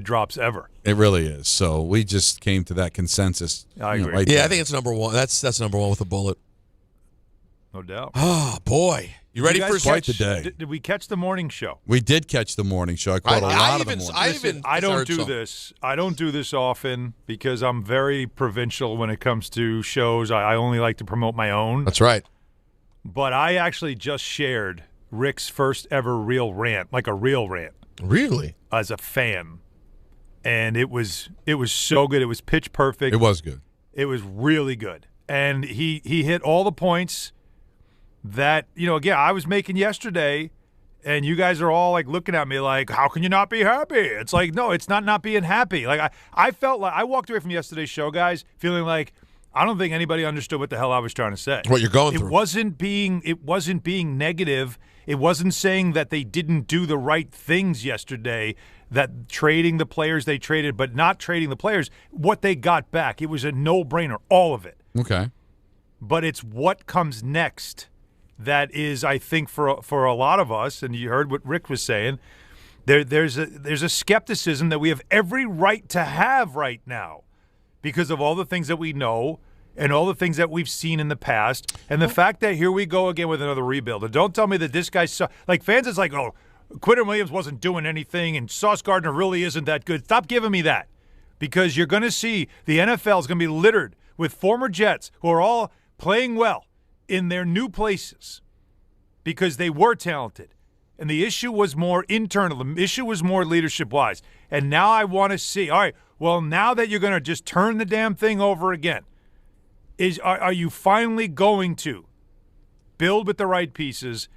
drops ever. It really is. So we just came to that consensus. I agree. Right Yeah, there. I think it's number one. That's number one with a bullet. No doubt. Oh, boy. You ready for quite the day? Did we catch the morning show? We did catch the morning show. I caught a lot of the morning. I don't do this. I don't do this often because I'm very provincial when it comes to shows. I only like to promote my own. That's right. But I actually just shared Rick's first ever real rant, like a real rant. Really? As a fan. And it was so good. It was pitch perfect. It was good. It was really good. And he hit all the points that, again, I was making yesterday, and you guys are all like looking at me like, how can you not be happy? It's like, no, it's not being happy. Like I felt like I walked away from yesterday's show, guys, feeling like I don't think anybody understood what the hell I was trying to say. What you're going through. It wasn't being negative. It wasn't saying that they didn't do the right things yesterday, that trading the players they traded, but not trading the players, what they got back. It was a no-brainer, all of it. Okay. But it's what comes next that is, I think, for a lot of us, and you heard what Rick was saying, there's a skepticism that we have every right to have right now because of all the things that we know and all the things that we've seen in the past, and the fact that here we go again with another rebuild. And don't tell me that this guy's like fans is like, oh, Quinnen Williams wasn't doing anything, and Sauce Gardner really isn't that good. Stop giving me that, because you're going to see the NFL is going to be littered with former Jets who are all playing well in their new places because they were talented. And the issue was more internal. The issue was more leadership-wise. And now I want to see, all right, well, now that you're going to just turn the damn thing over again, are you finally going to build with the right pieces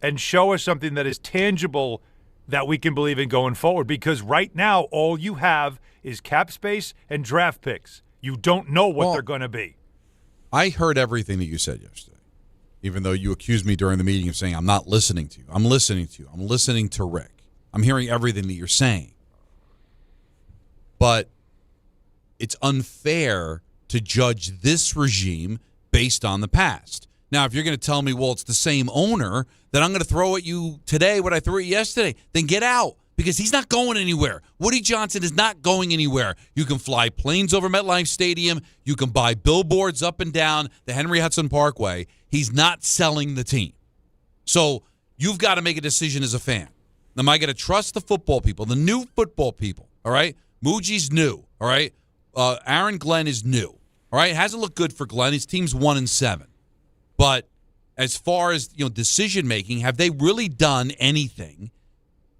and show us something that is tangible that we can believe in going forward? Because right now, all you have is cap space and draft picks. You don't know what they're going to be. I heard everything that you said yesterday, even though you accused me during the meeting of saying I'm not listening to you. I'm listening to you. I'm listening to Rick. I'm hearing everything that you're saying. But it's unfair to judge this regime based on the past. Now, if you're going to tell me, well, it's the same owner, then I'm going to throw at you today what I threw at you yesterday. Then get out, because he's not going anywhere. Woody Johnson is not going anywhere. You can fly planes over MetLife Stadium. You can buy billboards up and down the Henry Hudson Parkway. He's not selling the team. So you've got to make a decision as a fan. Am I going to trust the football people, the new football people, all right? Mougey's new, all right? Aaron Glenn is new, all right? It hasn't looked good for Glenn. His team's 1-7. But as far as decision-making, have they really done anything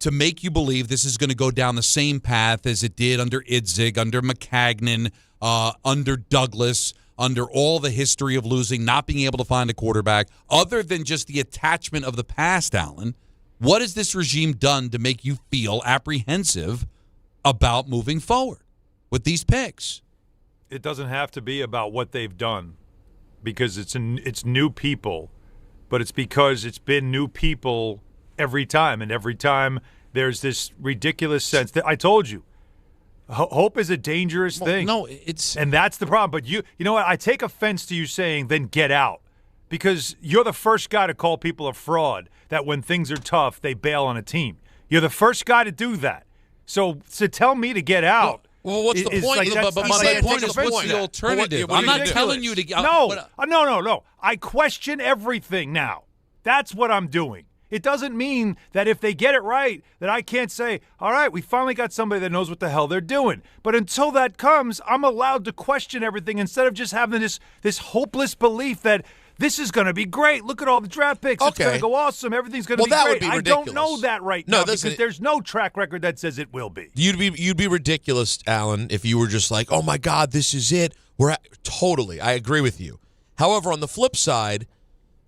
to make you believe this is going to go down the same path as it did under Idzig, under McCagnon, under Douglas, under all the history of losing, not being able to find a quarterback, other than just the attachment of the past, Alan? What has this regime done to make you feel apprehensive about moving forward with these picks? It doesn't have to be about what they've done, because it's new people, but it's because it's been new people every time, and every time there's this ridiculous sense that I told you, hope is a dangerous thing. No, and that's the problem. But you know what? I take offense to you saying then get out, because you're the first guy to call people a fraud, that when things are tough they bail on a team. You're the first guy to do that. So tell me to get out. Well, what's the point? But my point is, what's the alternative? I'm not telling you to. No. I question everything now. That's what I'm doing. It doesn't mean that if they get it right, that I can't say, all right, we finally got somebody that knows what the hell they're doing. But until that comes, I'm allowed to question everything instead of just having this hopeless belief that this is going to be great. Look at all the draft picks. Okay. It's going to go awesome. Everything's going to be that great. Would be I don't know that right now because there's no track record that says it will be. You'd be ridiculous, Alan, if you were just like, oh my God, this is it. Totally, I agree with you. However, on the flip side,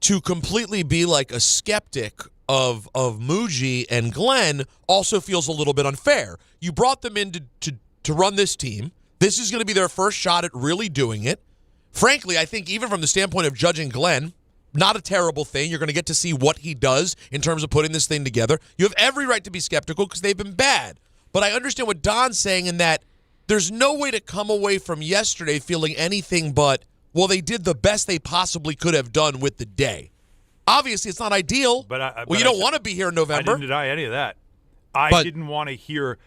to completely be like a skeptic of Mougey and Glenn also feels a little bit unfair. You brought them in to run this team. This is going to be their first shot at really doing it. Frankly, I think even from the standpoint of judging Glenn, not a terrible thing. You're going to get to see what he does in terms of putting this thing together. You have every right to be skeptical because they've been bad. But I understand what Don's saying in that there's no way to come away from yesterday feeling anything but, well, they did the best they possibly could have done with the day. Obviously, it's not ideal. But you don't want to be here in November. I didn't deny any of that. I didn't want to hear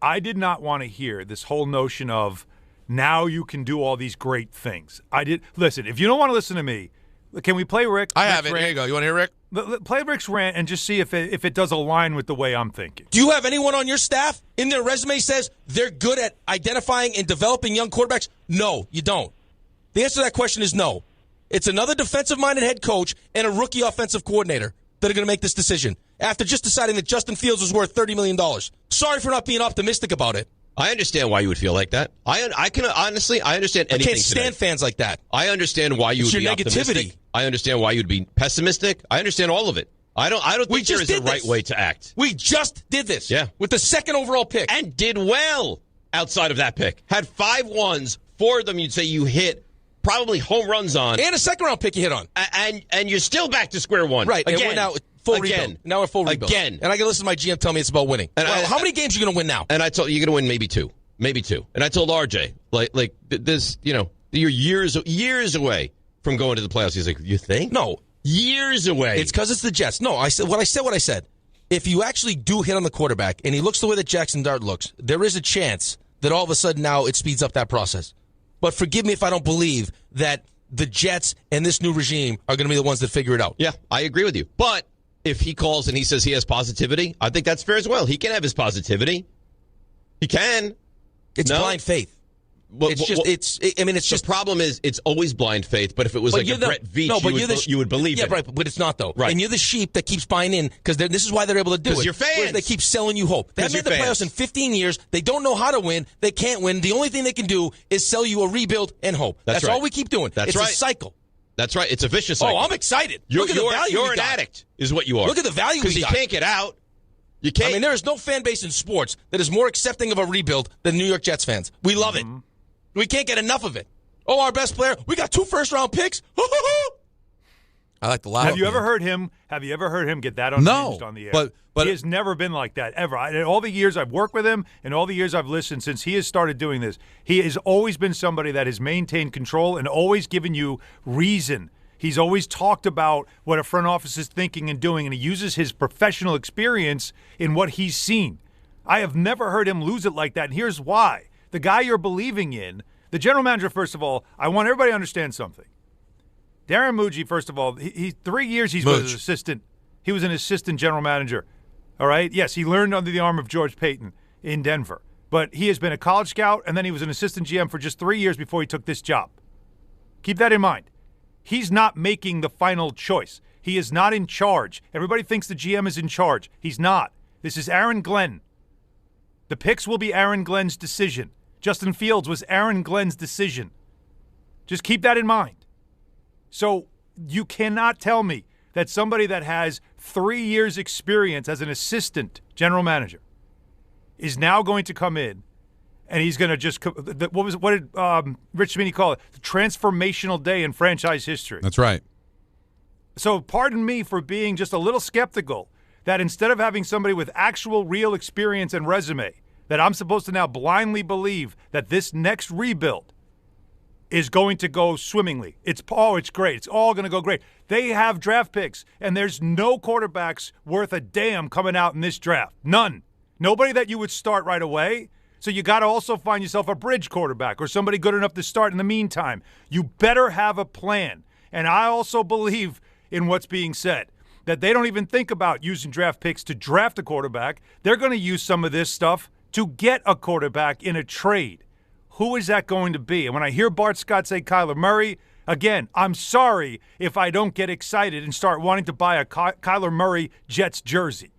I did not want to hear this whole notion of now you can do all these great things. Listen, if you don't want to listen to me, can we play Rick? I have it. Here you go. You want to hear Rick? Play Rick's rant and just see if it does align with the way I'm thinking. Do you have anyone on your staff in their resume says they're good at identifying and developing young quarterbacks? No, you don't. The answer to that question is no. It's another defensive-minded head coach and a rookie offensive coordinator that are going to make this decision after just deciding that Justin Fields was worth $30 million. Sorry for not being optimistic about it. I understand why you would feel like that. I can honestly, I understand anything. I can't stand fans like that. I understand why you would be optimistic. I understand why you'd be pessimistic. I understand all of it. I don't think there is a right way to act. We just did this. Yeah. With the second overall pick. And did well outside of that pick. Had 5 ones. 4 of them you'd say you hit probably home runs on. And a second-round pick you hit on. And you're still back to square one. Right. Again. And we're now full rebuild. Now we're full rebuild. Again. And I can listen to my GM tell me it's about winning. And how many games are you going to win now? And I told you you're going to win maybe 2. Maybe 2. And I told RJ, like this, you're years away from going to the playoffs. He's like, you think? No. Years away. It's because it's the Jets. No, I said what I said. If you actually do hit on the quarterback and he looks the way that Jackson Dart looks, there is a chance that all of a sudden now it speeds up that process. But forgive me if I don't believe that the Jets and this new regime are going to be the ones that figure it out. Yeah, I agree with you. But if he calls and he says he has positivity, I think that's fair as well. He can have his positivity. He can. It's blind faith. The problem is it's always blind faith, but if it was like a Brett Veach, you would believe it. Yeah, right, but it's not, though. Right. And you're the sheep that keeps buying in, because this is why they're able to do it. Because you're fans. Whereas they keep selling you hope. They haven't made the playoffs in 15 years. They don't know how to win. They can't win. The only thing they can do is sell you a rebuild and hope. That's right. all we keep doing. That's it's right. a cycle. That's right. It's a vicious cycle. Oh, I'm excited. Look at the value you're an addict, is what you are. Look at the value we got. Because you can't get out. You can't. I mean, there is no fan base in sports that is more accepting of a rebuild than New York Jets fans. We love it. We can't get enough of it. Oh, our best player. We got 2 first-round picks. I like the laugh. Have you ever heard him get that unhinged on the air? But he has never been like that, ever. In all the years I've worked with him and all the years I've listened since he has started doing this, he has always been somebody that has maintained control and always given you reason. He's always talked about what a front office is thinking and doing, and he uses his professional experience in what he's seen. I have never heard him lose it like that, and here's why. The guy you're believing in, the general manager, first of all, I want everybody to understand something. Darren Mougey, first of all, he 3 years he was an assistant. He was an assistant general manager. All right? Yes, he learned under the arm of George Payton in Denver. But he has been a college scout, and then he was an assistant GM for just 3 years before he took this job. Keep that in mind. He's not making the final choice. He is not in charge. Everybody thinks the GM is in charge. He's not. This is Aaron Glenn. The picks will be Aaron Glenn's decision. Justin Fields was Aaron Glenn's decision. Just keep that in mind. So you cannot tell me that somebody that has 3 years experience as an assistant general manager is now going to come in and he's going to just what did Rich Sweeney call it? The transformational day in franchise history. That's right. So pardon me for being just a little skeptical that instead of having somebody with actual real experience and resume, that I'm supposed to now blindly believe that this next rebuild is going to go swimmingly. It's great. It's all going to go great. They have draft picks, and there's no quarterbacks worth a damn coming out in this draft. None. Nobody that you would start right away. So you got to also find yourself a bridge quarterback or somebody good enough to start in the meantime. You better have a plan. And I also believe in what's being said, that they don't even think about using draft picks to draft a quarterback. They're going to use some of this stuff to get a quarterback in a trade. Who is that going to be? And when I hear Bart Scott say Kyler Murray, again, I'm sorry if I don't get excited and start wanting to buy a Kyler Murray Jets jersey.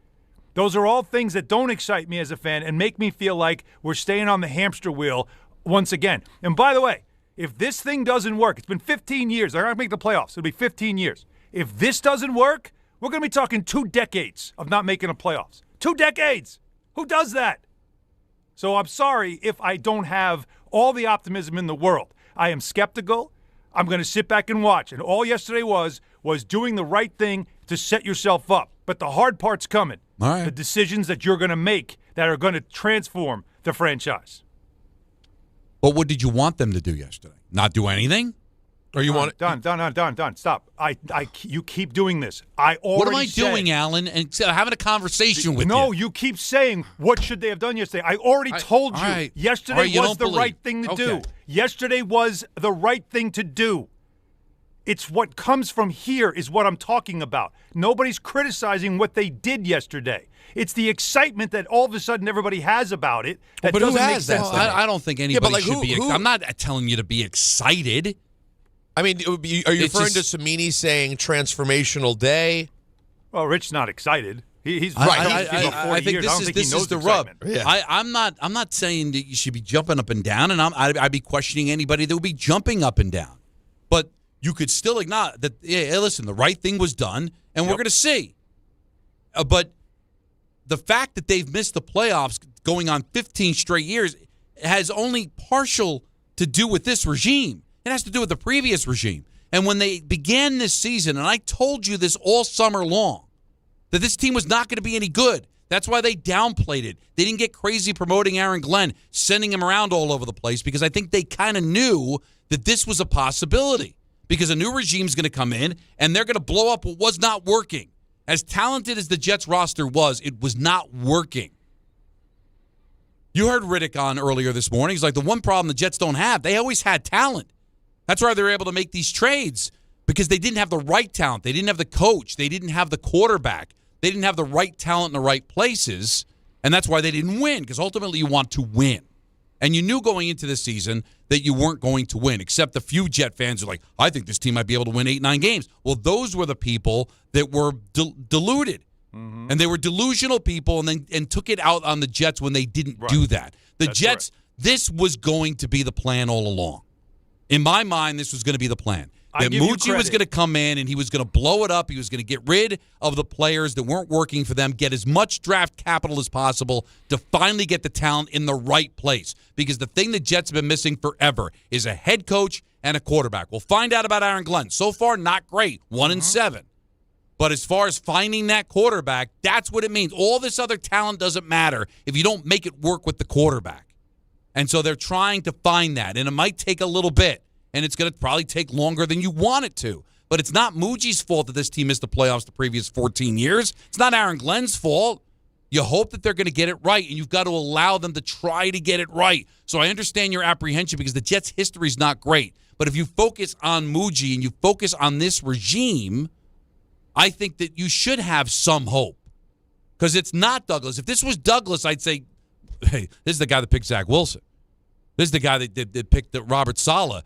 Those are all things that don't excite me as a fan and make me feel like we're staying on the hamster wheel once again. And by the way, if this thing doesn't work, it's been 15 years. They're not going to make the playoffs. It'll be 15 years. If this doesn't work, we're going to be talking 2 decades of not making the playoffs. 2 decades. Who does that? So I'm sorry if I don't have all the optimism in the world. I am skeptical. I'm going to sit back and watch. And all yesterday was doing the right thing to set yourself up. But the hard part's coming. All right. The decisions that you're going to make that are going to transform the franchise. But what did you want them to do yesterday? Not do anything? Or you want Done. Stop. You keep doing this. I already What am I said, doing, Alan? And having a conversation with you. No, you keep saying, what should they have done yesterday? I already told you. Right. Yesterday You was don't the right thing to do. Yesterday was the right thing to do. It's what comes from here is what I'm talking about. Nobody's criticizing what they did yesterday. It's the excitement that all of a sudden everybody has about it that But who doesn't make has that sense. stuff? I don't think anybody like, should be. who- I'm not telling you to be excited. I mean, are you It's referring just- to Samini saying transformational day? Well, Rich's not excited. He's I right. think this is the rub. Yeah. I'm not saying that you should be jumping up and down, and I'd be questioning anybody that would be jumping up and down. But you could still acknowledge that. Hey, listen, the right thing was done, and we're going to see. But the fact that they've missed the playoffs going on 15 straight years has only partial to do with this regime. It has to do with the previous regime. And when they began this season, and I told you this all summer long, that this team was not going to be any good. That's why they downplayed it. They didn't get crazy promoting Aaron Glenn, sending him around all over the place, because I think they kind of knew that this was a possibility. Because a new regime's going to come in, and they're going to blow up what was not working. As talented as the Jets roster was, it was not working. You heard Riddick on earlier this morning. He's like, the one problem the Jets don't have, they always had talent. That's why they were able to make these trades, because they didn't have the right talent. They didn't have the coach. They didn't have the quarterback. They didn't have the right talent in the right places, and that's why they didn't win, because ultimately you want to win. And you knew going into the season that you weren't going to win, except the few Jet fans are like, I think this team might be able to win 8-9 games. Well, those were the people that were deluded. Mm-hmm. And they were delusional people and took it out on the Jets when they didn't do that. That's Jets, this was going to be the plan all along. In my mind, this was going to be the plan. That Mougey was going to come in and he was going to blow it up. He was going to get rid of the players that weren't working for them, get as much draft capital as possible to finally get the talent in the right place. Because the thing the Jets have been missing forever is a head coach and a quarterback. We'll find out about Aaron Glenn. So far, not great. 1-7. But as far as finding that quarterback, that's what it means. All this other talent doesn't matter if you don't make it work with the quarterback. And so they're trying to find that. And it might take a little bit. And it's going to probably take longer than you want it to. But it's not Mougey's fault that this team missed the playoffs the previous 14 years. It's not Aaron Glenn's fault. You hope that they're going to get it right, and you've got to allow them to try to get it right. So I understand your apprehension because the Jets' history is not great. But if you focus on Mougey and you focus on this regime, I think that you should have some hope. Because it's not Douglas. If this was Douglas, I'd say, hey, this is the guy that picked Zach Wilson. This is the guy that picked Robert Saleh.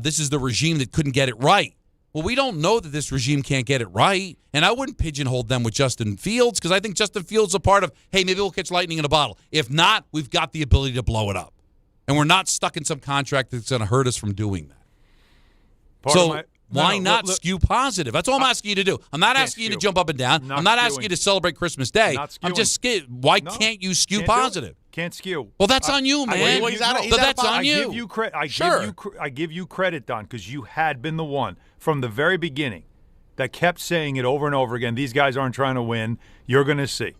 This is the regime that couldn't get it right. Well, we don't know that this regime can't get it right, and I wouldn't pigeonhole them with Justin Fields because I think Justin Fields is a part of, hey, maybe we'll catch lightning in a bottle. If not, we've got the ability to blow it up, and we're not stuck in some contract that's going to hurt us from doing that. Why not skew positive? That's all I'm asking you to do. I'm not asking you to jump up and down. I'm not asking you to celebrate Christmas Day. I'm just scared. Why can't you skew positive? Can't skew. Well, that's on you, man. That's on you. I give you credit, Don, because you had been the one from the very beginning that kept saying it over and over again. These guys aren't trying to win. You're going to see.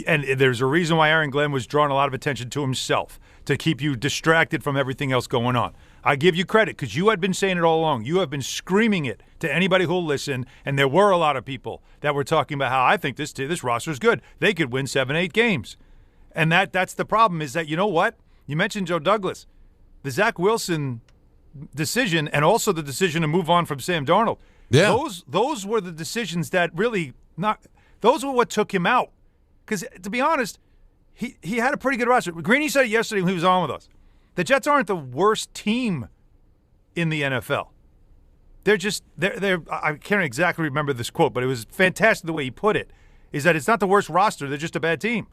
And there's a reason why Aaron Glenn was drawing a lot of attention to himself, to keep you distracted from everything else going on. I give you credit because you had been saying it all along. You have been screaming it to anybody who'll listen, and there were a lot of people that were talking about how I think this roster's good. They could win 7-8 games. And that's the problem is that, you know what? You mentioned Joe Douglas. The Zach Wilson decision and also the decision to move on from Sam Darnold. Yeah. Those were the decisions that really those were what took him out. Because, to be honest, he had a pretty good roster. Greeny said it yesterday when he was on with us. The Jets aren't the worst team in the NFL. They're I can't exactly remember this quote, but it was fantastic the way he put it, is that it's not the worst roster, they're just a bad team.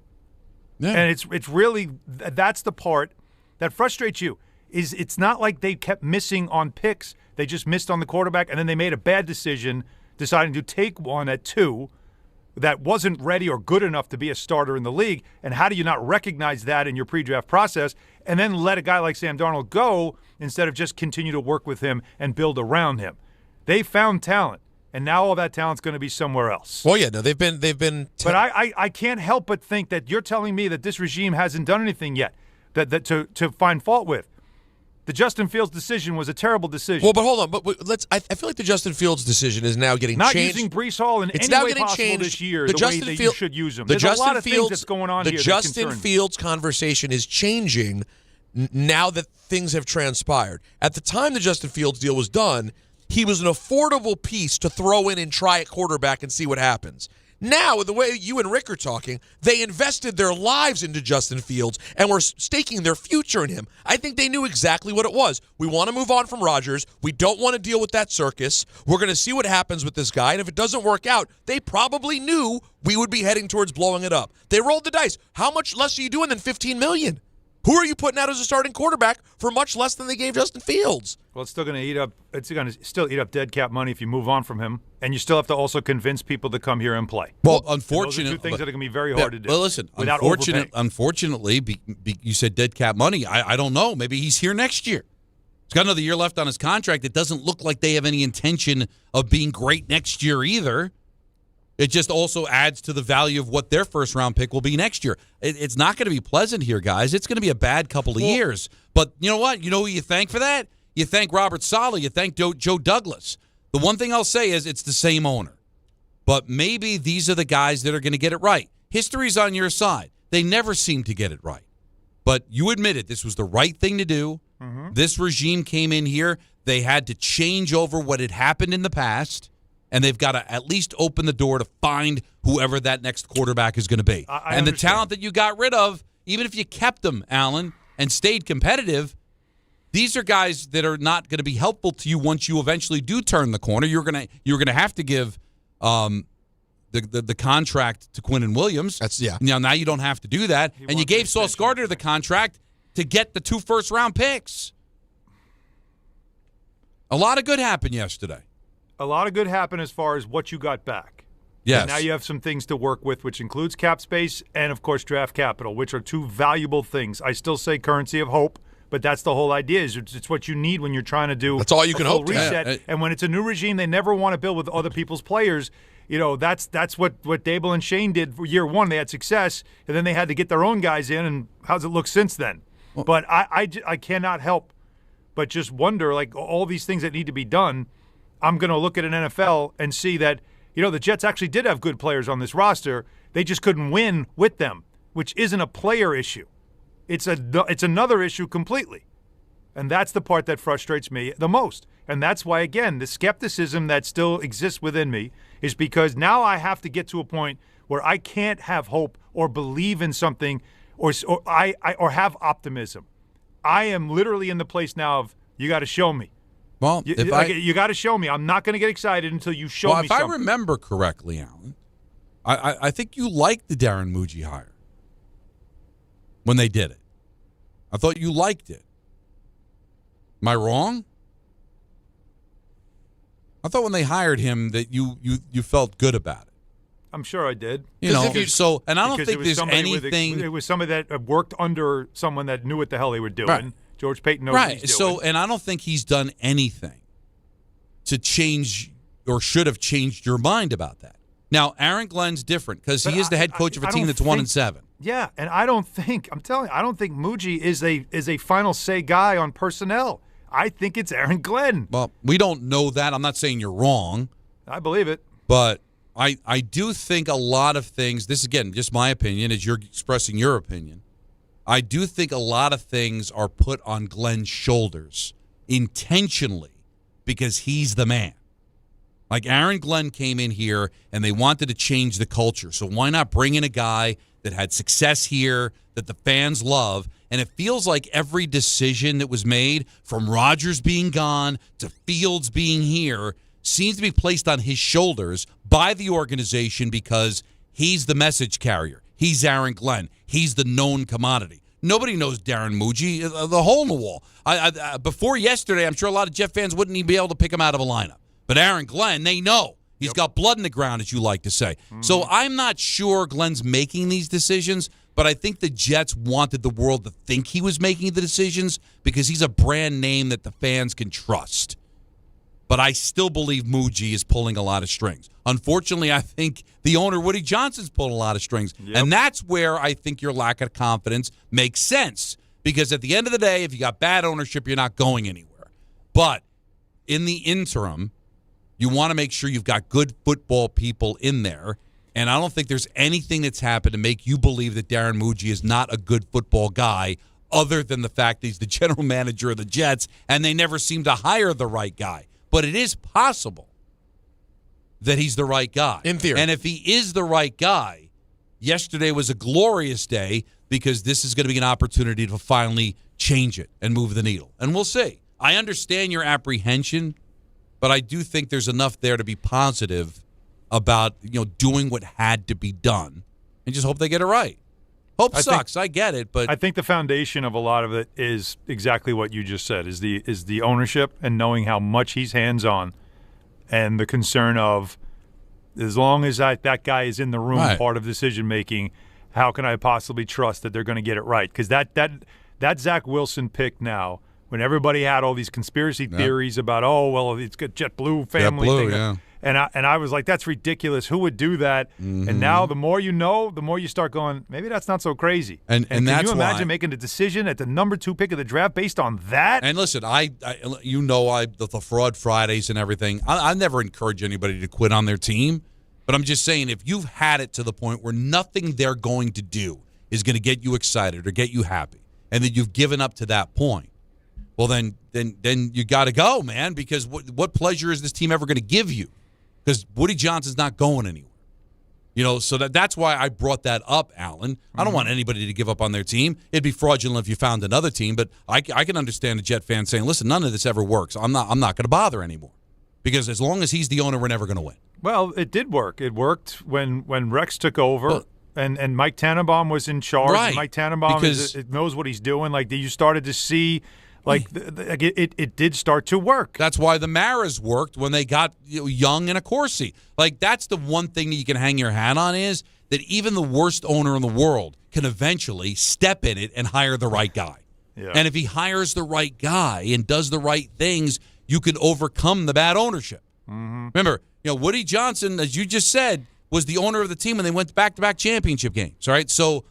Yeah. And it's really, that's the part that frustrates you, is it's not like they kept missing on picks. They just missed on the quarterback, and then they made a bad decision deciding to take one at 2 that wasn't ready or good enough to be a starter in the league. And how do you not recognize that in your pre-draft process and then let a guy like Sam Darnold go instead of just continue to work with him and build around him? They found talent, and now all that talent's going to be somewhere else. Well, yeah, no, they've been. But I can't help but think that you're telling me that this regime hasn't done anything yet that to find fault with. The Justin Fields decision was a terrible decision. Well, but hold on. But let's. I feel like the Justin Fields decision is now getting not changed. using Brees Hall in It's any now way getting possible changed. this year. The The Justin way that Field- you should use them. The There's Justin a lot of Fields, things that's going on the here. Justin that concern me. Fields conversation is changing now that things have transpired. At the time the Justin Fields deal was done, he was an affordable piece to throw in and try at quarterback and see what happens. Now, with the way you and Rick are talking, they invested their lives into Justin Fields and were staking their future in him. I think they knew exactly what it was. We want to move on from Rodgers. We don't want to deal with that circus. We're going to see what happens with this guy, and if it doesn't work out, they probably knew we would be heading towards blowing it up. They rolled the dice. How much less are you doing than $15 million? Who are you putting out as a starting quarterback for much less than they gave Justin Fields? Well, it's still going to eat up. It's going to still eat up dead cap money if you move on from him, and you still have to also convince people to come here and play. Well, Those are unfortunately, two things that are going to be very hard to do. Well, listen, without overpaying. unfortunately, you said dead cap money. I don't know. Maybe he's here next year. He's got another year left on his contract. It doesn't look like they have any intention of being great next year either. It just also adds to the value of what their first-round pick will be next year. It's not going to be pleasant here, guys. It's going to be a bad couple of years. But you know what? You know who you thank for that? You thank Robert Saleh. You thank Joe Douglas. The one thing I'll say is it's the same owner. But maybe these are the guys that are going to get it right. History's on your side. They never seem to get it right. But you admit it. This was the right thing to do. Mm-hmm. This regime came in here. They had to change over what had happened in the past. And they've got to at least open the door to find whoever that next quarterback is going to be. I and the talent that you got rid of, even if you kept them, Allen, and stayed competitive, these are guys that are not going to be helpful to you once you eventually do turn the corner. You're going to have to give the contract to Quinnen Williams. Now you don't have to do that, and you gave Sauce Gardner the contract to get the 2 first-round picks. A lot of good happened yesterday. A lot of good happened as far as what you got back. Yes. And now you have some things to work with, which includes cap space and, of course, draft capital, which are two valuable things. I still say currency of hope, but that's the whole idea. Is it's what you need when you're trying to do. That's all you can hope to. Reset. Yeah. And when it's a new regime, they never want to build with other people's players. You know, that's what Daboll and Shane did for year one. They had success, and then they had to get their own guys in. And how's it look since then? Well, but I cannot help but just wonder, like, all these things that need to be done. I'm going to look at an NFL and see that, you know, the Jets actually did have good players on this roster. They just couldn't win with them, which isn't a player issue. It's another issue completely. And that's the part that frustrates me the most. And that's why, again, the skepticism that still exists within me is because now I have to get to a point where I can't have hope or believe in something or have optimism. I am literally in the place now of, you got to show me. Well, you got to show me. I'm not going to get excited until you show me something. If I remember correctly, Alan, I think you liked the Darren Mougey hire when they did it. I thought you liked it. Am I wrong? I thought when they hired him that you felt good about it. I'm sure I did. And I don't think there's anything. It was somebody that worked under someone that knew what the hell they were doing. Right. George Payton knows what he's doing. And I don't think he's done anything to change or should have changed your mind about that. Now, Aaron Glenn's different because he is the head coach of a team that's 1-7. Yeah, and I don't think Mougey is a final say guy on personnel. I think it's Aaron Glenn. Well, we don't know that. I'm not saying you're wrong. I believe it. But I do think a lot of things, this again, just my opinion as you're expressing your opinion, I do think a lot of things are put on Glenn's shoulders intentionally because he's the man. Like Aaron Glenn came in here and they wanted to change the culture. So why not bring in a guy that had success here, that the fans love? And it feels like every decision that was made, from Rodgers being gone to Fields being here, seems to be placed on his shoulders by the organization because he's the message carrier. He's Aaron Glenn. He's the known commodity. Nobody knows Darren Mougey, the hole in the wall. Before yesterday, I'm sure a lot of Jet fans wouldn't even be able to pick him out of a lineup. But Aaron Glenn, they know. He's got blood in the ground, as you like to say. Mm-hmm. So I'm not sure Glenn's making these decisions, but I think the Jets wanted the world to think he was making the decisions because he's a brand name that the fans can trust. But I still believe Mougey is pulling a lot of strings. Unfortunately, I think the owner, Woody Johnson's pulling a lot of strings. Yep. And that's where I think your lack of confidence makes sense Because at the end of the day, if you got bad ownership, you're not going anywhere. But in the interim, you want to make sure you've got good football people in there. And I don't think there's anything that's happened to make you believe that Darren Mougey is not a good football guy, other than the fact that he's the general manager of the Jets, and they never seem to hire the right guy. But it is possible that he's the right guy. In theory. And if he is the right guy, yesterday was a glorious day because this is going to be an opportunity to finally change it and move the needle. And we'll see. I understand your apprehension, but I do think there's enough there to be positive about, doing what had to be done, and just hope they get it right. Hope sucks. I get it, but I think the foundation of a lot of it is exactly what you just said: is the ownership and knowing how much he's hands-on, and the concern of, as long as that guy is in the room, right, part of decision making, how can I possibly trust that they're going to get it right? Because that Zach Wilson pick now, when everybody had all these conspiracy theories about, it's got JetBlue family JetBlue, thing. yeah. And I was like, that's ridiculous. Who would do that? Mm-hmm. And now the more you know, the more you start going, maybe that's not so crazy. And can that's you imagine why, making a decision at the number 2 pick of the draft based on that? And listen, the Fraud Fridays and everything, I never encourage anybody to quit on their team. But I'm just saying, if you've had it to the point where nothing they're going to do is going to get you excited or get you happy, and that you've given up to that point, well, then you got to go, man, because what pleasure is this team ever going to give you? Because Woody Johnson's not going anywhere. So that's why I brought that up, Alan. I don't want anybody to give up on their team. It'd be fraudulent if you found another team, but I can understand a Jet fan saying, listen, none of this ever works. I'm not going to bother anymore. Because as long as he's the owner, we're never going to win. Well, it did work. It worked when Rex took over, and Mike Tannenbaum was in charge. Right. Mike Tannenbaum knows what he's doing. Like, you started to see, it did start to work. That's why the Maras worked when they got Young and Accorsi. Like, that's the one thing that you can hang your hat on, is that even the worst owner in the world can eventually step in it and hire the right guy. Yeah. And if he hires the right guy and does the right things, you can overcome the bad ownership. Mm-hmm. Remember, Woody Johnson, as you just said, was the owner of the team when they went back-to-back championship games, right? So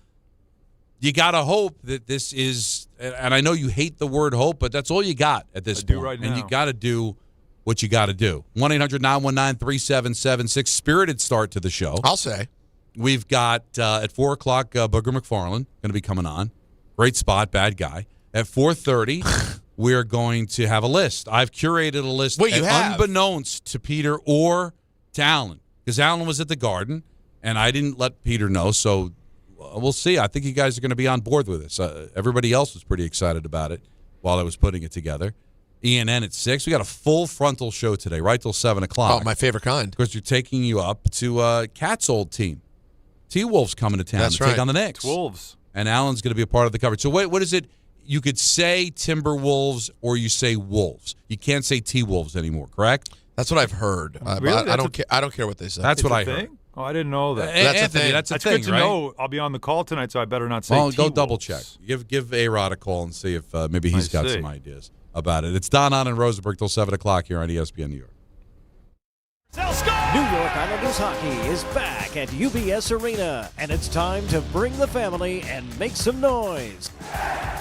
you got to hope that this is, and I know you hate the word hope, but that's all you got at this point. Right now. And you got to do what you got to do. 1-800-919-3776, spirited start to the show. I'll say. We've got, at 4 o'clock, Booger McFarland going to be coming on. Great spot, bad guy. At 4:30, we're going to have a list. I've curated a list, unbeknownst to Peter or to Alan, because Alan was at the Garden, and I didn't let Peter know, so we'll see. I think you guys are going to be on board with this. Everybody else was pretty excited about it while I was putting it together. ENN at 6. We got a full frontal show today, right till 7 o'clock. Oh, my favorite kind. Because you're taking you up to Cat's old team. T-Wolves coming to town to take on the Knicks. Wolves. And Alan's going to be a part of the coverage. So what is it? You could say Timberwolves or you say Wolves. You can't say T-Wolves anymore, correct? That's what I've heard. Really? I don't care. I don't care what they say. That's what I thing? heard. Oh, I didn't know that. That's Anthony, a thing. that's a That's thing, good to right? know. I'll be on the call tonight, so I better not say Well, go T-Wolves. double check. Give A-Rod a call and see if maybe he's got some ideas about it. It's Don Hahn and Rosenberg till 7 o'clock here on ESPN New York. New York Islanders hockey is back at UBS Arena, and it's time to bring the family and make some noise.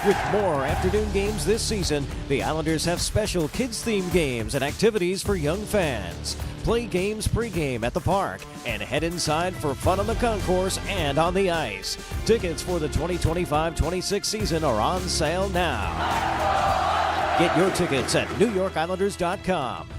With more afternoon games this season, the Islanders have special kids-themed games and activities for young fans. Play games pregame at the park and head inside for fun on the concourse and on the ice. Tickets for the 2025-26 season are on sale now. Get your tickets at NewYorkIslanders.com.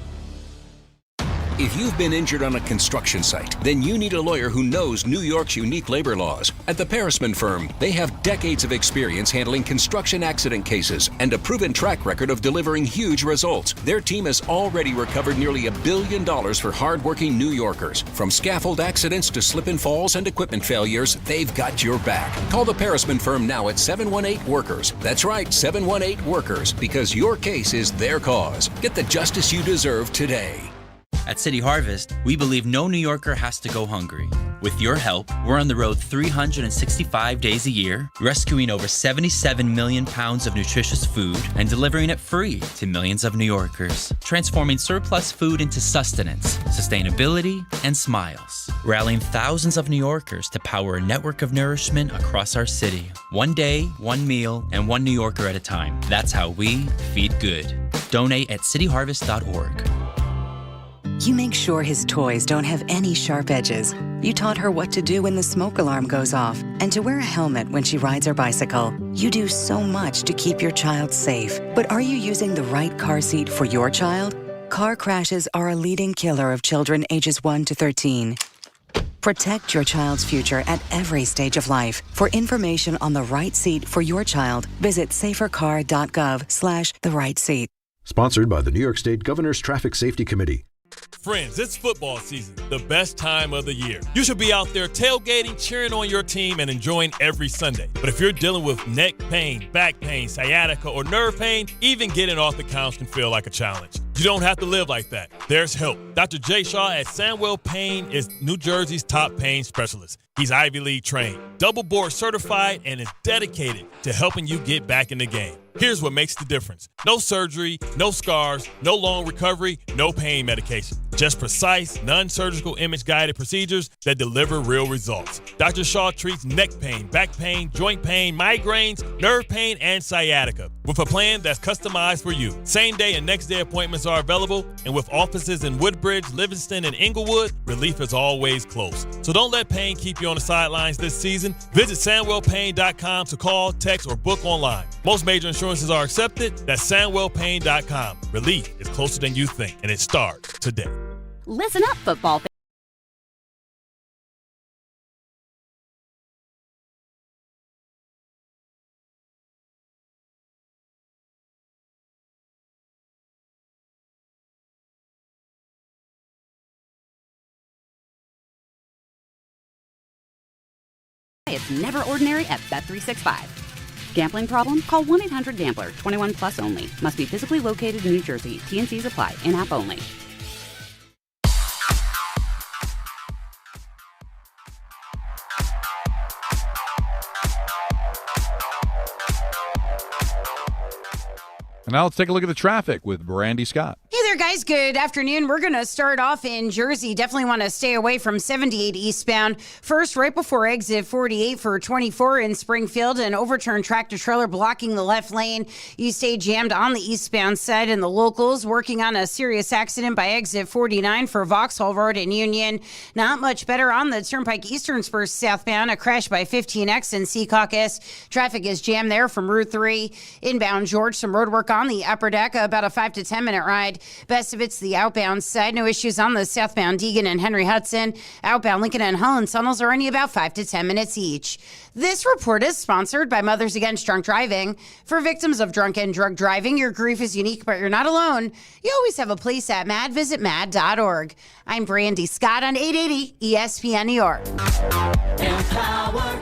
If you've been injured on a construction site, then you need a lawyer who knows New York's unique labor laws. At the Parisman Firm, they have decades of experience handling construction accident cases and a proven track record of delivering huge results. Their team has already recovered nearly $1 billion for hardworking New Yorkers. From scaffold accidents to slip and falls and equipment failures, they've got your back. Call the Parisman Firm now at 718-WORKERS. That's right, 718-WORKERS, because your case is their cause. Get the justice you deserve today. At City Harvest, we believe no New Yorker has to go hungry. With your help, we're on the road 365 days a year, rescuing over 77 million pounds of nutritious food and delivering it free to millions of New Yorkers, transforming surplus food into sustenance, sustainability, and smiles, rallying thousands of New Yorkers to power a network of nourishment across our city. One day, one meal, and one New Yorker at a time. That's how we feed good. Donate at cityharvest.org. You make sure his toys don't have any sharp edges. You taught her what to do when the smoke alarm goes off and to wear a helmet when she rides her bicycle. You do so much to keep your child safe. But are you using the right car seat for your child? Car crashes are a leading killer of children ages 1 to 13. Protect your child's future at every stage of life. For information on the right seat for your child, visit safercar.gov/the-right-seat. Sponsored by the New York State Governor's Traffic Safety Committee. Friends, it's football season, the best time of the year. You should be out there tailgating, cheering on your team, and enjoying every Sunday. But if you're dealing with neck pain, back pain, sciatica, or nerve pain, even getting off the couch can feel like a challenge. You don't have to live like that. There's help. Dr. Jay Shaw at Sandwell Pain is New Jersey's top pain specialist. He's Ivy League trained, double board certified, and is dedicated to helping you get back in the game. Here's what makes the difference. No surgery, no scars, no long recovery, no pain medication. Just precise, non-surgical image-guided procedures that deliver real results. Dr. Shaw treats neck pain, back pain, joint pain, migraines, nerve pain, and sciatica with a plan that's customized for you. Same-day and next-day appointments are available, and with offices in Woodbridge, Livingston, and Inglewood, relief is always close. So don't let pain keep you on the sidelines this season. Visit SandwellPain.com to call, text, or book online. Most major insurances are accepted. That's SandwellPain.com. Relief is closer than you think, and it starts today. Listen up, football fans. It's never ordinary at Bet365. Gambling problem? Call 1-800-GAMBLER. 21 plus only. Must be physically located in New Jersey. T&Cs apply. In-app only. And now let's take a look at the traffic with Brandy Scott. Hey there, guys. Good afternoon. We're going to start off in Jersey. Definitely want to stay away from 78 eastbound. First, right before exit 48 for 24 in Springfield, an overturned tractor-trailer blocking the left lane. You stay jammed on the eastbound side, and the locals working on a serious accident by exit 49 for Vauxhall Road in Union. Not much better on the Turnpike Eastern Spur southbound. A crash by 15X in Secaucus. Traffic is jammed there from Route 3. Inbound George, some road work on the upper deck, about a 5 to 10 minute ride. Best of it's the outbound side. No issues on the southbound Deegan and Henry Hudson. Outbound Lincoln and Holland tunnels are only about 5 to 10 minutes each. This report is sponsored by Mothers Against Drunk Driving. For victims of drunk and drug driving, your grief is unique, but you're not alone. You always have a place at MAD. Visit MAD.org. I'm Brandy Scott on 880 ESPN New York. Empower.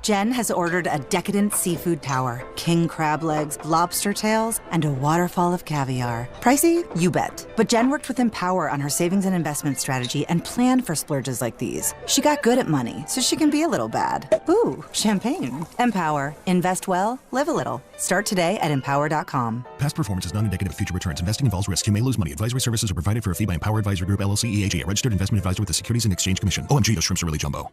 Jen has ordered a decadent seafood tower, king crab legs, lobster tails, and a waterfall of caviar. Pricey? You bet. But Jen worked with Empower on her savings and investment strategy and planned for splurges like these. She got good at money, so she can be a little bad. Ooh, champagne. Empower. Invest well, live a little. Start today at empower.com. Past performance is not indicative of future returns. Investing involves risk. You may lose money. Advisory services are provided for a fee by Empower Advisory Group, LLC, EAG, a registered investment advisor with the Securities and Exchange Commission. OMG, those shrimps are really jumbo.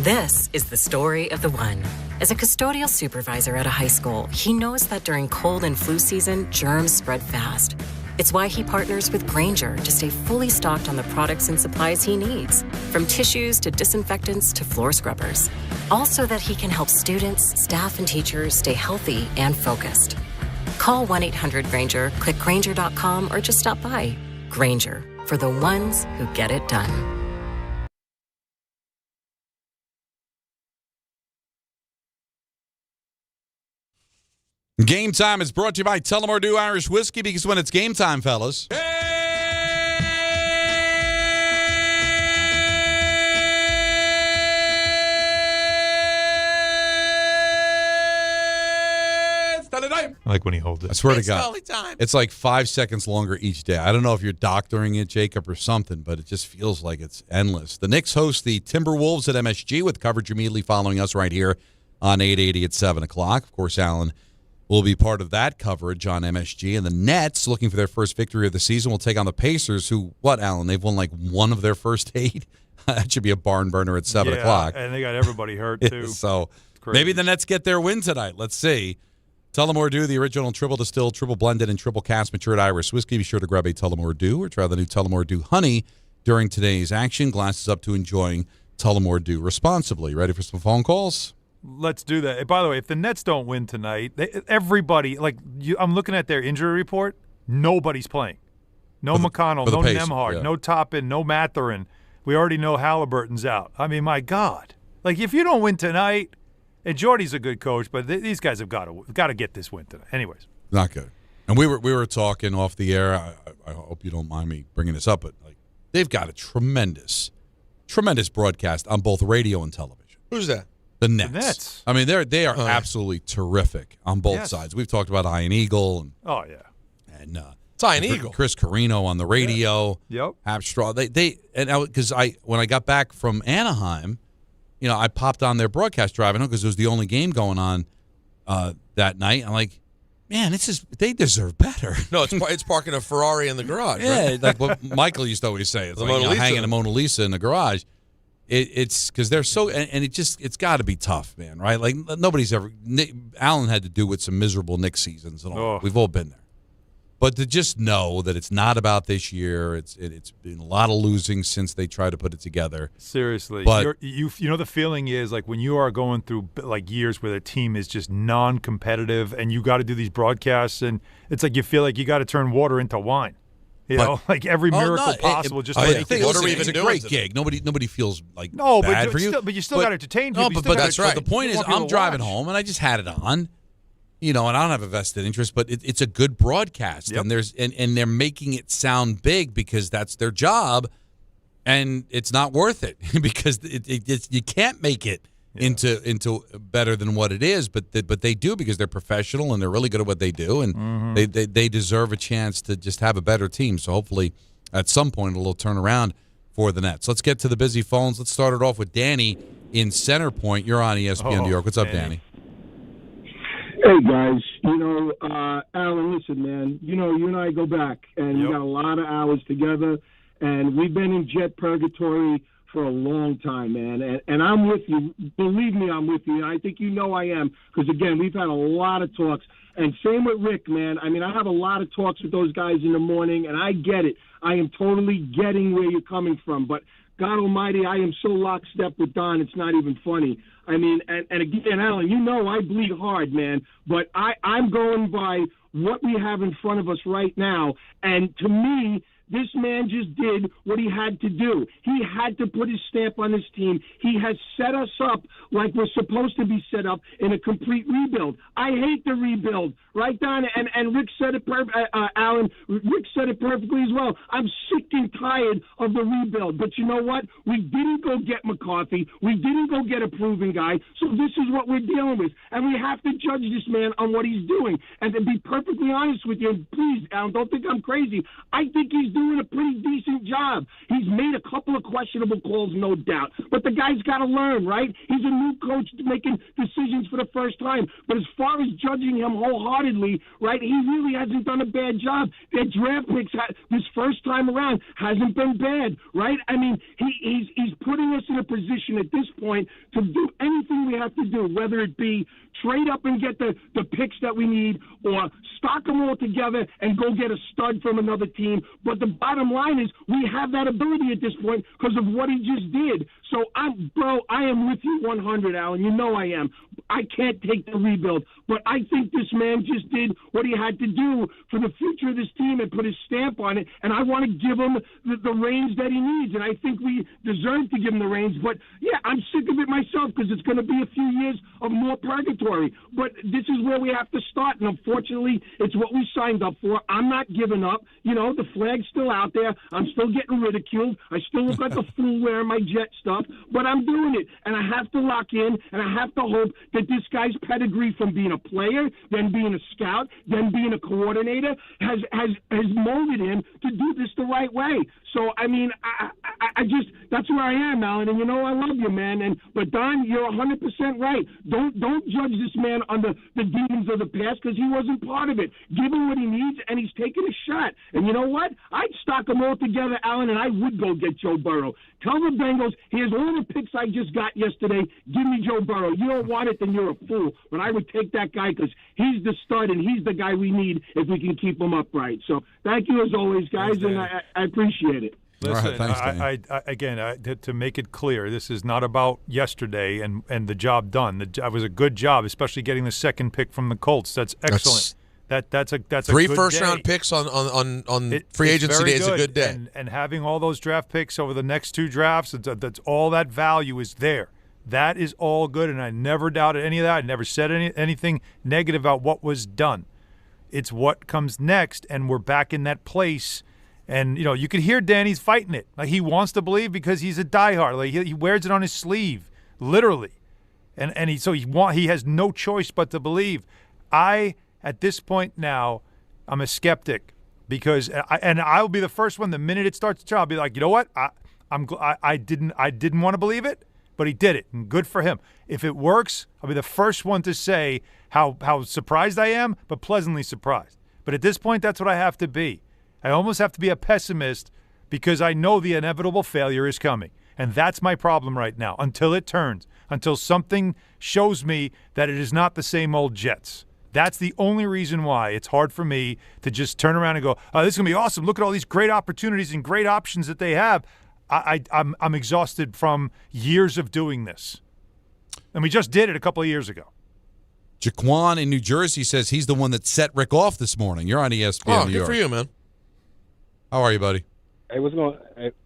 This is the story of the one. As a custodial supervisor at a high school, he knows that during cold and flu season, germs spread fast. It's why he partners with Grainger to stay fully stocked on the products and supplies he needs, from tissues to disinfectants to floor scrubbers. All so that he can help students, staff, and teachers stay healthy and focused. Call 1-800-GRAINGER, click Grainger.com, or just stop by. Grainger, for the ones who get it done. Game Time is brought to you by Tullamore Dew Irish Whiskey, because when it's game time, fellas. It's time. I like when he holds it. I swear to It's God, Dolly time. it's like 5 seconds longer each day. I don't know if you're doctoring it, Jacob, or something, but it just feels like it's endless. The Knicks host the Timberwolves at MSG with coverage immediately following us right here on 880 at 7 o'clock. Of course, Alan will be part of that coverage on MSG. And the Nets, looking for their first victory of the season, will take on the Pacers, who, what, Alan? They've won like one of their first 8? That should be a barn burner at 7 o'clock. And they got everybody hurt, too. So maybe the Nets get their win tonight. Let's see. Tullamore Dew, the original triple distilled, triple blended, and triple cast matured Irish whiskey. Be sure to grab a Tullamore Dew or try the new Tullamore Dew Honey during today's action. Glasses up to enjoying Tullamore Dew responsibly. Ready for some phone calls? Let's do that. By the way, if the Nets don't win tonight, everybody, I'm looking at their injury report, nobody's playing. No McConnell, no Nembhard, no Toppin, no Mathurin. We already know Halliburton's out. I mean, my God. Like, if you don't win tonight, and Jordy's a good coach, but these guys have got to get this win tonight. Anyways. Not good. And we were talking off the air. I hope you don't mind me bringing this up, but they've got a tremendous broadcast on both radio and television. Who's that? The Nets. I mean, they are absolutely terrific on both sides. We've talked about Iron Eagle and and it's Iron Eagle. Chris Carino on the radio. Yep. Hapstraw. Because when I got back from Anaheim, I popped on their broadcast drive. I know because it was the only game going on that night. I'm like, man, they deserve better. No, it's parking a Ferrari in the garage. Yeah, right? like what Michael used to always say. It's The like Mona Lisa. hanging a Mona Lisa in the garage. It's because they're so, and it's got to be tough, man, right? Like nobody's ever. Allen had to do with some miserable Knicks seasons and all. Oh. We've all been there. But to just know that it's not about this year, it's been a lot of losing since they tried to put it together. Seriously, but you know the feeling is like when you are going through like years where the team is just non-competitive, and you got to do these broadcasts, and it's like you feel like you got to turn water into wine. You know, like every miracle possible. Just it's a great gig. Nobody feels like bad for you. But you still got to entertain people. No, but that's right. But the point is, I'm driving home and I just had it on. And I don't have a vested interest, but it's a good broadcast, and they're making it sound big because that's their job, and it's not worth it because you can't make it into better than what it is, but they do because they're professional and they're really good at what they do, and they deserve a chance to just have a better team. So hopefully, at some point, it'll turn around for the Nets. Let's get to the busy phones. Let's start it off with Danny in Center Point. You're on ESPN New York. What's up, Danny? Hey, guys. Alan, listen, man. You and I go back, and we got a lot of hours together, and we've been in jet purgatory for a long time, man. And I'm with you. Believe me, I'm with you. And I think I am because, again, we've had a lot of talks. And same with Rick, man. I mean, I have a lot of talks with those guys in the morning, and I get it. I am totally getting where you're coming from. But God almighty, I am so lockstep with Don, it's not even funny. I mean, and again, Alan, I bleed hard, man. But I'm going by what we have in front of us right now. And to me, this man just did what he had to do. He had to put his stamp on this team. He has set us up like we're supposed to be set up in a complete rebuild. I hate the rebuild, right, Don? And Rick said it Alan, Rick said it perfectly as well. I'm sick and tired of the rebuild. But you know what? We didn't go get McCarthy. We didn't go get a proven guy. So this is what we're dealing with. And we have to judge this man on what he's doing. And to be perfectly honest with you, and please, Alan, don't think I'm crazy. I think he's doing a pretty decent job. He's made a couple of questionable calls, no doubt. But the guy's got to learn, right? He's a new coach making decisions for the first time. But as far as judging him wholeheartedly, right, he really hasn't done a bad job. Their draft picks this first time around hasn't been bad, right? I mean, he's putting us in a position at this point to do anything we have to do, whether it be trade up and get the picks that we need or stock them all together and go get a stud from another team. But the bottom line is we have that ability at this point because of what he just did. So, I am with you 100, Alan. You know I am. I can't take the rebuild. But I think this man just did what he had to do for the future of this team and put his stamp on it. And I want to give him the reins that he needs. And I think we deserve to give him the reins. But, yeah, I'm sick of it myself because it's going to be a few years of more purgatory. But this is where we have to start. And unfortunately, unfortunately, it's what we signed up for. I'm not giving up. You know, the flag's still out there. I'm still getting ridiculed. I still look like a fool wearing my Jet stuff, but I'm doing it. And I have to lock in, and I have to hope that this guy's pedigree from being a player, then being a scout, then being a coordinator has molded him to do this the right way. So, I mean, I just, that's where I am, Alan. And, you know, I love you, man. But, Don, you're 100% right. Don't judge this man on the demons of the past because he wasn't part of it. Give him what he needs, and he's taking a shot. And you know what? I'd stock them all together, Alan, and I would go get Joe Burrow. Tell the Bengals, here's all the picks I just got yesterday. Give me Joe Burrow. You don't want it, then you're a fool. But I would take that guy because he's the stud, and he's the guy we need if we can keep him upright. So thank you as always, guys, and I appreciate it. Listen, right, thanks, again, to make it clear, this is not about yesterday and the job done. It was a good job, especially getting the second pick from the Colts. That's excellent. That's a 3 good first-round day. picks on free agency day is a good day. And having all those draft picks over the next 2 drafts, that's all that value is there. That is all good, and I never doubted any of that. I never said anything negative about what was done. It's what comes next, and we're back in that place. And, you know, you could hear Danny's fighting it. Like, he wants to believe because he's a diehard. Like, he wears it on his sleeve, literally. And he has no choice but to believe. At this point now, I'm a skeptic because I'll be the first one the minute it starts to, I'll be like, you know what? I didn't want to believe it, but he did it, and good for him. If it works, I'll be the first one to say how surprised I am, but pleasantly surprised. But at this point, that's what I have to be. I almost have to be a pessimist because I know the inevitable failure is coming. And that's my problem right now, until it turns, until something shows me that it is not the same old Jets. That's the only reason why it's hard for me to just turn around and go, oh, this is going to be awesome. Look at all these great opportunities and great options that they have. I'm exhausted from years of doing this. And we just did it a couple of years ago. Jaquan in New Jersey says he's the one that set Rick off this morning. You're on ESPN New good York. for you, man. How are you, buddy? Hey, what's going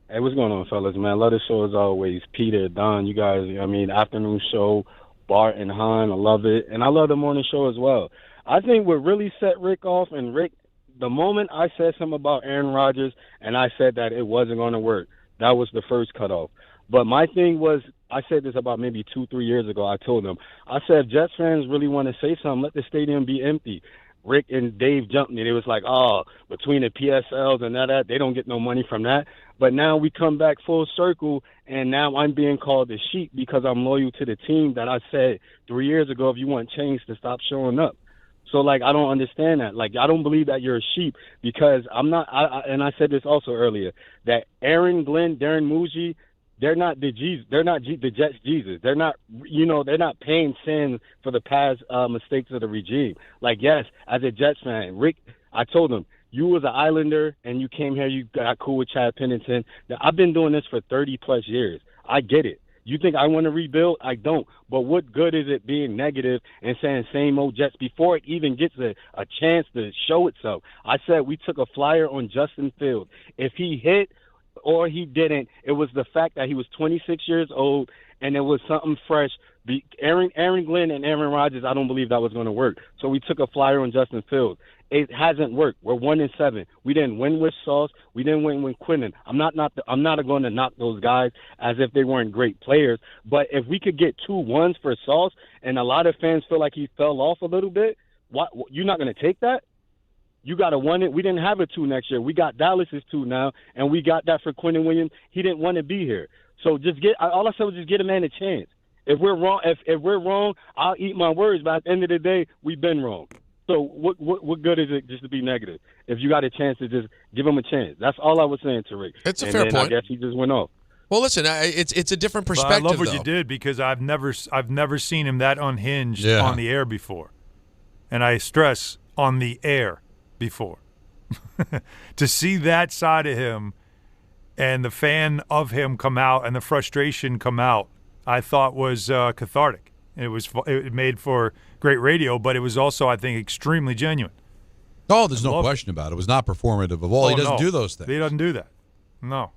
on, fellas, man? Love the show as always. Peter, Don, you guys, afternoon show, Bart and Hahn, I love it. And I love the morning show as well. I think what really set Rick off, and Rick, the moment I said something about Aaron Rodgers and I said that it wasn't going to work, that was the first cutoff. But my thing was, I said this about maybe 2-3 years ago. I told them, I said, if Jets fans really want to say something, let the stadium be empty. Rick and Dave jumped me. It was like, between the PSLs and that, they don't get no money from that. But now we come back full circle, and now I'm being called a sheep because I'm loyal to the team that I said 3 years ago, if you want change, to stop showing up. So, like, I don't understand that. Like, I don't believe that you're a sheep because I'm not and I said this also earlier, that Aaron, Glenn, Darren Mougey, they're not the Jesus. They're not the Jets Jesus. They're not, they're not paying sin for the past mistakes of the regime. Like, yes, as a Jets fan, Rick, I told him, you was an Islander and you came here, you got cool with Chad Pennington. Now, I've been doing this for 30-plus years. I get it. You think I want to rebuild? I don't. But what good is it being negative and saying same old Jets before it even gets a chance to show itself? I said we took a flyer on Justin Fields. If he hit or he didn't, it was the fact that he was 26 years old and it was something fresh. Aaron Glenn and Aaron Rodgers, I don't believe that was going to work. So we took a flyer on Justin Fields. It hasn't worked. We're 1-7. We didn't win with Sauce. We didn't win with Quinnen. I'm not going to knock those guys as if they weren't great players. But if we could get 2 1s for Sauce, and a lot of fans feel like he fell off a little bit, you're not going to take that? You got a 1. We didn't have a 2 next year. We got Dallas's 2 now, and we got that for Quinnen Williams. He didn't want to be here. So all I said was just get a man a chance. If we're wrong, if we're wrong, I'll eat my words. But at the end of the day, we've been wrong. So what good is it just to be negative? If you got a chance to just give him a chance. That's all I was saying to Rick. It's a fair point. I guess he just went off. Well, listen, it's a different perspective. But I love what though. you did because I've never seen him that unhinged on the air before, and I stress on the air before. To see that side of him and the fan of him come out and the frustration come out, I thought was cathartic. It made for great radio, but it was also, I think, extremely genuine. Oh, there's no question about it. It was not performative of all. He doesn't do those things. He doesn't do that. No.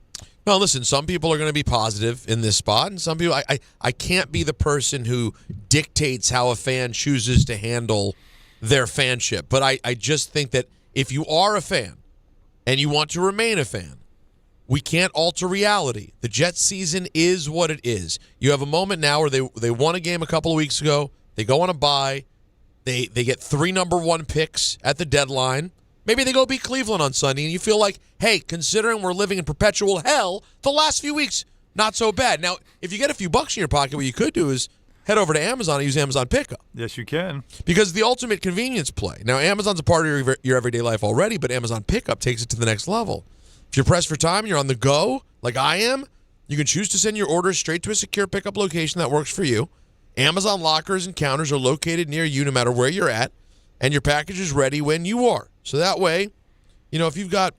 No, listen, some people are going to be positive in this spot, and some people, I can't be the person who dictates how a fan chooses to handle their fanship. But I just think that if you are a fan and you want to remain a fan, we can't alter reality. The Jets season is what it is. You have a moment now where they won a game a couple of weeks ago. They go on a bye. They get 3 number 1 picks at the deadline. Maybe they go beat Cleveland on Sunday, and you feel like, hey, considering we're living in perpetual hell, the last few weeks, not so bad. Now, if you get a few bucks in your pocket, what you could do is head over to Amazon and use Amazon Pickup. Yes, you can. Because the ultimate convenience play. Now, Amazon's a part of your everyday life already, but Amazon Pickup takes it to the next level. If you're pressed for time, you're on the go, like I am, you can choose to send your orders straight to a secure pickup location that works for you. Amazon lockers and counters are located near you no matter where you're at, and your package is ready when you are. So that way, if you've got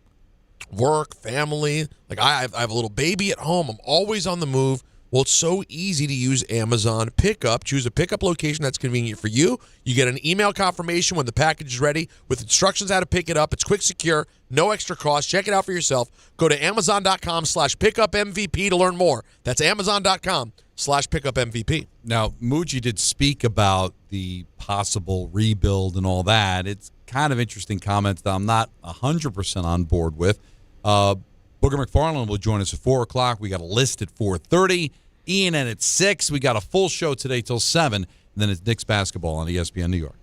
work, family, like I have a little baby at home, I'm always on the move. Well, it's so easy to use Amazon Pickup. Choose a pickup location that's convenient for you. You get an email confirmation when the package is ready with instructions how to pick it up. It's quick, secure, no extra cost. Check it out for yourself. Go to Amazon.com/pickupmvp to learn more. That's Amazon.com/pickupmvp. Now, Mougey did speak about the possible rebuild and all that. It's kind of interesting comments that I'm not 100% on board with. Booger McFarland will join us at 4 o'clock. We got a list at 4:30. Ian at 6. We got a full show today till 7. And then it's Knicks basketball on ESPN New York.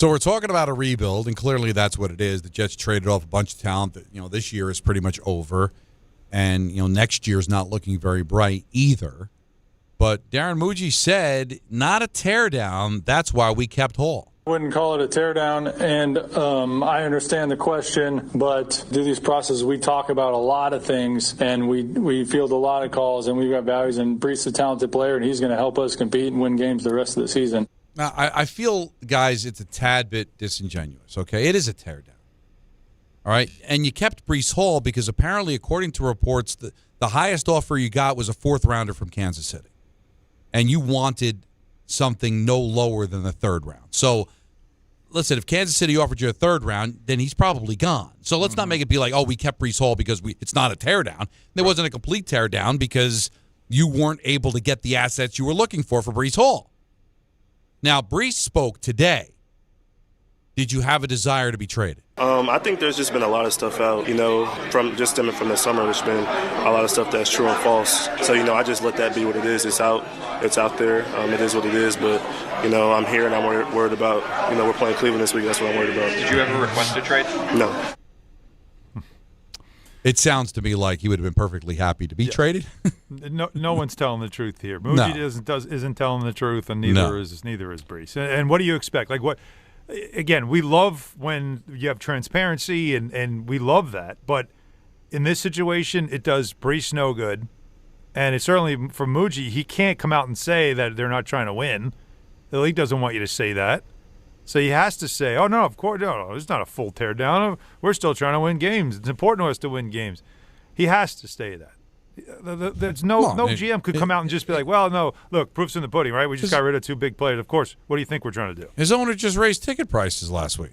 So we're talking about a rebuild, and clearly that's what it is. The Jets traded off a bunch of talent that, this year is pretty much over. And, next year's not looking very bright either. But Darren Mougey said, not a teardown. That's why we kept Hall. Wouldn't call it a teardown, and I understand the question, but through these processes, we talk about a lot of things, and we field a lot of calls, and we've got values, and Brees is a talented player, and he's going to help us compete and win games the rest of the season. Now, I feel, guys, it's a tad bit disingenuous, okay? It is a teardown, all right? And you kept Brees Hall because apparently, according to reports, the highest offer you got was a fourth-rounder from Kansas City, and you wanted something no lower than the third round. So, listen, if Kansas City offered you a third round, then he's probably gone. So let's not make it be like, oh, we kept Brees Hall because it's not a teardown. There wasn't a complete teardown because you weren't able to get the assets you were looking for Brees Hall. Now, Brees spoke today. Did you have a desire to be traded? I think there's just been a lot of stuff out, from just stemming from the summer. There's been a lot of stuff that's true and false. So, I just let that be what it is. It's out there. It is what it is. But, I'm here and I'm worried about, we're playing Cleveland this week. That's what I'm worried about. Did you ever request a trade? No. It sounds to me like he would have been perfectly happy to be traded. No one's telling the truth here. Mougey isn't telling the truth, and neither is Brees. And what do you expect? Like what? Again, we love when you have transparency, and we love that. But in this situation, it does Brees no good. And it's certainly for Mougey, he can't come out and say that they're not trying to win. The league doesn't want you to say that. So he has to say, oh, no, of course, no, it's not a full teardown. We're still trying to win games. It's important to us to win games. He has to say that. There's no GM could come out and just be like, well, no, look, proof's in the pudding, right? We just got rid of two big players. Of course, what do you think we're trying to do? His owner just raised ticket prices last week.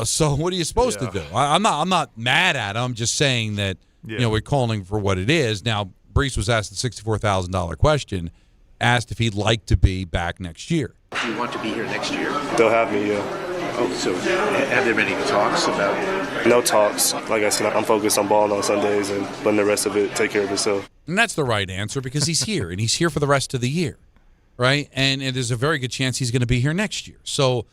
So what are you supposed to do? I'm not mad at him. I'm just saying that, we're calling for what it is. Now, Brees was asked the $64,000 question, asked if he'd like to be back next year. Do you want to be here next year? They'll have me, yeah. Oh, so have there been any talks about it? No talks. Like I said, I'm focused on balling on Sundays and letting the rest of it take care of itself. And that's the right answer because he's here, and he's here for the rest of the year, right? And there's a very good chance he's going to be here next year. So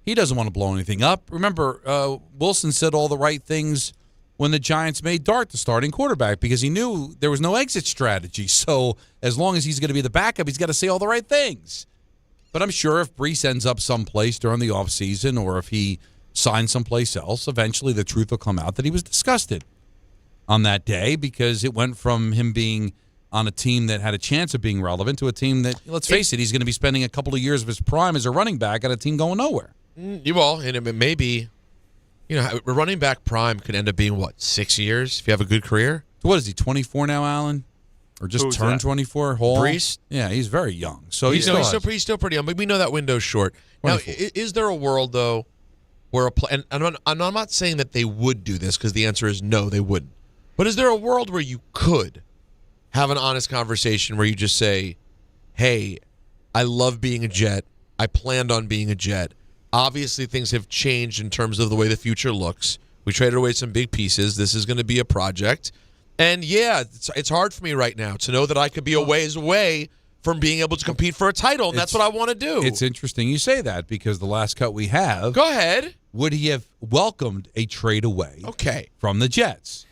he doesn't want to blow anything up. Remember, Wilson said all the right things when the Giants made Dart the starting quarterback because he knew there was no exit strategy. So as long as he's going to be the backup, he's got to say all the right things. But I'm sure if Brees ends up someplace during the offseason or if he signs someplace else, eventually the truth will come out that he was disgusted on that day because it went from him being on a team that had a chance of being relevant to a team that, let's face it, he's going to be spending a couple of years of his prime as a running back at a team going nowhere. Well, and it may be, a running back prime could end up being, 6 years if you have a good career? What is he, 24 now, Alan? Or just turned 24? Hall? Brees? Yeah, he's very young. So he's still pretty young, but we know that window's short. 24. Now, is there a world, though, where and I'm not saying that they would do this because the answer is no, they wouldn't. But is there a world where you could have an honest conversation where you just say, hey, I love being a Jet. I planned on being a Jet. Obviously, things have changed in terms of the way the future looks. We traded away some big pieces. This is going to be a project. And, yeah, it's hard for me right now to know that I could be a ways away from being able to compete for a title, and that's what I want to do. It's interesting you say that because the last cut we have. Go ahead. Would he have welcomed a trade away from the Jets?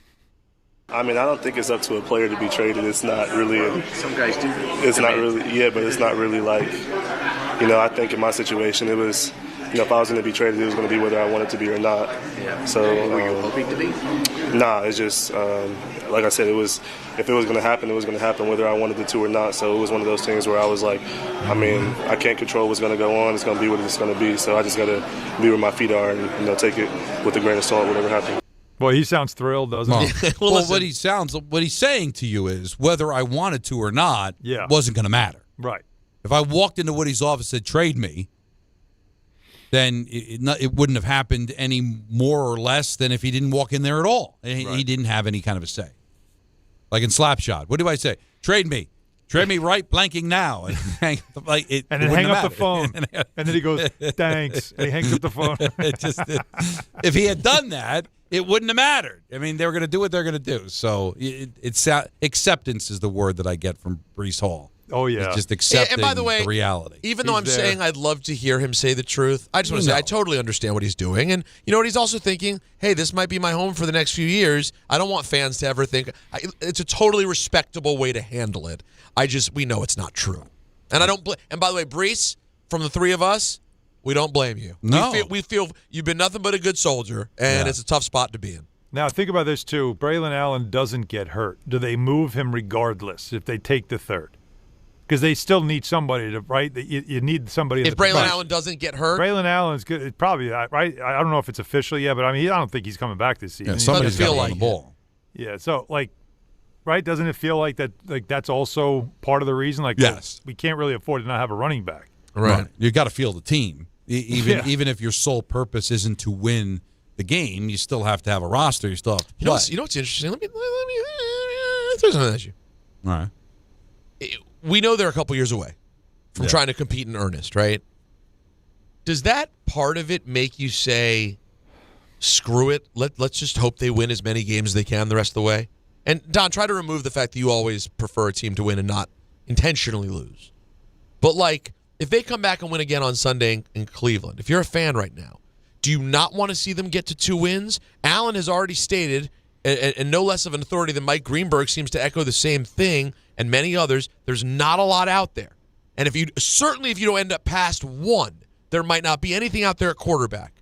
I mean, I don't think it's up to a player to be traded. It's not really. Some guys do. It's not really. Yeah, but it's not really like. I think in my situation, it was. If I was going to be traded, it was going to be whether I wanted to be or not. Yeah. So were you hoping to be? Nah, it's just like I said, it was. If it was going to happen, it was going to happen whether I wanted it to or not. So it was one of those things where I was like, I mean, I can't control what's going to go on. It's going to be what it's going to be. So I just got to be where my feet are and take it with a grain of salt, whatever happens. Well, he sounds thrilled, doesn't he? Well, what he's saying to you is whether I wanted to or not wasn't going to matter. Right. If I walked into Woody's office and said, trade me, then it wouldn't have happened any more or less than if he didn't walk in there at all. He didn't have any kind of a say. Like in Slapshot, what do I say? Trade me. Trade me right blanking now. And hang up the phone. And then he goes, thanks. And he hangs up the phone. If he had done that, it wouldn't have mattered. I mean, they were going to do what they're going to do. So acceptance is the word that I get from Brees Hall. Oh, yeah. It's just accepting and by the way, reality. Even though I'm saying I'd love to hear him say the truth, I just want to say I totally understand what he's doing. And you know what? He's also thinking, hey, this might be my home for the next few years. I don't want fans to ever think it's a totally respectable way to handle it. We know it's not true. And I don't and by the way, Brees, from the three of us, we don't blame you. No. We feel you've been nothing but a good soldier, and it's a tough spot to be in. Now, think about this, too. Braylon Allen doesn't get hurt. Do they move him regardless if they take the third? Because they still need somebody to, right? You need somebody. If Braylon Allen doesn't get hurt? Braylon Allen's good. It's probably, right? I don't know if it's official yet, but I mean, I don't think he's coming back this season. Yeah, somebody's got to run the ball. Yeah, so, right? Doesn't it feel like that? Like that's also part of the reason? Like, yes. We can't really afford to not have a running back. Right. You've got to field the team. Even if your sole purpose isn't to win the game, you still have to have a roster. You still have to play. You know what's interesting? Let me throw something at you. All right. We know they're a couple years away from trying to compete in earnest, right? Does that part of it make you say, screw it, let's just hope they win as many games as they can the rest of the way? And, Don, try to remove the fact that you always prefer a team to win and not intentionally lose. But, if they come back and win again on Sunday in Cleveland, if you're a fan right now, do you not want to see them get to 2 wins? Allen has already stated, and no less of an authority than Mike Greenberg seems to echo the same thing, and many others, there's not a lot out there. And if you don't end up past 1, there might not be anything out there at quarterback.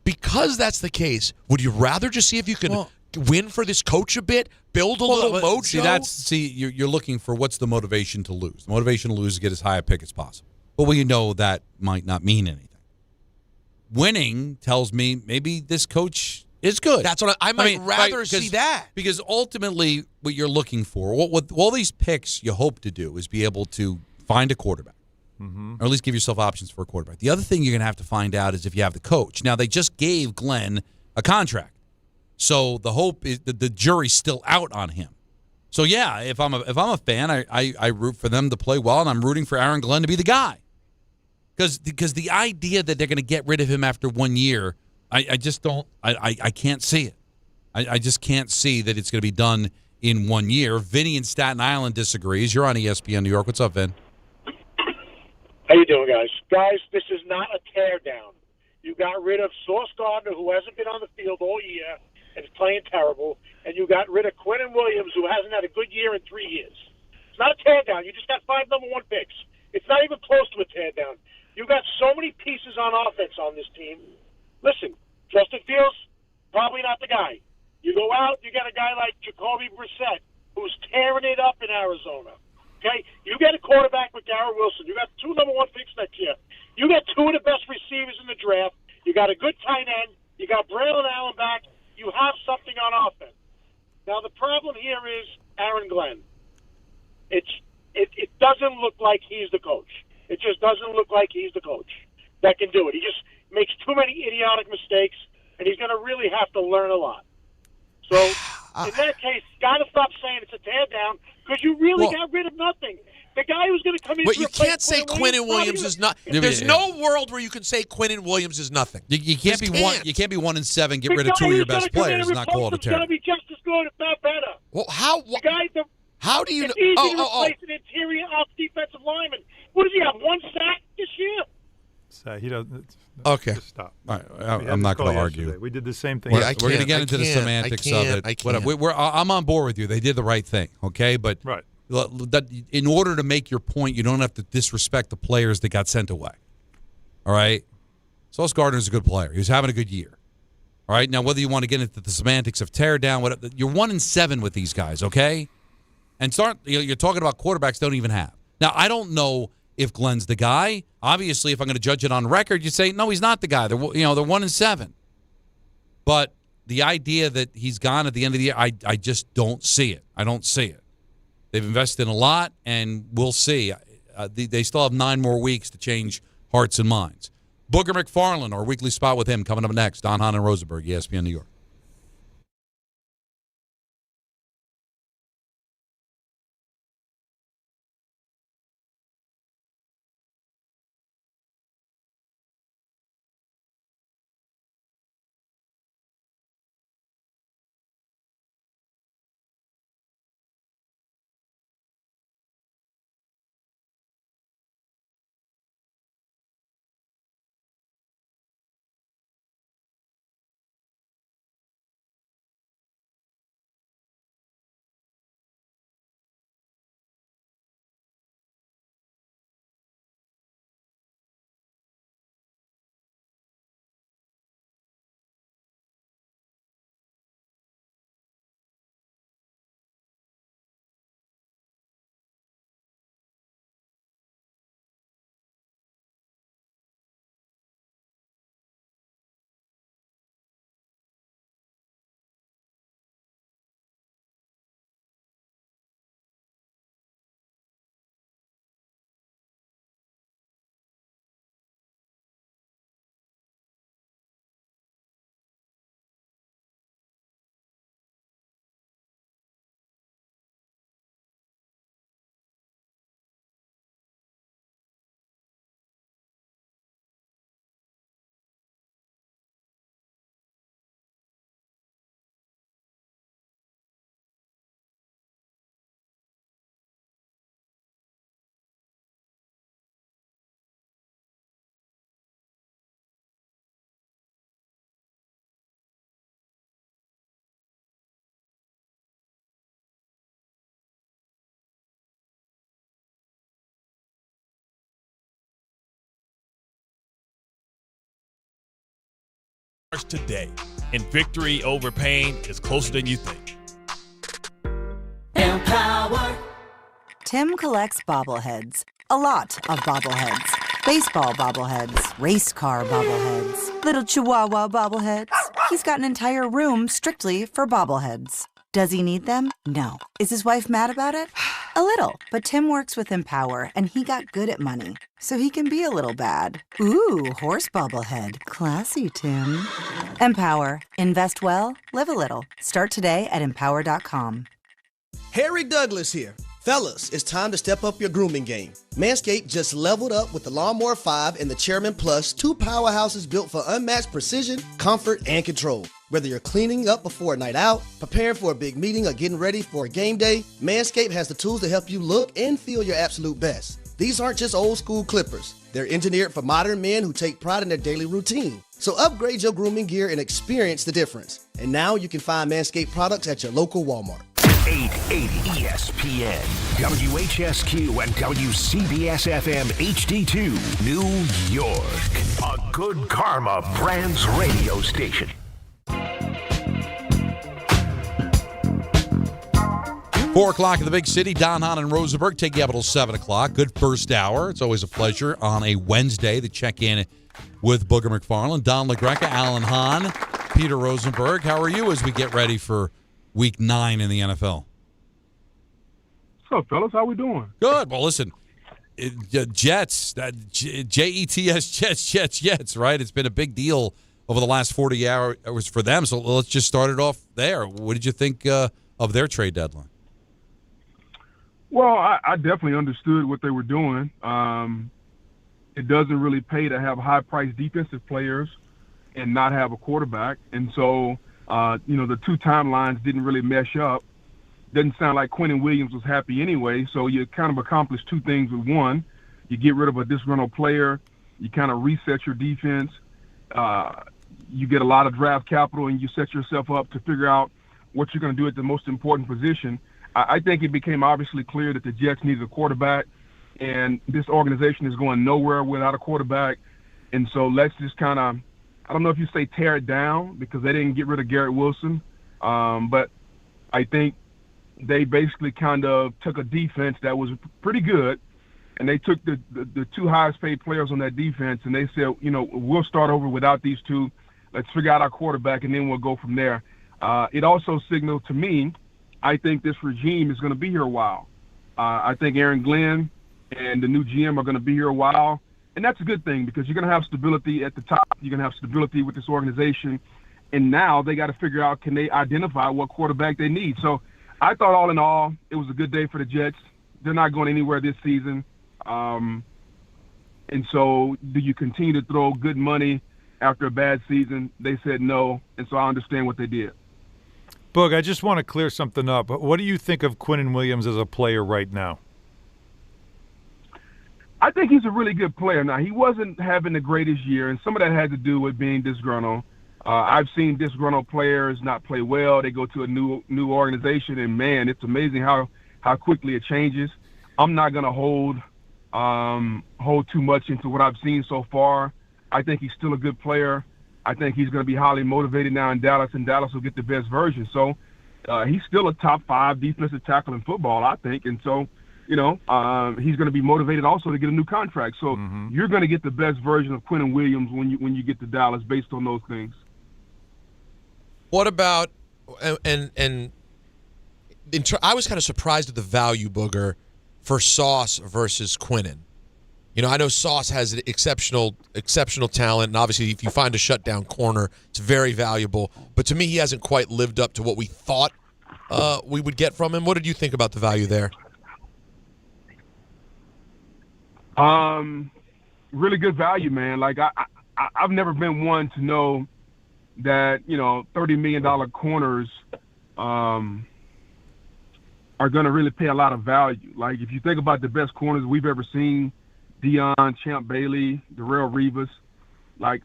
Because that's the case, would you rather just see if you can win for this coach a bit, build a little mojo? You're looking for what's the motivation to lose. The motivation to lose is get as high a pick as possible. But we know that might not mean anything. Winning tells me maybe this coach is good. That's what I might rather see that. Because ultimately what you're looking for, what all these picks you hope to do is be able to find a quarterback. Mm-hmm. Or at least give yourself options for a quarterback. The other thing you're going to have to find out is if you have the coach. Now, they just gave Glenn a contract. So the hope is that the jury's still out on him. So, yeah, if I'm a fan, I root for them to play well, and I'm rooting for Aaron Glenn to be the guy. Because the idea that they're going to get rid of him after 1 year, I just don't – I can't see it. I just can't see that it's going to be done in 1 year. Vinny in Staten Island disagrees. You're on ESPN New York. What's up, Vin? How you doing, guys? Guys, this is not a teardown. You got rid of Sauce Gardner, who hasn't been on the field all year and is playing terrible, and you got rid of Quinnen Williams, who hasn't had a good year in 3 years. It's not a teardown. You just got 5 number 1 picks. It's not even close to a teardown. You got so many pieces on offense on this team. Listen, Justin Fields, probably not the guy. You go out, you got a guy like Jacoby Brissett, who's tearing it up in Arizona. Okay? You get a quarterback with Garrett Wilson. You got 2 number 1 picks next year. You got 2 of the best receivers in the draft. You got a good tight end. You got Braylon Allen back. You have something on offense. Now, the problem here is Aaron Glenn. It doesn't look like he's the coach. It just doesn't look like he's the coach that can do it. He just makes too many idiotic mistakes, and he's going to really have to learn a lot. So, in that case, got to stop saying it's a teardown because you really got rid of nothing. The guy who's going to come in. But you can't say Quinnen Williams is not. There's no world where you can say Quinnen Williams is nothing. You can't be one. You can't be 1-7. Get rid of 2 of your best players. Not call it a tear. Going to be just as good, if not better. Well, how do you know? It's easy to replace an interior off defensive lineman. What does he have? 1 sack this year? He doesn't. Okay. Just stop. All right, I'm not going to argue. We did the same thing. We're going to get into the semantics of it. Whatever. I'm on board with you. They did the right thing. Okay, but right. In order to make your point, you don't have to disrespect the players that got sent away. All right? Sauce Gardner is a good player. He was having a good year. All right? Now, whether you want to get into the semantics of tear down, whatever, you're 1-7 with these guys, okay? And you're talking about quarterbacks don't even have. Now, I don't know if Glenn's the guy. Obviously, if I'm going to judge it on record, you say, no, he's not the guy. They're 1-7. But the idea that he's gone at the end of the year, I just don't see it. I don't see it. They've invested in a lot, and we'll see. They still have 9 more weeks to change hearts and minds. Booger McFarland, our weekly spot with him, coming up next. Don Hahn and Rosenberg, ESPN New York. today, and victory over pain is closer than you think. Empower. Tim collects bobbleheads. A lot of bobbleheads. Baseball bobbleheads. Race car bobbleheads. Little chihuahua bobbleheads. He's got an entire room strictly for bobbleheads. Does he need them? No. Is his wife mad about it? A little. But Tim works with Empower, and he got good at money. So he can be a little bad. Ooh, horse bobblehead. Classy, Tim. Empower. Invest well, live a little. Start today at empower.com. Harry Douglas here. Fellas, it's time to step up your grooming game. Manscaped just leveled up with the Lawnmower 5 and the Chairman Plus, two powerhouses built for unmatched precision, comfort, and control. Whether you're cleaning up before a night out, preparing for a big meeting, or getting ready for a game day, Manscaped has the tools to help you look and feel your absolute best. These aren't just old school clippers. They're engineered for modern men who take pride in their daily routine. So upgrade your grooming gear and experience the difference. And now you can find Manscaped products at your local Walmart. 880 ESPN, WHSQ, and WCBS-FM HD2, New York. A Good Karma Brands radio station. Four o'clock in the big city. Don, Hahn, and Rosenberg take you up until 7 o'clock. Good first hour. It's always a pleasure on a Wednesday to check in with Booger McFarland, Don LaGreca, Alan Hahn, Peter Rosenberg. How are you as we get ready for Week 9 in the NFL? What's up, fellas? How we doing? Good. Well, listen, Jets, Jets, Jets, right? It's been a big deal over the last 40 hours for them. So let's just start it off there. What did you think of their trade deadline? Well, I definitely understood what they were doing. It doesn't really pay to have high-priced defensive players and not have a quarterback. And so, the two timelines didn't really mesh up. Doesn't sound like Quinnen Williams was happy anyway, so you kind of accomplished two things with one. You get rid of a disgruntled player. You kind of reset your defense. You get a lot of draft capital, and you set yourself up to figure out what you're going to do at the most important position. I think it became obviously clear that the Jets needed a quarterback, and this organization is going nowhere without a quarterback. And so let's just kind of, I don't know if you say tear it down because they didn't get rid of Garrett Wilson, but I think they basically kind of took a defense that was pretty good, and they took the two highest paid players on that defense, and they said, we'll start over without these two. Let's figure out our quarterback, and then we'll go from there. It also signaled to me, I think this regime is going to be here a while. I think Aaron Glenn and the new GM are going to be here a while, and that's a good thing because you're going to have stability at the top. You're going to have stability with this organization, and now they got to figure out, can they identify what quarterback they need? So I thought all in all, it was a good day for the Jets. They're not going anywhere this season. And so do you continue to throw good money after a bad season? They said no, and so I understand what they did. Boog, I just want to clear something up. What do you think of Quinnen Williams as a player right now? I think he's a really good player. Now, he wasn't having the greatest year, and some of that had to do with being disgruntled. I've seen disgruntled players not play well. They go to a new organization, and, man, it's amazing how quickly it changes. I'm not going to hold too much into what I've seen so far. I think he's still a good player. I think he's going to be highly motivated now in Dallas, and Dallas will get the best version. So he's still a top 5 defensive tackle in football, I think. And so, he's going to be motivated also to get a new contract. So you're going to get the best version of Quinnen Williams when you get to Dallas based on those things. What about I was kind of surprised at the value, Booger, for Sauce versus Quinnen. I know Sauce has an exceptional talent, and obviously if you find a shutdown corner, it's very valuable. But to me, he hasn't quite lived up to what we thought we would get from him. What did you think about the value there? Really good value, man. Like I've never been one to know that $30 million corners are going to really pay a lot of value. Like if you think about the best corners we've ever seen, Dion, Champ Bailey, Darrelle Revis. Like,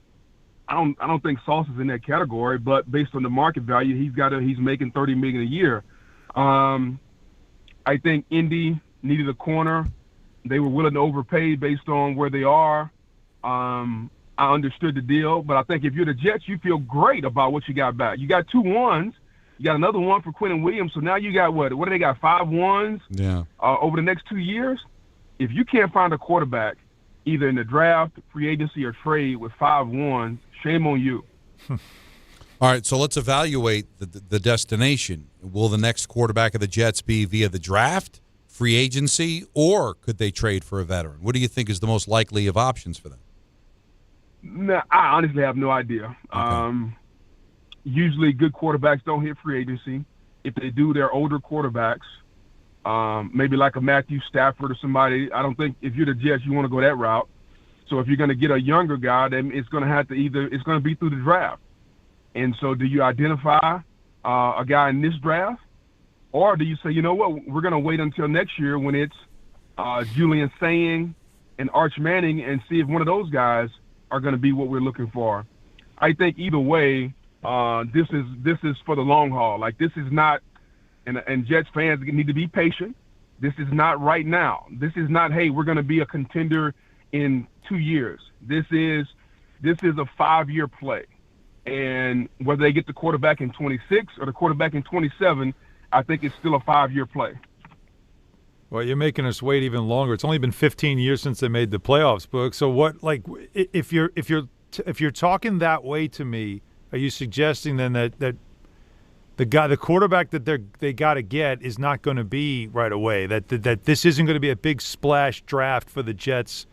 I don't think Sauce is in that category, but based on the market value, he's making $30 million a year. I think Indy needed a corner. They were willing to overpay based on where they are. I understood the deal. But I think if you're the Jets, you feel great about what you got back. You got 2 ones. You got another one for Quinnen Williams. So now you got what do they got, 5 ones over the next 2 years? If you can't find a quarterback, either in the draft, free agency, or trade with 5 ones, shame on you. All right, so let's evaluate the destination. Will the next quarterback of the Jets be via the draft, free agency, or could they trade for a veteran? What do you think is the most likely of options for them? Nah, I honestly have no idea. Okay. Usually good quarterbacks don't hit free agency. If they do, they're older quarterbacks, maybe like a Matthew Stafford or somebody. I don't think if you're the Jets, you want to go that route. So if you're going to get a younger guy, then it's going to be through the draft. And so do you identify a guy in this draft? Or do you say, you know what, we're going to wait until next year when it's Julian Saying and Arch Manning and see if one of those guys are going to be what we're looking for. I think either way, this is for the long haul. Like, this is not, and Jets fans need to be patient. This is not right now. This is not, hey, we're going to be a contender in 2 years. This is a 5-year play. And whether they get the quarterback in 26 or the quarterback in 27, I think it's still a 5-year play. Well, you're making us wait even longer. It's only been 15 years since they made the playoffs, Book. So what, like, if you're talking that way to me, are you suggesting then that the quarterback that they got to get is not going to be right away? That this isn't going to be a big splash draft for the Jets,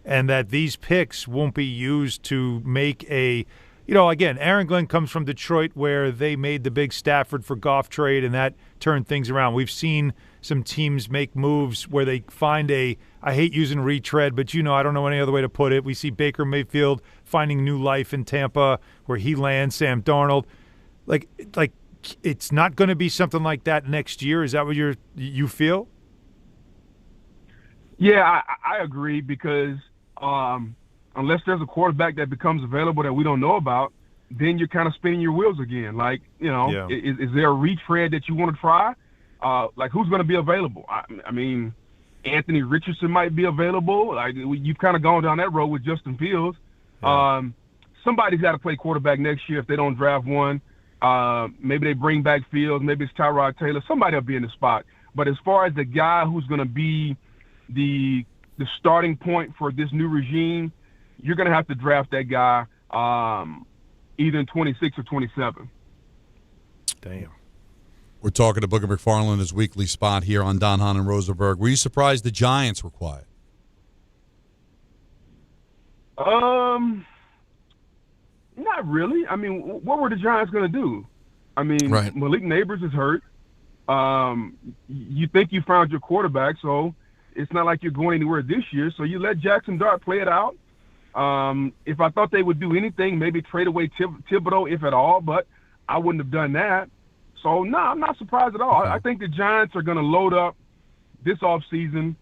and that these picks won't be used to make a, again, Aaron Glenn comes from Detroit where they made the big Stafford for Goff trade, and that turned things around. We've seen some teams make moves where they find I hate using retread, but I don't know any other way to put it. We see Baker Mayfield finding new life in Tampa where he lands, Sam Darnold. Like it's not going to be something like that next year. Is that what you feel? Yeah, I agree because unless there's a quarterback that becomes available that we don't know about, then you're kind of spinning your wheels again. Like, is there a retread that you want to try? Like, who's going to be available? I mean, Anthony Richardson might be available. Like, you've kind of gone down that road with Justin Fields. Yeah. Somebody's got to play quarterback next year if they don't draft one. Maybe they bring back Fields. Maybe it's Tyrod Taylor. Somebody will be in the spot. But as far as the guy who's going to be the starting point for this new regime, you're going to have to draft that guy either in 26 or 27. Damn. We're talking to Booger McFarland, his weekly spot here on Don, Hahn, and Rosenberg. Were you surprised the Giants were quiet? Not really. I mean, what were the Giants going to do? I mean, right. Malik Neighbors is hurt. You think you found your quarterback, so it's not like you're going anywhere this year. So you let Jackson Dart play it out. If I thought they would do anything, maybe trade away Thibodeau, if at all, but I wouldn't have done that. So, no, I'm not surprised at all. Okay. I think the Giants are going to load up this offseason,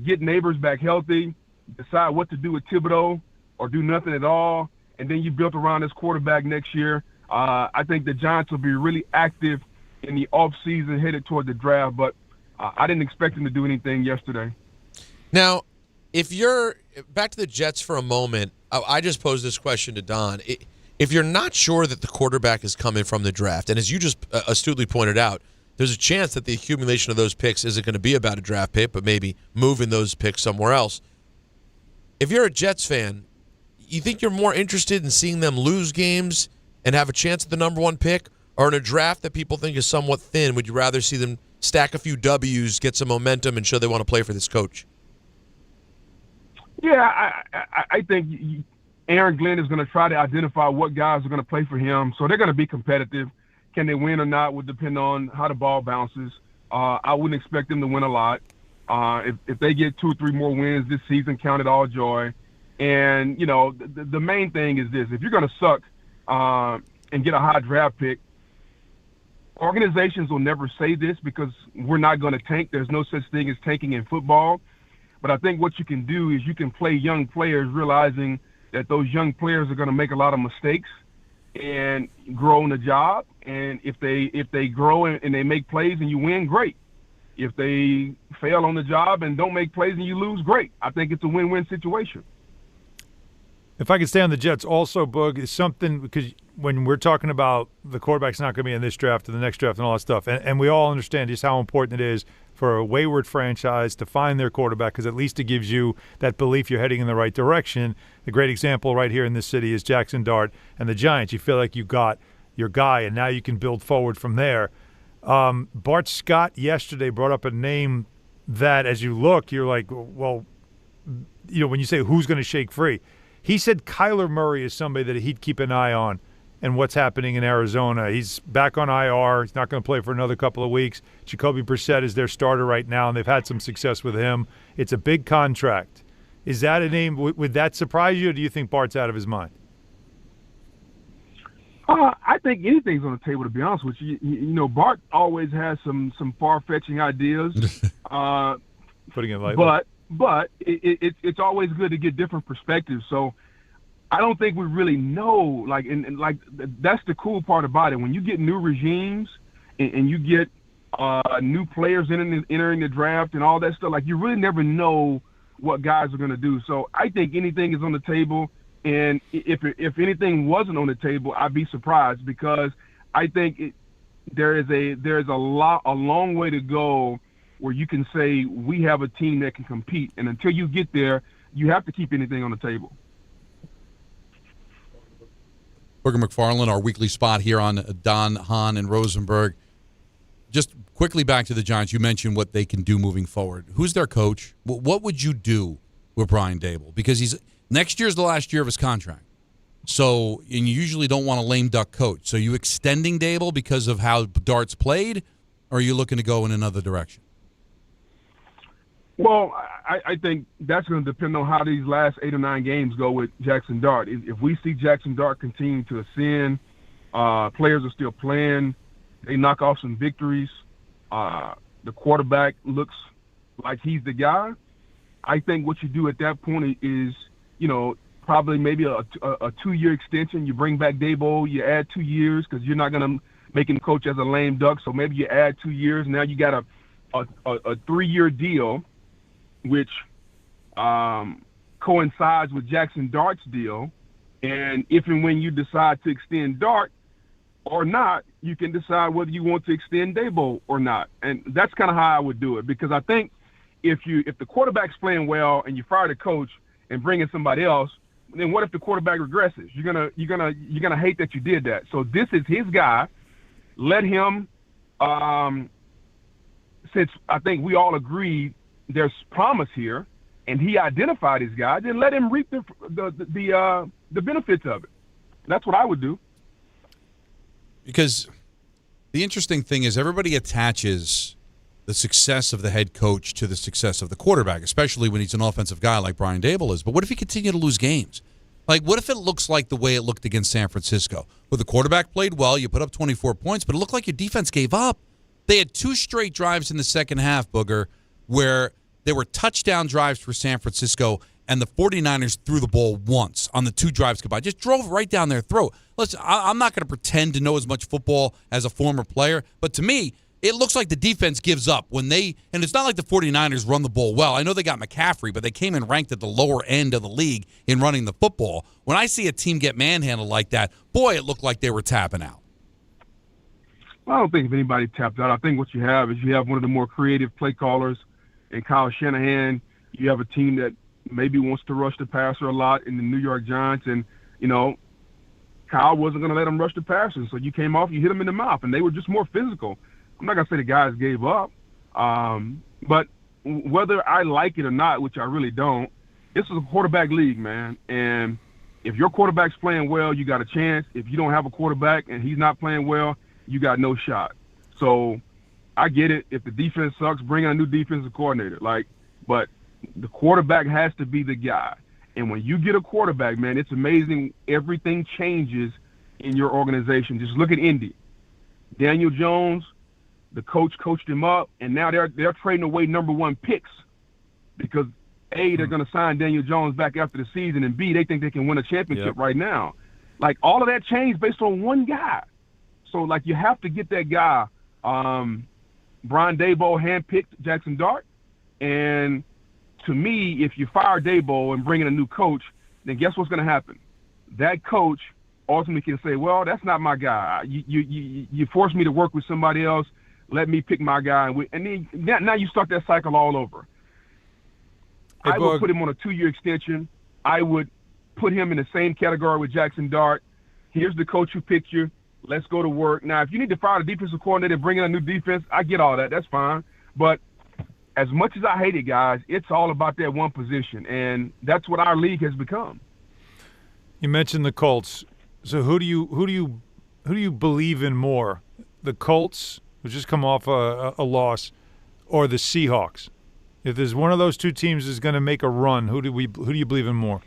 get Neighbors back healthy, decide what to do with Thibodeau or do nothing at all, and then you build around this quarterback next year. I think the Giants will be really active in the offseason headed toward the draft, but I didn't expect them to do anything yesterday. Now, if you're – back to the Jets for a moment, I just posed this question to Don. If you're not sure that the quarterback is coming from the draft, and as you just astutely pointed out, there's a chance that the accumulation of those picks isn't going to be about a draft pick, but maybe moving those picks somewhere else. If you're a Jets fan, you think you're more interested in seeing them lose games and have a chance at the number one pick, or in a draft that people think is somewhat thin, would you rather see them stack a few W's, get some momentum, and show they want to play for this coach? Yeah, I think Aaron Glenn is going to try to identify what guys are going to play for him. So they're going to be competitive. Can they win or not would depend on how the ball bounces. I wouldn't expect them to win a lot. If they get 2 or 3 more wins this season, count it all joy. And, the main thing is this. If you're going to suck and get a high draft pick, organizations will never say this because we're not going to tank. There's no such thing as tanking in football. But I think what you can do is you can play young players realizing that those young players are going to make a lot of mistakes and grow in the job. And if they grow and they make plays and you win, great. If they fail on the job and don't make plays and you lose, great. I think it's a win-win situation. If I could stay on the Jets also, Boog, is something because when we're talking about the quarterback's not going to be in this draft or the next draft and all that stuff, and we all understand just how important it is for a wayward franchise to find their quarterback because at least it gives you that belief you're heading in the right direction. The great example right here in this city is Jackson Dart and the Giants. You feel like you got your guy, and now you can build forward from there. Bart Scott yesterday brought up a name that as you look, you're like, well, when you say who's going to shake free, he said Kyler Murray is somebody that he'd keep an eye on and what's happening in Arizona. He's back on IR. He's not going to play for another couple of weeks. Jacoby Brissett is their starter right now, and they've had some success with him. It's a big contract. Is that a name? Would that surprise you, or do you think Bart's out of his mind? I think anything's on the table, to be honest with you. Bart always has some far-fetching ideas. Putting it lightly. But it's always good to get different perspectives. So I don't think we really know. That's the cool part about it. When you get new regimes and you get new players entering the draft and all that stuff, you really never know what guys are going to do. So I think anything is on the table. And if anything wasn't on the table, I'd be surprised because I think there's a long way to go where you can say we have a team that can compete. And until you get there, you have to keep anything on the table. Booger McFarland, our weekly spot here on Don, Hahn, and Rosenberg. Just quickly back to the Giants. You mentioned what they can do moving forward. Who's their coach? What would you do with Brian Daboll? Because next year's the last year of his contract. So, and you usually don't want a lame duck coach. So you extending Daboll because of how Dart's played, or are you looking to go in another direction? Well, I think that's going to depend on how these last 8 or 9 games go with Jackson Dart. If we see Jackson Dart continue to ascend, players are still playing, they knock off some victories, the quarterback looks like he's the guy, I think what you do at that point is, probably maybe a 2-year extension. You bring back Daboll, you add 2 years because you're not going to make him coach as a lame duck. So maybe you add 2 years. Now you got a 3-year deal, which coincides with Jackson Dart's deal. And if and when you decide to extend Dart or not, you can decide whether you want to extend Daboll or not. And that's kind of how I would do it, because I think if the quarterback's playing well and you fire the coach and bring in somebody else, then what if the quarterback regresses? You're gonna hate that you did that. So this is his guy. Let him. Since I think we all agree there's promise here, and he identified his guy, then let him reap the benefits of it. That's what I would do. Because the interesting thing is everybody attaches the success of the head coach to the success of the quarterback, especially when he's an offensive guy like Brian Daboll is. But what if he continue to lose games? What if it looks like the way it looked against San Francisco, where the quarterback played well, you put up 24 points, but it looked like your defense gave up? They had 2 straight drives in the second half, Booger, where there were touchdown drives for San Francisco, and the 49ers threw the ball once on the 2 drives combined. Just drove right down their throat. Listen, I'm not going to pretend to know as much football as a former player, but to me, it looks like the defense gives up and it's not like the 49ers run the ball well. I know they got McCaffrey, but they came in ranked at the lower end of the league in running the football. When I see a team get manhandled like that, boy, it looked like they were tapping out. Well, I don't think if anybody tapped out. I think what you have is you have one of the more creative play callers in Kyle Shanahan. You have a team that maybe wants to rush the passer a lot in the New York Giants, and, Kyle wasn't going to let them rush the passer. So you came off, you hit them in the mouth, and they were just more physical. I'm not going to say the guys gave up, but whether I like it or not, which I really don't, this is a quarterback league, man. And if your quarterback's playing well, you got a chance. If you don't have a quarterback and he's not playing well, you got no shot. So I get it. If the defense sucks, bring in a new defensive coordinator. But the quarterback has to be the guy. And when you get a quarterback, man, it's amazing. Everything changes in your organization. Just look at Indy. Daniel Jones, the coach coached him up, and now they're trading away number 1 picks because, A, they're going to sign Daniel Jones back after the season, and B, they think they can win a championship right now. All of that changed based on one guy. So, you have to get that guy. Brian Daboll handpicked Jackson Dart, and to me, if you fire Daboll and bring in a new coach, then guess what's going to happen? That coach ultimately can say, well, that's not my guy. You forced me to work with somebody else. Let me pick my guy. And then now you start that cycle all over. Hey, I would put him on a 2-year extension. I would put him in the same category with Jackson Dart. Here's the coach who picked you. Let's go to work. Now, if you need to fire the defensive coordinator and bring in a new defense, I get all that. That's fine. But as much as I hate it, guys, it's all about that one position, and that's what our league has become. You mentioned the Colts. So who do you believe in more? The Colts, who just come off a loss, or the Seahawks? If there's one of those two teams is going to make a run, who do you believe in more?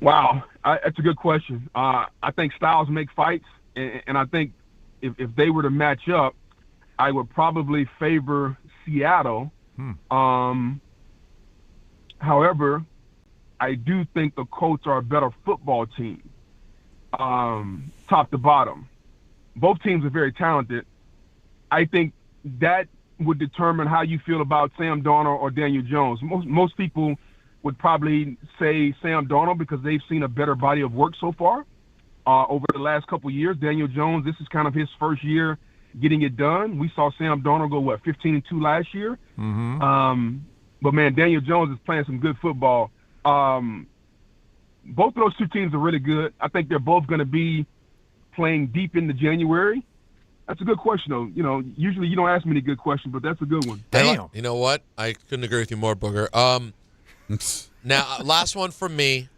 Wow, that's a good question. I think styles make fights, and I think if they were to match up, I would probably favor Seattle. However, I do think the Colts are a better football team, top to bottom. Both teams are very talented. I think that would determine how you feel about Sam Darnold or Daniel Jones. Most people would probably say Sam Darnold because they've seen a better body of work so far over the last couple of years. Daniel Jones, this is kind of his first year getting it done. We saw Sam Darnold go, 15-2 last year? Mm-hmm. But, man, Daniel Jones is playing some good football. Both of those two teams are really good. I think they're both going to be playing deep into January. That's a good question, though. You know, usually you don't ask me any good questions, but that's a good one. Damn. You know what? I couldn't agree with you more, Booger. Now, last one from me.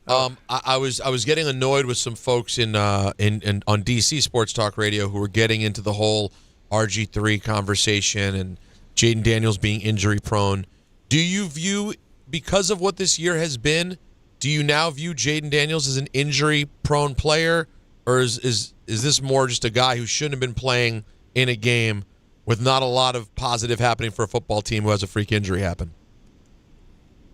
I was getting annoyed with some folks in on DC Sports Talk Radio who were getting into the whole RG3 conversation and Jaden Daniels being injury prone. Do you view, because of what this year has been, do you now view Jaden Daniels as an injury prone player, or is this more just a guy who shouldn't have been playing in a game with not a lot of positive happening for a football team who has a freak injury happen?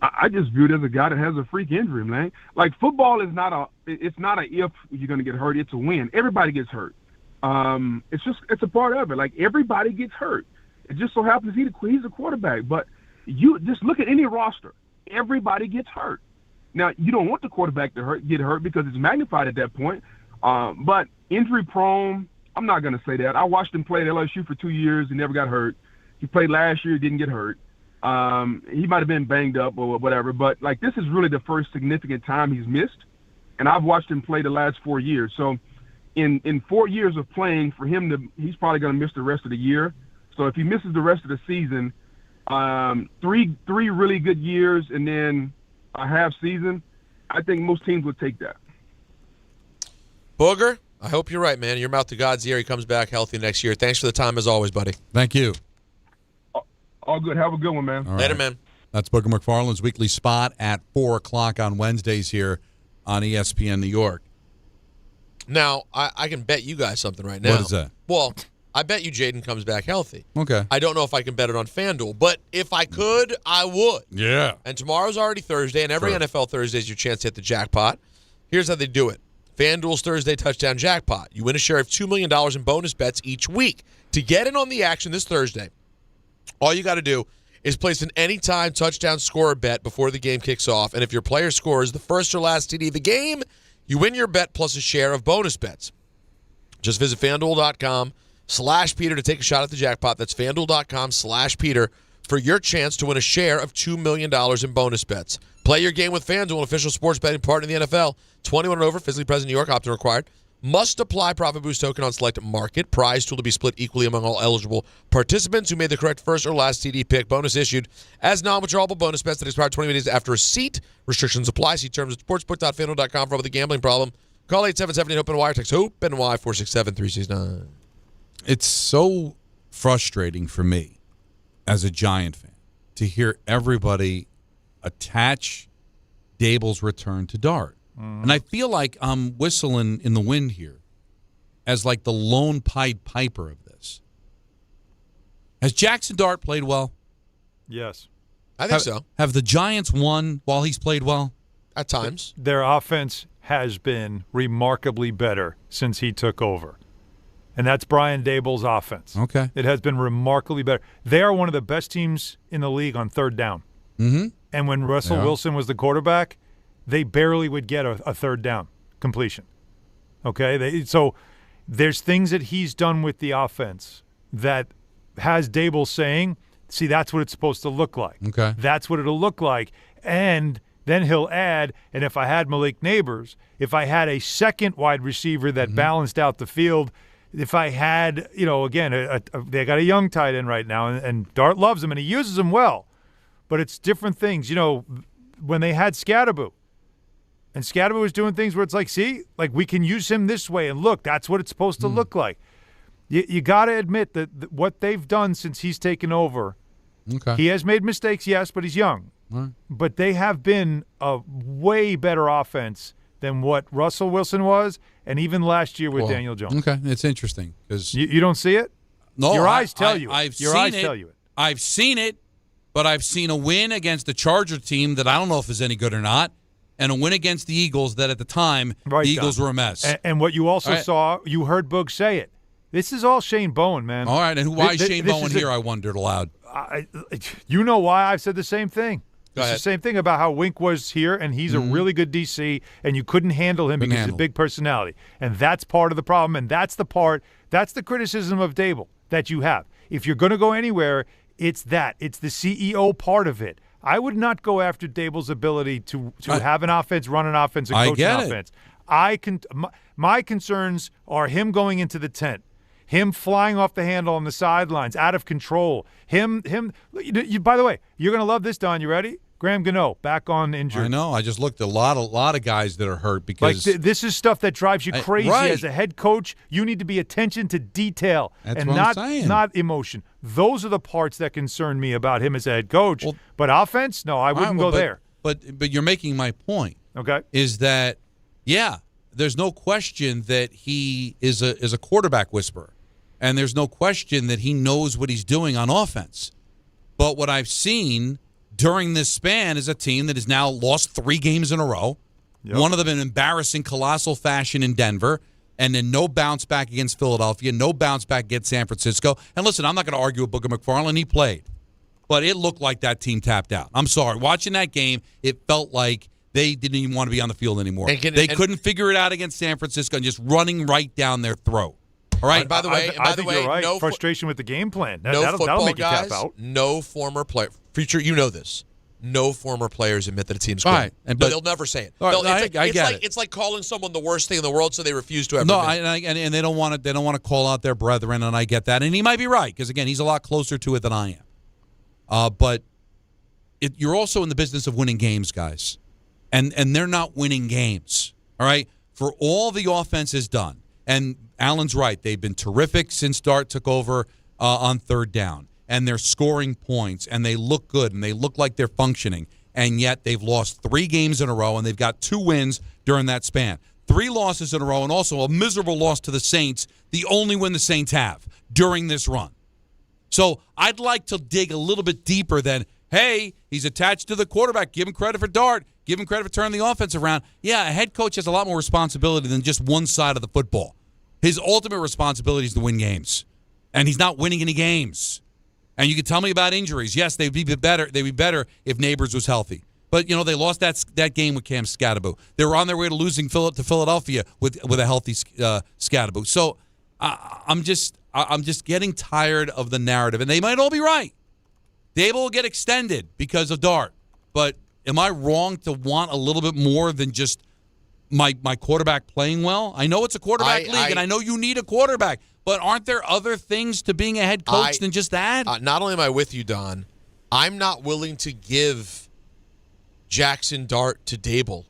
I just view it as a guy that has a freak injury, man. Like, football is not a if you're going to get hurt, it's a when. Everybody gets hurt. It's a part of it. Like, everybody gets hurt. It just so happens he's a quarterback. But you just look at any roster. Everybody gets hurt. Now, you don't want the quarterback to get hurt because it's magnified at that point. But injury prone, I'm not going to say that. I watched him play at LSU for 2 years. He never got hurt. He played last year, didn't get hurt. He might have been banged up or whatever, but like, this is really the first significant time he's missed, and I've watched him play the last 4 years. So in 4 years of playing, for him he's probably going to miss the rest of the year. So if he misses the rest of the season, three really good years and then a half season, I think most teams would take that. Booger, I hope you're right, man. Your mouth to God's ear. He comes back healthy next year. Thanks for the time as always, buddy. Thank you. All good. Have a good one, man. All Later, right. man. That's Booger McFarland's weekly spot at 4 o'clock on Wednesdays here on ESPN New York. Now, I can bet you guys something right now. What is that? Well, I bet you Jaden comes back healthy. Okay. I don't know if I can bet it on FanDuel, but if I could, I would. Yeah. And tomorrow's already Thursday, and every NFL Thursday is your chance to hit the jackpot. Here's how they do it. FanDuel's Thursday Touchdown Jackpot. You win a share of $2 million in bonus bets each week. To get in on the action this Thursday, all you got to do is place an anytime touchdown scorer bet before the game kicks off, and if your player scores the first or last TD of the game, you win your bet plus a share of bonus bets. Just visit FanDuel.com/Peter to take a shot at the jackpot. That's FanDuel.com/Peter for your chance to win a share of $2 million in bonus bets. Play your game with FanDuel, an official sports betting partner in the NFL. 21 and over, physically present in New York, opt-in required. Must apply profit boost token on select market. Prize tool to be split equally among all eligible participants who made the correct first or last TD pick. Bonus issued as non-withdrawable bonus bets that expire 20 days after receipt. Restrictions apply. See terms at sportsbook.fanduel.com for all the gambling problem. Call 877-8-OPEN-WIRE. Text HOPE-NY 467-369. It's so frustrating for me as a Giant fan to hear everybody attach Daboll's return to Dart. And I feel like I'm whistling in the wind here as like the lone Pied Piper of this. Has Jackson Dart played well? Yes. I think so. Have the Giants won while he's played well? At times. Their offense has been remarkably better since he took over. And that's Brian Daboll's offense. Okay. It has been remarkably better. They are one of the best teams in the league on third down. Mm-hmm. and when Russell Wilson was the quarterback, they barely would get a third down completion. Okay? So there's things that he's done with the offense that has Daboll saying, see, that's what it's supposed to look like. Okay. That's what it'll look like. And then he'll add, and if I had Malik Neighbors, if I had a second wide receiver that balanced out the field, if I had, again, they got a young tight end right now, and Dart loves him, and he uses him well. But it's different things. When they had Scadaboo, and Scadaboo was doing things where it's like, see, like we can use him this way, and look, that's what it's supposed to look like. You got to admit that what they've done since he's taken over, he has made mistakes, yes, but he's young. Right. But they have been a way better offense than what Russell Wilson was, and even last year with Daniel Jones. Okay, it's interesting because you don't see it. No, your eyes tell you. Your eyes tell you it. I've seen it, but I've seen a win against the Charger team that I don't know if is any good or not, and a win against the Eagles that at the time the Eagles were a mess. And what you also saw, you heard Boog say it. This is all Shane Bowen, man. All right, and why is Shane Bowen here? I wondered aloud. You know why I've said the same thing. Go ahead. It's the same thing about how Wink was here, and he's a really good DC, and you couldn't handle him because he's a big personality. And that's part of the problem, and that's the criticism of Daboll that you have. If you're going to go anywhere, it's that. It's the CEO part of it. I would not go after Daboll's ability to have an offense, run an offense, and coach an offense. My concerns are him going into the tent, him flying off the handle on the sidelines, out of control. By the way, you're going to love this, Don. You ready? Graham Gano, back on injured. I know. I just looked at a lot of guys that are hurt because this is stuff that drives you crazy as a head coach. You need to be attention to detail and not emotion. Those are the parts that concern me about him as a head coach. But offense, no, I wouldn't go there. But you're making my point. Okay, is that there's no question that he is a quarterback whisperer, and there's no question that he knows what he's doing on offense. But what I've seen during this span is a team that has now lost 3 games in a row. Yep. One of them in embarrassing, colossal fashion in Denver, and then no bounce back against Philadelphia, no bounce back against San Francisco. And listen, I'm not going to argue with Booger McFarland. He played. But it looked like that team tapped out. I'm sorry. Watching that game, it felt like they didn't even want to be on the field anymore. They couldn't figure it out against San Francisco and just running right down their throat. All right. By the way, you're right. Frustration with the game plan. That'll make you tap out. No former player. Future, you know this. No former players admit that a team's quitting. Right. But they'll never say it. It's like calling someone the worst thing in the world, so they refuse to ever. And they don't want to. They don't want to call out their brethren, and I get that. And he might be right because again, he's a lot closer to it than I am. But you're also in the business of winning games, guys, and they're not winning games. All right. For all the offense is done, and Allen's right. They've been terrific since Dart took over on third down. And they're scoring points, and they look good, and they look like they're functioning, and yet they've lost 3 games in a row, and they've got 2 wins during that span. 3 losses in a row, and also a miserable loss to the Saints, the only win the Saints have during this run. So I'd like to dig a little bit deeper than, hey, he's attached to the quarterback. Give him credit for Dart. Give him credit for turning the offense around. Yeah, a head coach has a lot more responsibility than just one side of the football. His ultimate responsibility is to win games, and he's not winning any games. And you can tell me about injuries. Yes, they'd be better. They'd be better if Neighbors was healthy. But they lost that game with Cam Scadaboo. They were on their way to losing to Philadelphia with a healthy Scadaboo. So I'm just getting tired of the narrative, and they might all be right. Daboll will get extended because of Dart. But am I wrong to want a little bit more than just my quarterback playing well? I know it's a quarterback league, and I know you need a quarterback. But aren't there other things to being a head coach than just that? Not only am I with you, Don, I'm not willing to give Jackson Dart to Daboll.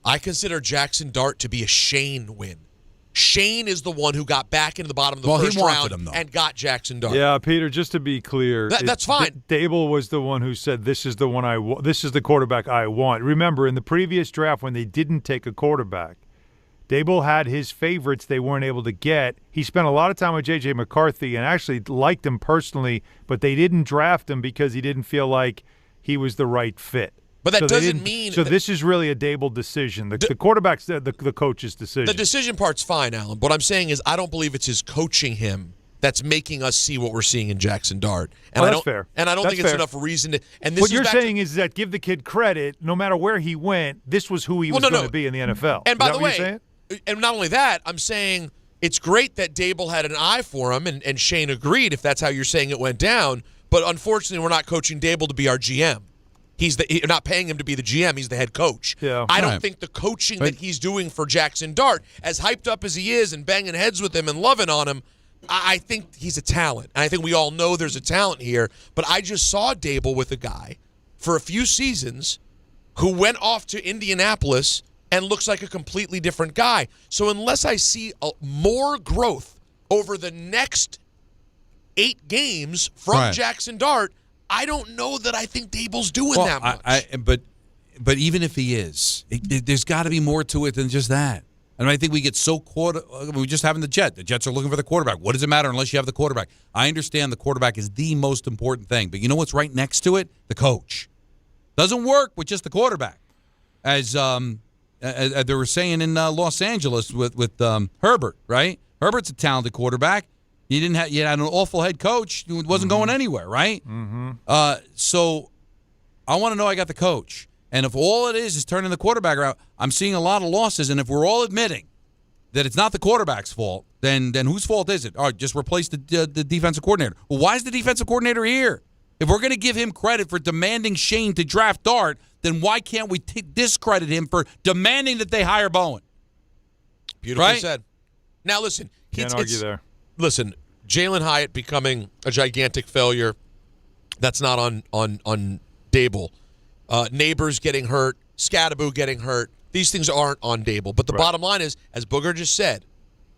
I consider Jackson Dart to be a Shane win. Shane is the one who got back into the bottom of the first round and got Jackson Dart. Yeah, Peter, just to be clear. That's fine. Daboll was the one who said, this is the one this is the quarterback I want. Remember, in the previous draft when they didn't take a quarterback, Daboll had his favorites they weren't able to get. He spent a lot of time with J.J. McCarthy and actually liked him personally, but they didn't draft him because he didn't feel like he was the right fit. But that doesn't mean... So this is really a Daboll decision. The quarterback's the coach's decision. The decision part's fine, Alan. What I'm saying is I don't believe it's his coaching him that's making us see what we're seeing in Jackson Dart. And that's fair. And I don't think it's enough reason to. And this what is you're back saying is that give the kid credit, no matter where he went, this was who he was going to be in the NFL. And by the what you're saying? and not only that, I'm saying it's great that Daboll had an eye for him, and Shane agreed if that's how you're saying it went down. But unfortunately, we're not coaching Daboll to be our GM. You're not paying him to be the GM. He's the head coach. Yeah. I don't think the coaching that he's doing for Jackson Dart, as hyped up as he is and banging heads with him and loving on him, I think he's a talent. And I think we all know there's a talent here. But I just saw Daboll with a guy for a few seasons who went off to Indianapolis and looks like a completely different guy. So unless I see more growth over the next 8 games from Jackson Dart, I don't know that I think Daboll's doing that much. But even if he is, there's got to be more to it than just that. And I think we get so caught. We're just having the Jets. The Jets are looking for the quarterback. What does it matter unless you have the quarterback? I understand the quarterback is the most important thing, but you know what's right next to it? The coach. Doesn't work with just the quarterback. As they were saying in Los Angeles with Herbert, right? Herbert's a talented quarterback. You had an awful head coach who wasn't going anywhere, right? Mm-hmm. So I want to know I got the coach. And if all it is turning the quarterback around, I'm seeing a lot of losses. And if we're all admitting that it's not the quarterback's fault, then whose fault is it? All right, just replace the defensive coordinator. Well, why is the defensive coordinator here? If we're going to give him credit for demanding Shane to draft Dart, then why can't we discredit him for demanding that they hire Bowen? Beautifully said. Now, listen. Can't argue there. Listen, Jalen Hyatt becoming a gigantic failure, that's not on Daboll. Neighbors getting hurt, Scadaboo getting hurt. These things aren't on Daboll. But the bottom line is, as Booger just said,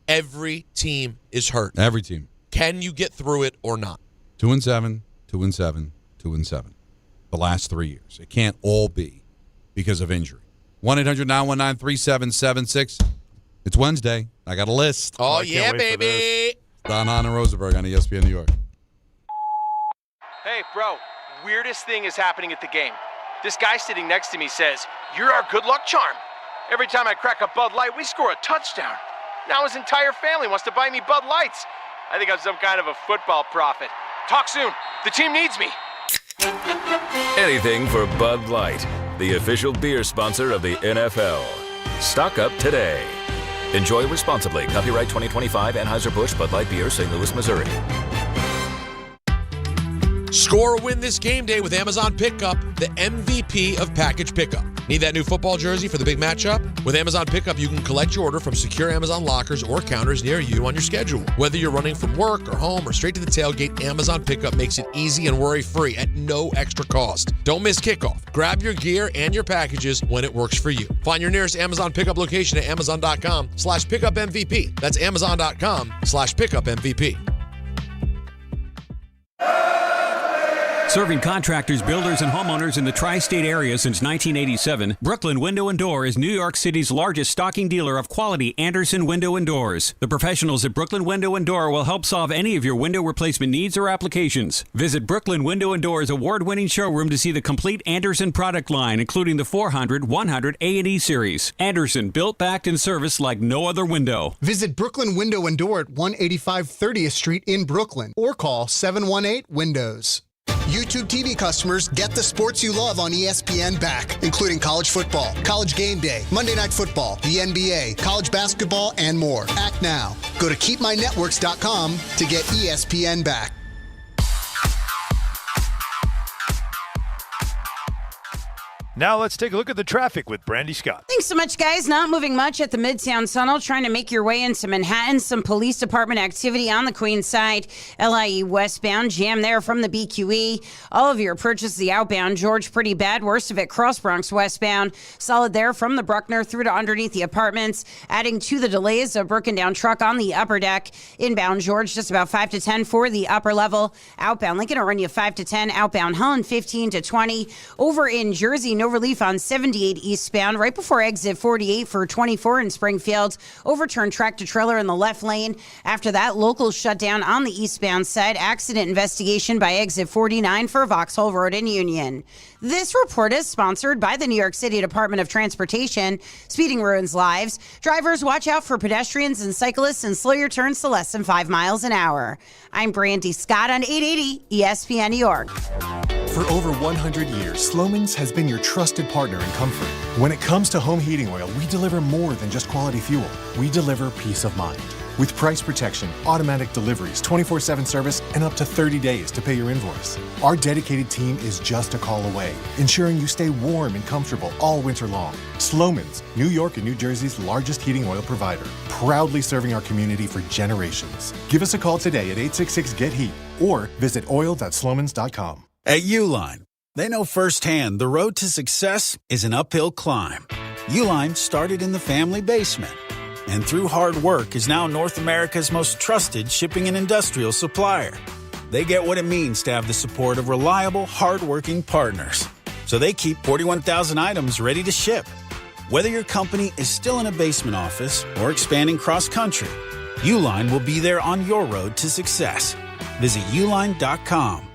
every team is hurt. Every team. Can you get through it or not? 2-7, 2-7, 2-7. The last 3 years. It can't all be because of injury. 1-800-919-3776. It's Wednesday. I got a list. Oh, yeah, baby. Don Hahn and Rosenberg on ESPN New York. Hey, bro, weirdest thing is happening at the game. This guy sitting next to me says, "You're our good luck charm." Every time I crack a Bud Light, we score a touchdown. Now his entire family wants to buy me Bud Lights. I think I'm some kind of a football prophet. Talk soon. The team needs me. Anything for Bud Light, the official beer sponsor of the NFL. Stock up today. Enjoy responsibly. Copyright 2025 Anheuser-Busch Bud Light Beer, St. Louis, Missouri. Score a win this game day with Amazon Pickup, the MVP of package pickup. Need that new football jersey for the big matchup? With Amazon Pickup, you can collect your order from secure Amazon lockers or counters near you on your schedule. Whether you're running from work or home or straight to the tailgate, Amazon Pickup makes it easy and worry-free at no extra cost. Don't miss kickoff. Grab your gear and your packages when it works for you. Find your nearest Amazon Pickup location at amazon.com/pickupmvp. That's amazon.com/pickupmvp. Serving contractors, builders, and homeowners in the tri-state area since 1987, Brooklyn Window & Door is New York City's largest stocking dealer of quality Andersen window and doors. The professionals at Brooklyn Window & Door will help solve any of your window replacement needs or applications. Visit Brooklyn Window & Door's award-winning showroom to see the complete Andersen product line, including the 400, 100, A&E series. Andersen, built, backed, and serviced like no other window. Visit Brooklyn Window & Door at 185 30th Street in Brooklyn or call 718-WINDOWS. YouTube TV customers, get the sports you love on ESPN back, including college football, college game day, Monday Night Football, the NBA, college basketball, and more. Act now. Go to keepmynetworks.com to get ESPN back. Now let's take a look at the traffic with Brandy Scott. Thanks so much, guys. Not moving much at the Midtown Tunnel. Trying to make your way into Manhattan. Some police department activity on the Queens side. LIE westbound. Jam there from the BQE. All of your approaches the outbound. George, pretty bad. Worst of it, Cross Bronx westbound. Solid there from the Bruckner through to underneath the apartments. Adding to the delays, a broken down truck on the upper deck. Inbound George, just about 5 to 10 for the upper level. Outbound Lincoln will run you 5 to 10. Outbound Hahn, 15 to 20. Over in Jersey, no no relief on 78 eastbound right before exit 48 for 24 in Springfield. Overturned tractor-trailer in the left lane. After that, locals shut down on the eastbound side. Accident investigation by exit 49 for Vauxhall Road in Union. This report is sponsored by the New York City Department of Transportation. Speeding ruins lives. Drivers, watch out for pedestrians and cyclists and slow your turns to less than 5 miles an hour. I'm Brandy Scott on 880 ESPN New York. For over 100 years, Slomin's has been your trusted partner in comfort. When it comes to home heating oil, we deliver more than just quality fuel. We deliver peace of mind. With price protection, automatic deliveries, 24/7 service, and up to 30 days to pay your invoice. Our dedicated team is just a call away, ensuring you stay warm and comfortable all winter long. Slomin's, New York and New Jersey's largest heating oil provider, proudly serving our community for generations. Give us a call today at 866-GET-HEAT or visit oil.slomins.com. At Uline, they know firsthand the road to success is an uphill climb. Uline started in the family basement, and through hard work is now North America's most trusted shipping and industrial supplier. They get what it means to have the support of reliable, hard-working partners. So they keep 41,000 items ready to ship. Whether your company is still in a basement office or expanding cross-country, Uline will be there on your road to success. Visit uline.com.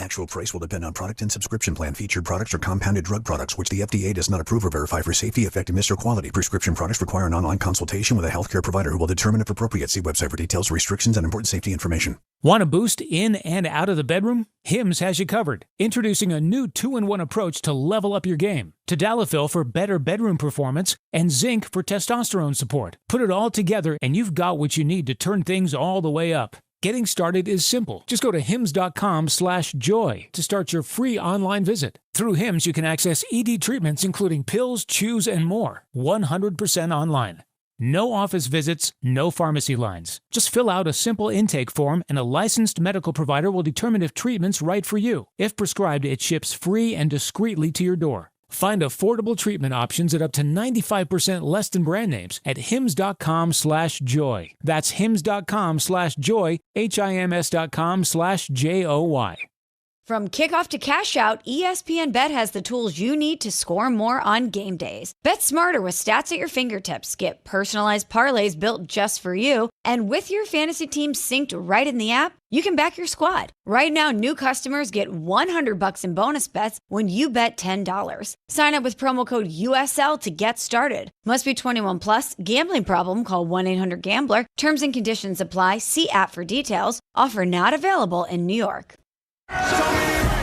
Actual price will depend on product and subscription plan. Featured products are compounded drug products, which the FDA does not approve or verify for safety, effectiveness, or quality. Prescription products require an online consultation with a healthcare provider who will determine if appropriate. See website for details, restrictions, and important safety information. Want a boost in and out of the bedroom? Hims has you covered. Introducing a new 2-in-1 approach to level up your game. Tadalafil for better bedroom performance and zinc for testosterone support. Put it all together and you've got what you need to turn things all the way up. Getting started is simple. Just go to hims.com/joy to start your free online visit. Through Hims, you can access ED treatments including pills, chews, and more. 100% online. No office visits, no pharmacy lines. Just fill out a simple intake form and a licensed medical provider will determine if treatment's right for you. If prescribed, it ships free and discreetly to your door. Find affordable treatment options at up to 95% less than brand names at hims.com/joy. That's hims.com/joy, hims.com/joy. From kickoff to cash out, ESPN Bet has the tools you need to score more on game days. Bet smarter with stats at your fingertips. Get personalized parlays built just for you. And with your fantasy team synced right in the app, you can back your squad. Right now, new customers get $100 in bonus bets when you bet $10. Sign up with promo code USL to get started. Must be 21 plus. Gambling problem? Call 1-800-GAMBLER. Terms and conditions apply. See app for details. Offer not available in New York.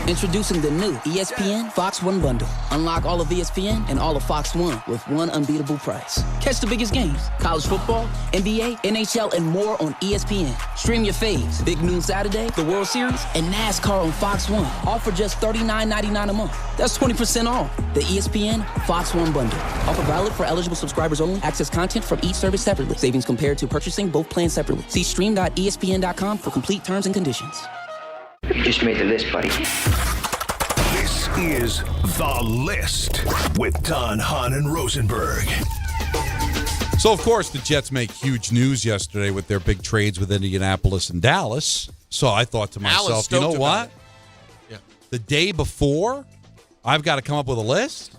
Introducing the new ESPN Fox One bundle. Unlock all of ESPN and all of Fox One with one unbeatable price. Catch the biggest games, college football, NBA, NHL, and more on ESPN. Stream your faves, Big Noon Saturday, the World Series, and NASCAR on Fox One. All for just $39.99 a month. That's 20% off. The ESPN Fox One bundle. Offer valid for eligible subscribers only. Access content from each service separately. Savings compared to purchasing both plans separately. See stream.espn.com for complete terms and conditions. You just made the list, buddy. This is The List with Don, Hahn, and Rosenberg. So, of course, the Jets make huge news yesterday with their big trades with Indianapolis and Dallas. So I thought to myself, you know what? Yeah. The day before, I've got to come up with a list.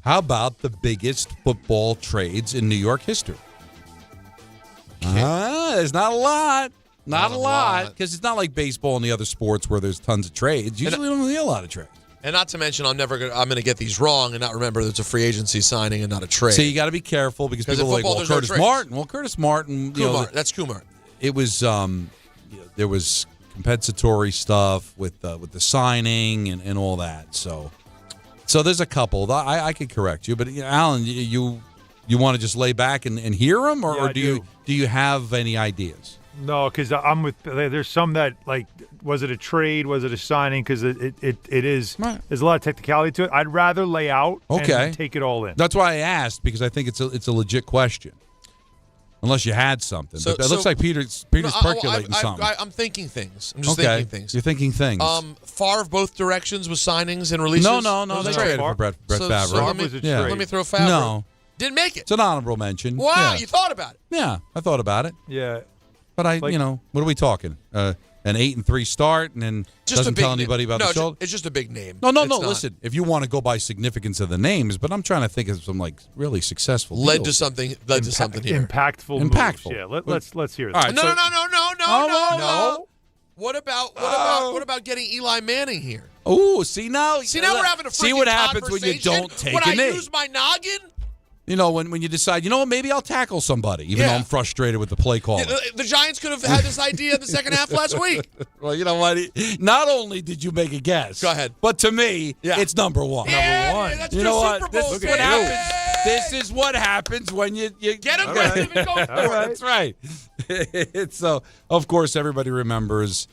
How about the biggest football trades in New York history? There's not a lot. Not a lot, because it's not like baseball and the other sports where there's tons of trades. Usually we don't see a lot of trades. And not to mention, I'm gonna get these wrong and not remember that it's a free agency signing and not a trade. So you got to be careful because people are like, well, Curtis Martin. Well, Curtis Martin. Kumar. That's Kumar. It was there was compensatory stuff with the signing and all that. So there's a couple. I could correct you, but Alan, you want to just lay back and hear them, or do you have any ideas? No, because I'm with. There's some that like, was it a trade? Was it a signing? Because it is. Right. There's a lot of technicality to it. I'd rather lay out and take it all in. That's why I asked, because I think it's a legit question. Unless you had something, but it looks like Peter's percolating something. I'm thinking things. I'm just thinking things. You're thinking things. Favre both directions with signings and releases. No. They traded for Brett Favre. So let me throw Favre. No, didn't make it. It's an honorable mention. Wow, you thought about it. Yeah, I thought about it. Yeah. But what are we talking? an 8-3 start, and then doesn't tell anybody about the shoulder. It's just a big name. No. Listen, if you want to go by significance of the names, but I'm trying to think of some like really successful. Led deals. to something here. Impactful. Impactful. Moves. Yeah. Let's hear that. All right, No. What about getting Eli Manning here? Oh, see now we're having a freaking see what happens when you don't take when a knee. I use my noggin. You know, when you decide, you know what, maybe I'll tackle somebody, even though I'm frustrated with the play call. Yeah, the Giants could have had this idea in the second half last week. Well, you know what? Not only did you make a guess, go ahead, but to me, it's number one. Number one. That's you know Super what? Bowl This is what happens. This is what happens when you get aggressive and go for it. That's right. So, of course, everybody remembers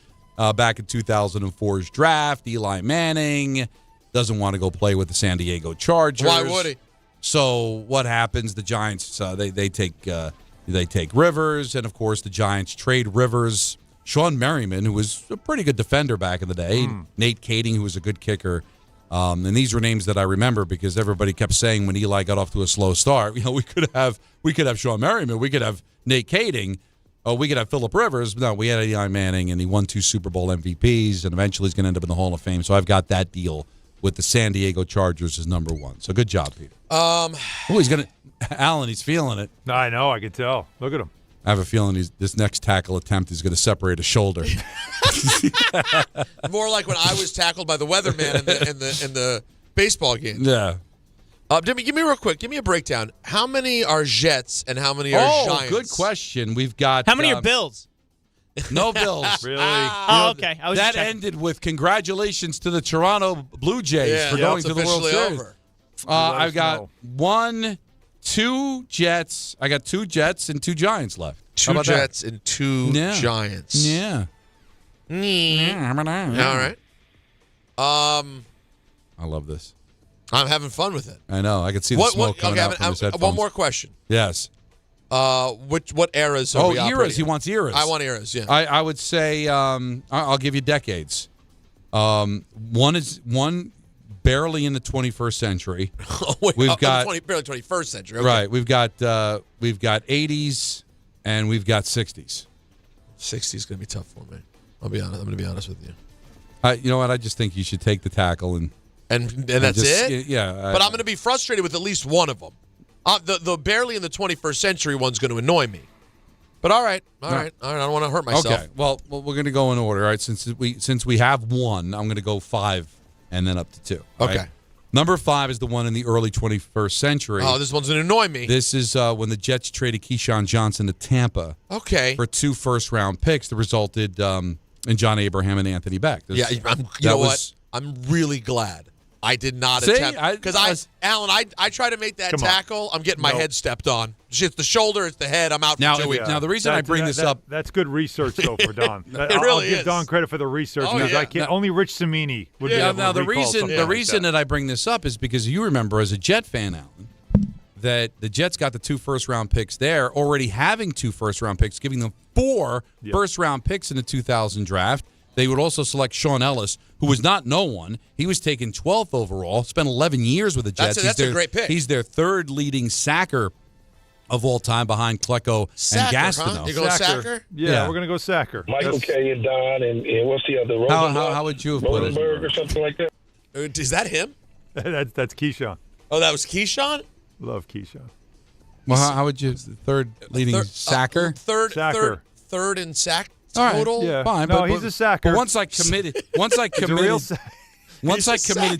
back in 2004's draft, Eli Manning doesn't want to go play with the San Diego Chargers. Why would he? So what happens? The Giants they take Rivers, and of course the Giants trade Rivers. Sean Merriman, who was a pretty good defender back in the day, Nate Kading, who was a good kicker, and these were names that I remember because everybody kept saying when Eli got off to a slow start, you know, we could have Sean Merriman, we could have Nate Kading, we could have Phillip Rivers. No, we had Eli Manning, and he won 2 Super Bowl MVPs, and eventually he's going to end up in the Hall of Fame. So I've got that deal with the San Diego Chargers as number one. So good job, Peter. He's gonna Allen. He's feeling it. I know. I can tell. Look at him. I have a feeling this next tackle attempt is going to separate a shoulder. More like when I was tackled by the weatherman in the baseball game. Yeah. Give me real quick. Give me a breakdown. How many are Jets and how many are Giants? Good question. We've got how many are Bills? No Bills. Really? Okay. I was that ended with congratulations to the Toronto Blue Jays for going to the World Series. I've got 2 Jets. I got 2 Jets and 2 Giants left. 2 Jets and 2 Giants. Yeah. All right. I love this. I'm having fun with it. I know. I can see the smoke coming out from his headphones. One more question. Yes. What eras are we eras. operating? He wants eras. I want eras, yeah. I would say I'll give you decades. One barely in the 21st century. We've got barely 21st century. Okay. Right. We've got 80s and we've got 60s. 60s is going to be tough for me. I'll be honest. I'm going to be honest with you. You know what? I just think you should take the tackle and that's it. Yeah. But I'm going to be frustrated with at least one of them. The barely in the 21st century one's going to annoy me. But all right. I don't want to hurt myself. Okay. Well, we're going to go in order. All right. Since we have one, I'm going to go 5 and then up to 2. Okay. Right? Number 5 is the one in the early 21st century. Oh, this one's going to annoy me. This is when the Jets traded Keyshawn Johnson to Tampa. Okay. For 2 first-round picks that resulted in John Abraham and Anthony Beck. You know what? I'm really glad. I did not attempt because Alan, I try to make that tackle. I'm getting my head stepped on. It's the shoulder, it's the head. I'm out for 2 weeks. Now the reason I bring this up, that's good research though for Don. I'll give Don credit for the research because I can't. Only Rich Cimini would be able to the reason that I bring this up is because you remember as a Jet fan, Alan, that the Jets got the 2 first-round picks there, already having 2 first-round picks, giving them 4 first-round picks in the 2000 draft. They would also select Sean Ellis, who was not no one. He was taken 12th overall, spent 11 years with the Jets. That's a great pick. He's their 3rd leading sacker of all time behind Klecko and Gastineau. Huh? You going Sacker? Yeah, we're going to go Sacker. Michael K. and Don and what's the other? How would you have put it? Rosenberg or something like that? Is that him? That's Keyshawn. Oh, that was Keyshawn? Love Keyshawn. Well, how would you? 3rd leading sacker? Third in sack. Total, yeah. Fine. No, but he's a sacker. But once I committed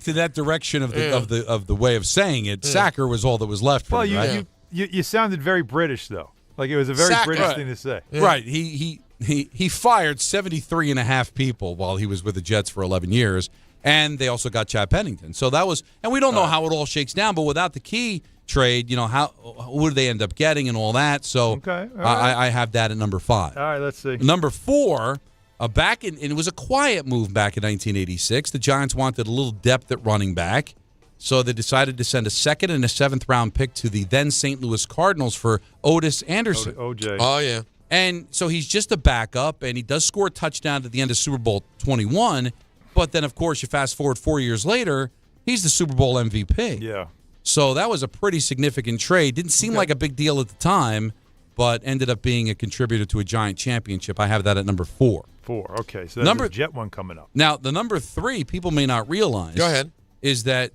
to that direction of the way of saying it, sacker was all that was left for me. Right? You sounded very British though. Like it was a very British thing to say. Yeah. Right. He fired 73.5 people while he was with the Jets for 11 years, and they also got Chad Pennington. So that was, and we don't know how it all shakes down, but without the key trade, who did they end up getting and all that? So I have that at number 5. All right, let's see. Number 4, and it was a quiet move back in 1986. The Giants wanted a little depth at running back, so they decided to send a 2nd and a 7th round pick to the then St. Louis Cardinals for Otis Anderson. OJ. Oh yeah. And so he's just a backup, and he does score a touchdown at the end of Super Bowl 21. But then, of course, you fast forward 4 years later, he's the Super Bowl MVP. Yeah. So that was a pretty significant trade. Didn't seem like a big deal at the time, but ended up being a contributor to a Giant championship. I have that at number 4. 4. Okay, so there's a Jet one coming up. Now, the number 3, people may not realize. Go ahead. Is that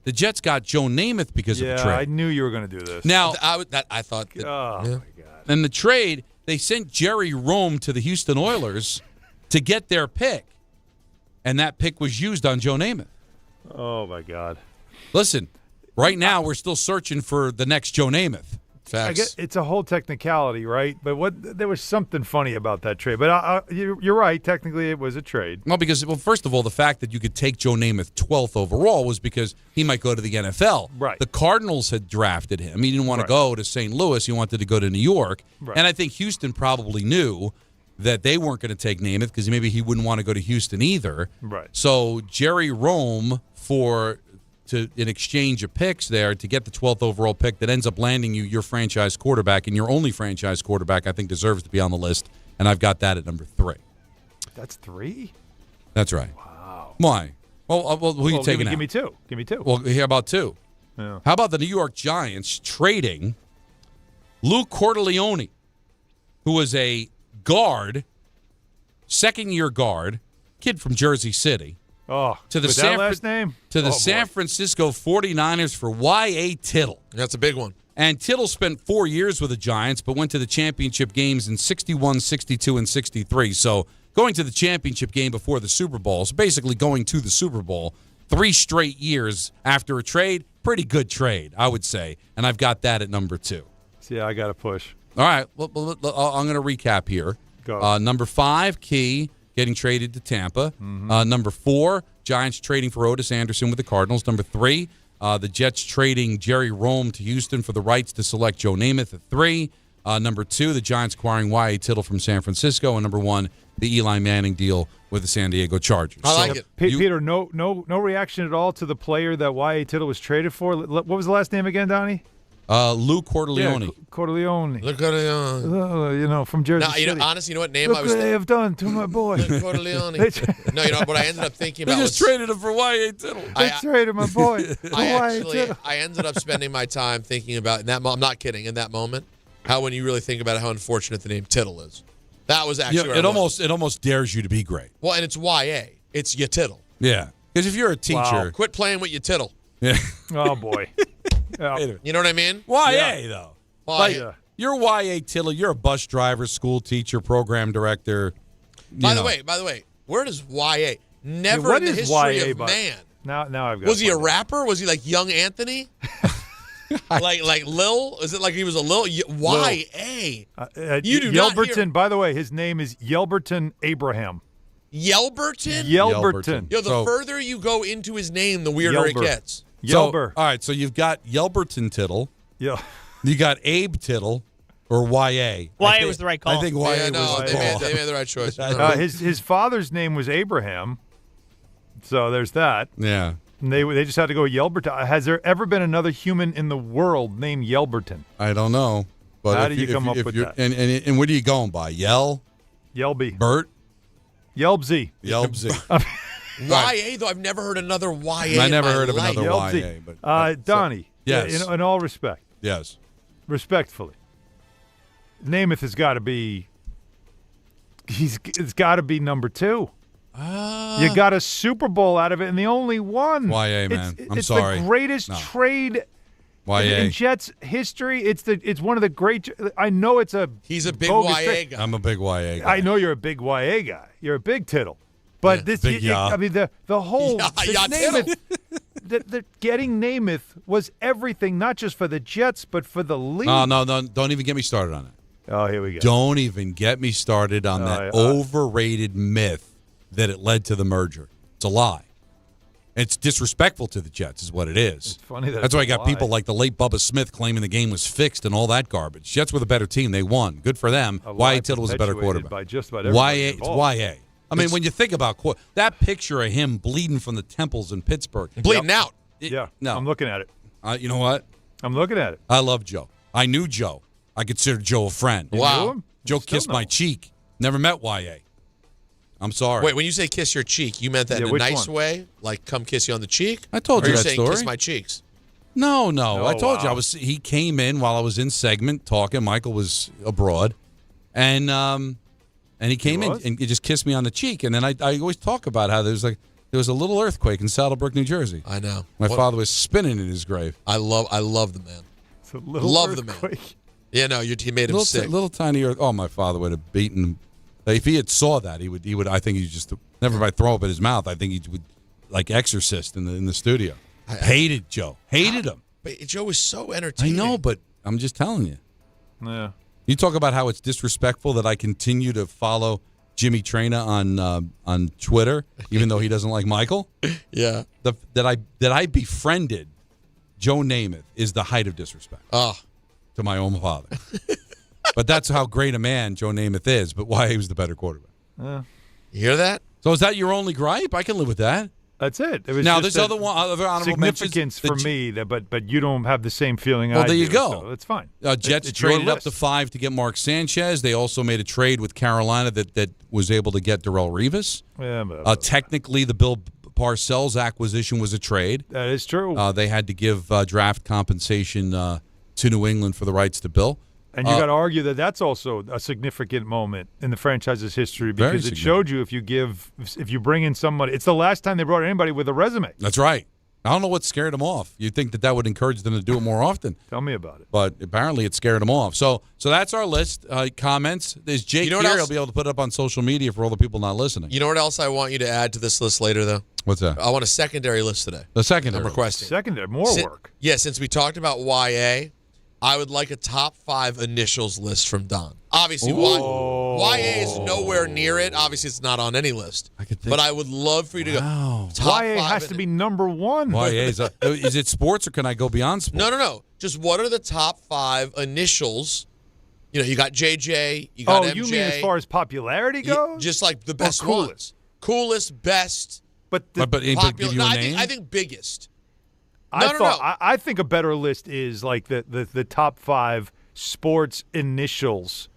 the Jets got Joe Namath because of the trade. Yeah, I knew you were going to do this. Now, I thought. Oh, my God. In the trade, they sent Jerry Rome to the Houston Oilers to get their pick, and that pick was used on Joe Namath. Oh, my God. Listen, right now we're still searching for the next Joe Namath. I get, it's a whole technicality, right? But there was something funny about that trade. But you're right. Technically, it was a trade. Well, first of all, the fact that you could take Joe Namath 12th overall was because he might go to the NFL. Right. The Cardinals had drafted him. He didn't want to go to St. Louis. He wanted to go to New York. Right. And I think Houston probably knew that they weren't going to take Namath because maybe he wouldn't want to go to Houston either. Right. So Jerry Rome in exchange of picks there to get the 12th overall pick that ends up landing you your franchise quarterback, and your only franchise quarterback I think deserves to be on the list, and I've got that at number 3. That's 3? That's right. Wow. Why? Well, who are you taking out? Give me 2. Give me 2. Well, how about 2? Yeah. How about the New York Giants trading Lou Corteleone, who was a guard, second-year guard, kid from Jersey City. Oh, to the with that last name? To the Oh, San boy. Francisco 49ers for Y.A. Tittle. That's a big one. And Tittle spent 4 years with the Giants, but went to the championship games in 61, 62, and 63. So going to the championship game before the Super Bowl, so basically going to the Super Bowl 3 straight years after a trade, pretty good trade, I would say. And I've got that at number 2. See, I got to push. All right, I'm going to recap here. Go. Number 5, Key, getting traded to Tampa. Number 4, Giants trading for Otis Anderson with the Cardinals. Number 3, the Jets trading Jerry Rome to Houston for the rights to select Joe Namath at 3. Number 2, the Giants acquiring Y.A. Tittle from San Francisco. And number 1, the Eli Manning deal with the San Diego Chargers. I like it. Peter, no reaction at all to the player that Y.A. Tittle was traded for. What was the last name again, Donnie? Lou Corteleone. Yeah, Corteleone. Look at it. From Jersey No, City. honestly, you know what name Look I was what they have done to my boy. Corteleone. No, what I ended up thinking They about just was traded him for Y.A. Tittle. They traded my boy. I ended up spending my time thinking about, in that I'm not kidding, in that moment, how when you really think about it, how unfortunate the name Tittle is. That was actually where it I was. almost dares you to be great. Well, and it's Y.A. It's your Tittle. Yeah. Because if you're a teacher. Wow. Quit playing with your Tittle. Yeah. Oh, boy. Yeah. You know what I mean? Y.A. though. Y.A. You're Y.A. Tittle. You're a bus driver, school teacher, program director. By the way, where does Y.A.? Never what in the is history YA, of man. Now I've got. Was he a rapper? Was he like Young Anthony? like Lil? Is it like he was a Lil? Y.A. You do not Yelberton, hear. by the way, his name is Yelberton Abraham. Yelberton? Yelberton. Yo, the further you go into his name, the weirder it gets. Yelber. All right, so you've got Yelberton Tittle. Yeah. You got Abe Tittle or Y.A. Y.A. was the right call. I think Y.A. was the call. They made the right choice. His father's name was Abraham, so there's that. Yeah. And they just had to go Yelberton. Has there ever been another human in the world named Yelberton? I don't know. But How do you come up with that? And what are you going by? Yelby. Bert? Yelbsy. Y.A. though, I've never heard another Y.A. I never heard of life. another Y.A. But Donnie. Yes. In all respect. Yes. Respectfully. Namath has got to be. It's got to be number 2. You got a Super Bowl out of it, and the only one. Y.A., man. I'm it's sorry. It's the greatest trade Y.A. in Jets history. It's one of the great. I know it's a. He's a big bogus Y.A. trade. guy. I'm a big Y.A. guy. I know you're a big Y.A. guy. You're a big Tittle. But Yeah, big ya. I mean, the whole Ya Namath, the getting Namath was everything, not just for the Jets, but for the league. No, don't even get me started on it. Oh, here we go. Don't even get me started on that overrated myth that it led to the merger. It's a lie. It's disrespectful to the Jets is what it is. It's funny that's why I got people like the late Bubba Smith claiming the game was fixed and all that garbage. Jets were the better team. They won. Good for them. Y.A. Tittle was a better quarterback. By just about everybody Y.A. It's involved. Y.A. I mean, when you think about that picture of him bleeding from the temples in Pittsburgh. Bleeding out. No. I'm looking at it. You know what? I'm looking at it. I love Joe. I knew Joe. I considered Joe a friend. You knew him? Joe Still kissed know my him. cheek. Never met Y.A. I'm sorry. Wait, when you say kiss your cheek, you meant that in a which nice one? way? Like come kiss you on the cheek? I told or you you're that saying story. kiss my cheeks? No. Oh, I told you wow. he came in while I was in segment talking. Michael was abroad, and he came in and he just kissed me on the cheek. And then I always talk about how there was a little earthquake in Saddlebrook, New Jersey. I know. My father was spinning in his grave. I love the man. It's a little love earthquake. the man. Yeah, no, he made him sick. Little tiny earth. Oh, my father would have beaten. If he had saw that, he would. I think he just never might throw up in his mouth. I think he would like exorcist in the studio. Hated Joe. Hated him. But Joe was so entertaining. I know, but I'm just telling you. Yeah. You talk about how it's disrespectful that I continue to follow Jimmy Traina on Twitter, even though he doesn't like Michael. Yeah. That I befriended Joe Namath is the height of disrespect. To my own father. But that's how great a man Joe Namath is, but why he was the better quarterback. You hear that? So is that your only gripe? I can live with that. That's it. It was now, just there's other honorable significance for me, but you don't have the same feeling I do. Well, there you go. So it's fine. Jets it's your traded up list. to 5 to get Mark Sanchez. They also made a trade with Carolina that was able to get Darrell Revis. Yeah, but technically, the Bill Parcells acquisition was a trade. That is true. They had to give draft compensation to New England for the rights to Bill. And you got to argue that that's also a significant moment in the franchise's history because it showed you if you bring in somebody, it's the last time they brought anybody with a resume. That's right. I don't know what scared them off. You'd think that would encourage them to do it more often. Tell me about it. But apparently it scared them off. So that's our list. Comments. There's Jake here. He'll be able to put it up on social media for all the people not listening. You know what else I want you to add to this list later, though? What's that? I want a secondary list today. The secondary. I'm requesting. Secondary. More work. Yeah, since we talked about YA, I would like a top 5 initials list from Don. Obviously, YA is nowhere near it. Obviously, it's not on any list. But I would love for you to go top YA 5 has to be number 1. YA is it sports or can I go beyond sports? No. Just what are the top 5 initials? You know, you got JJ, you got MJ. You mean as far as popularity goes? Just like the best coolest? ones. Coolest, best. But give you a name? I think biggest. I think a better list is like the top 5 sports initials.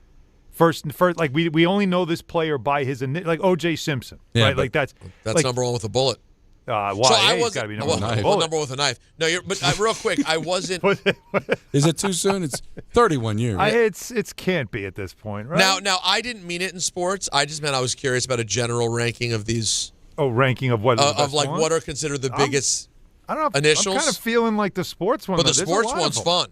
First, like we only know this player by his like O.J. Simpson, right? Like that's like, number 1 with a bullet. Why? So I got to be number 1 with a bullet. Well, number 1 with a knife. No, but real quick, I wasn't. Is it too soon? It's 31 years. It can't be at this point, right? Now I didn't mean it in sports. I just meant I was curious about a general ranking of these. Oh, ranking of what? Of like what are considered the biggest. I don't know. Initials. I'm kind of feeling like the sports one. But the sports one's fun.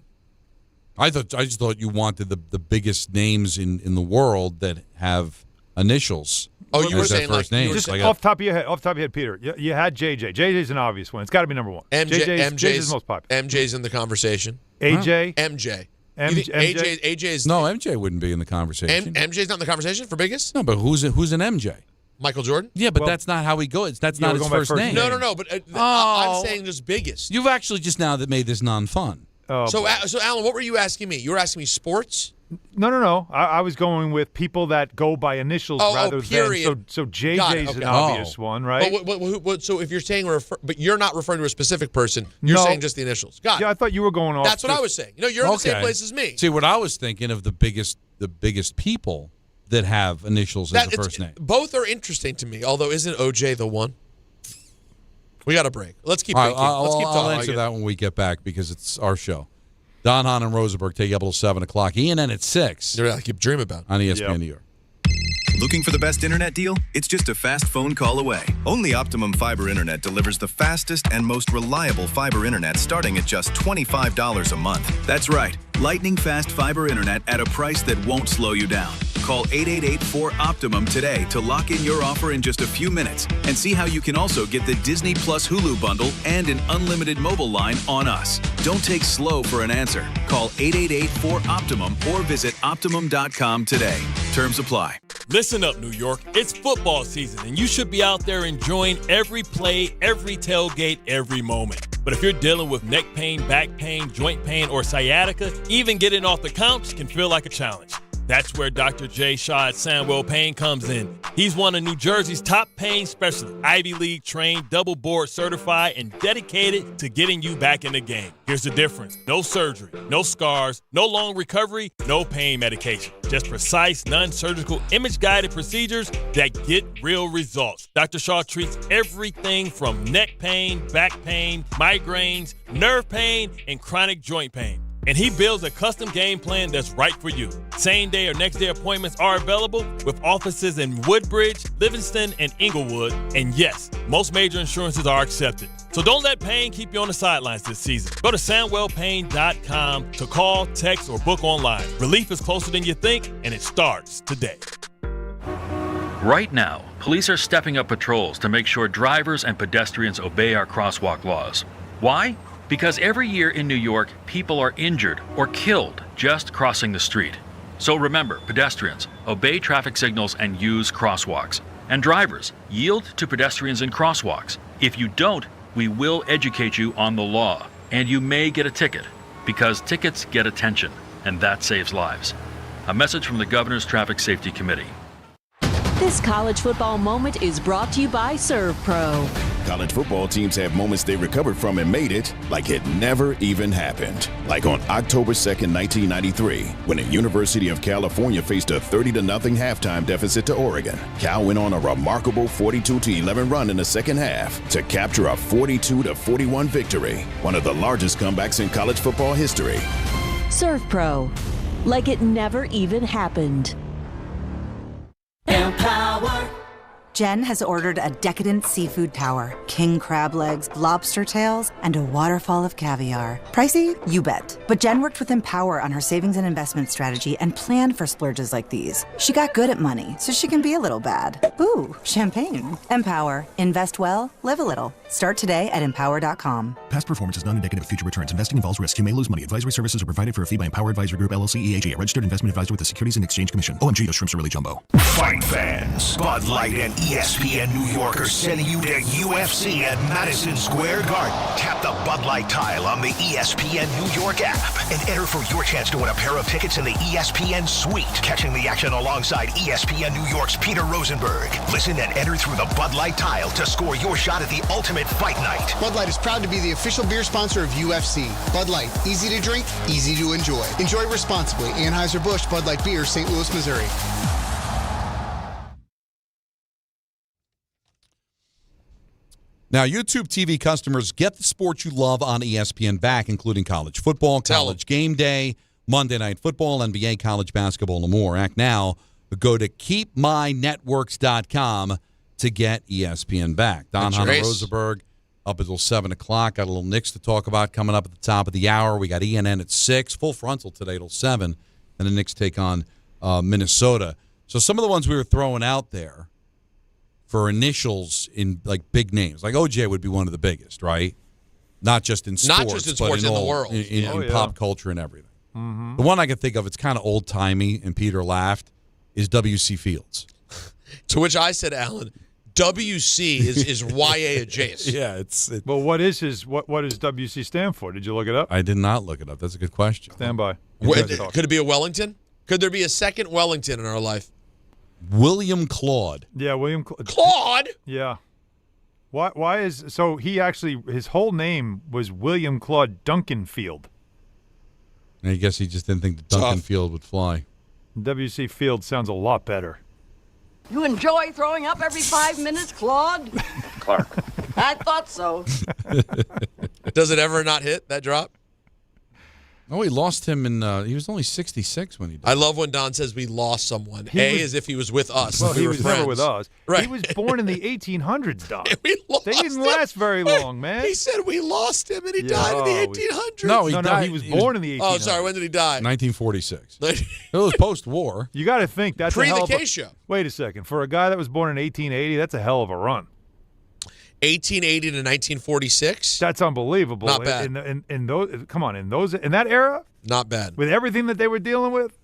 I just thought you wanted the biggest names in the world that have initials. Oh, you were saying first name. Just off the top of your head, Peter. You had JJ. JJ's an obvious one. It's got to be number 1. JJ's the most popular. MJ's in the conversation. AJ. MJ. AJ's no, MJ wouldn't be in the conversation. MJ's not in the conversation for biggest. No, but who's an MJ? Michael Jordan? Yeah, but that's not how he goes. That's not his first name. No. But I'm saying just biggest. You've actually just now made this non-fun. So Alan, what were you asking me? You were asking me sports? No. I was going with people that go by initials rather than. So JJ's an obvious one, right? But so if you're saying but you're not referring to a specific person, you're saying just the initials. Got it. Yeah, I thought you were going off. That's what I was saying. You're in the same place as me. See, what I was thinking of the biggest people that have initials as the first name. Both are interesting to me. Although, isn't OJ the one? We got a break. Let's keep thinking. Let's keep talking. I'll answer that when we get back because it's our show. Don, Hahn, and Rosenberg take you up until 7 o'clock. ENN at 6. I keep dreaming about on ESPN New York. Looking for the best internet deal? It's just a fast phone call away. Only Optimum Fiber Internet delivers the fastest and most reliable fiber internet starting at just $25 a month. That's right. Lightning fast fiber internet at a price that won't slow you down. Call 888-4OPTIMUM today to lock in your offer in just a few minutes and see how you can also get the Disney Plus Hulu bundle and an unlimited mobile line on us. Don't take slow for an answer. Call 888-4OPTIMUM or visit Optimum.com today. Terms apply. Listen up, New York. It's football season, and you should be out there enjoying every play, every tailgate, every moment. But if you're dealing with neck pain, back pain, joint pain, or sciatica, even getting off the couch can feel like a challenge. That's where Dr. J. Shaw at Sandwell Pain comes in. He's one of New Jersey's top pain specialists, Ivy League trained, double board certified, and dedicated to getting you back in the game. Here's the difference. No surgery, no scars, no long recovery, no pain medication. Just precise, non-surgical, image-guided procedures that get real results. Dr. Shaw treats everything from neck pain, back pain, migraines, nerve pain, and chronic joint pain. And he builds a custom game plan that's right for you. Same-day or next-day appointments are available with offices in Woodbridge, Livingston, and Inglewood. And yes, most major insurances are accepted. So don't let pain keep you on the sidelines this season. Go to SandwellPain.com to call, text, or book online. Relief is closer than you think, and it starts today. Right now, police are stepping up patrols to make sure drivers and pedestrians obey our crosswalk laws. Why? Because every year in New York, people are injured or killed just crossing the street. So remember, pedestrians, obey traffic signals and use crosswalks. And drivers, yield to pedestrians in crosswalks. If you don't, we will educate you on the law, and you may get a ticket, because tickets get attention, and that saves lives. A message from the Governor's Traffic Safety Committee. This college football moment is brought to you by Serve Pro. College football teams have moments they recovered from and made it like it never even happened. Like on October 2nd, 1993, when the University of California faced a 30-0 halftime deficit to Oregon. Cal went on a remarkable 42-11 run in the second half to capture a 42-41 victory, one of the largest comebacks in college football history. Serve Pro, like it never even happened. Empower. Jen has ordered a decadent seafood tower, king crab legs, lobster tails, and a waterfall of caviar. Pricey? You bet. But Jen worked with Empower on her savings and investment strategy and planned for splurges like these. She got good at money, so she can be a little bad. Ooh, champagne. Empower. Invest well, live a little. Start today at empower.com. Past performance is not indicative of future returns. Investing involves risk. You may lose money. Advisory services are provided for a fee by Empower Advisory Group, LLC, EAG, a registered investment advisor with the Securities and Exchange Commission. OMG, those shrimps are really jumbo. Fight fans, Bud Light and ESPN New York are sending you to UFC at Madison Square Garden. Tap the Bud Light tile on the ESPN New York app and enter for your chance to win a pair of tickets in the ESPN Suite. Catching the action alongside ESPN New York's Peter Rosenberg. Listen and enter through the Bud Light tile to score your shot at the ultimate fight night. Bud Light is proud to be the official beer sponsor of UFC. Bud Light, easy to drink, easy to enjoy. Enjoy responsibly. Anheuser-Busch Bud Light Beer, St. Louis, Missouri. Now, YouTube TV customers get the sport you love on ESPN back, including college football, college game day, Monday Night Football, NBA, college basketball, and more. Act now. Go to keepmynetworks.com to get ESPN back. Don Hahn Rosenberg up until 7 o'clock. Got a little Knicks to talk about coming up at the top of the hour. We got ENN at 6. Full frontal today till 7. And the Knicks take on Minnesota. So some of the ones we were throwing out there for initials in like big names, like OJ would be one of the biggest, right? Not just in sports, but in the world, in pop culture and everything. Mm-hmm. The one I can think of, it's kind of old timey, and Peter laughed, is W.C. Fields. To which I said, Alan, WC is YA adjacent. Yeah, it's well, what does WC stand for? Did you look it up? I did not look it up. That's a good question. Stand by. Could it be a Wellington? Could there be a second Wellington in our life? William Claude. Yeah, William Claude. Yeah. Why is so? He actually, his whole name was William Claude Duncanfield. I guess he just didn't think that Duncanfield would fly. WC Field sounds a lot better. You enjoy throwing up every 5 minutes, Claude? Clark. I thought so. Does it ever not hit that drop? Oh, he lost him in. He was only 66 when he died. I love when Don says we lost someone. As if he was with us. Well, he was friends. never with us. Right. He was born in the 1800s, Don. They didn't last very long, man. He said we lost him and he died in the 1800s. No, he died. He was born in the 1800s. Oh, sorry. When did he die? 1946. It was post-war. You got to think that's Pre a hell the of K-show. Wait a second. For a guy that was born in 1880, that's a hell of a run. 1880 to 1946. That's unbelievable. Not bad. In that era. Not bad. With everything that they were dealing with.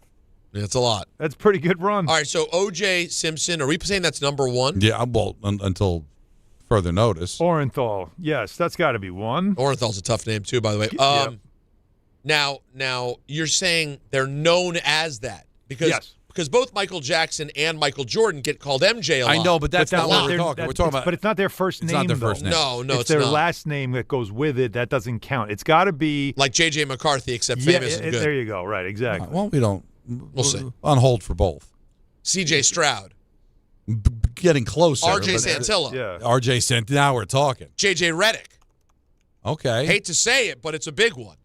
Yeah, it's a lot. That's a pretty good run. All right, so O.J. Simpson, are we saying that's number one? Yeah, well, until further notice. Orenthal. Yes, that's got to be one. Orenthal's a tough name too, by the way. Now you're saying they're known as that Because both Michael Jackson and Michael Jordan get called MJ a lot. I know, but that's not what we're talking. We're talking about. But it's not their first name. It's not their first name. No, it's their last name that goes with it. That doesn't count. It's got to be like J.J. McCarthy, except famous and good. There you go. Right, exactly. Well, we don't. We'll see. On hold for both. C.J. Stroud. Getting closer. R.J. Santillo. Yeah. R.J. Santillo. Now we're talking. J.J. Redick. Okay. Hate to say it, but it's a big one.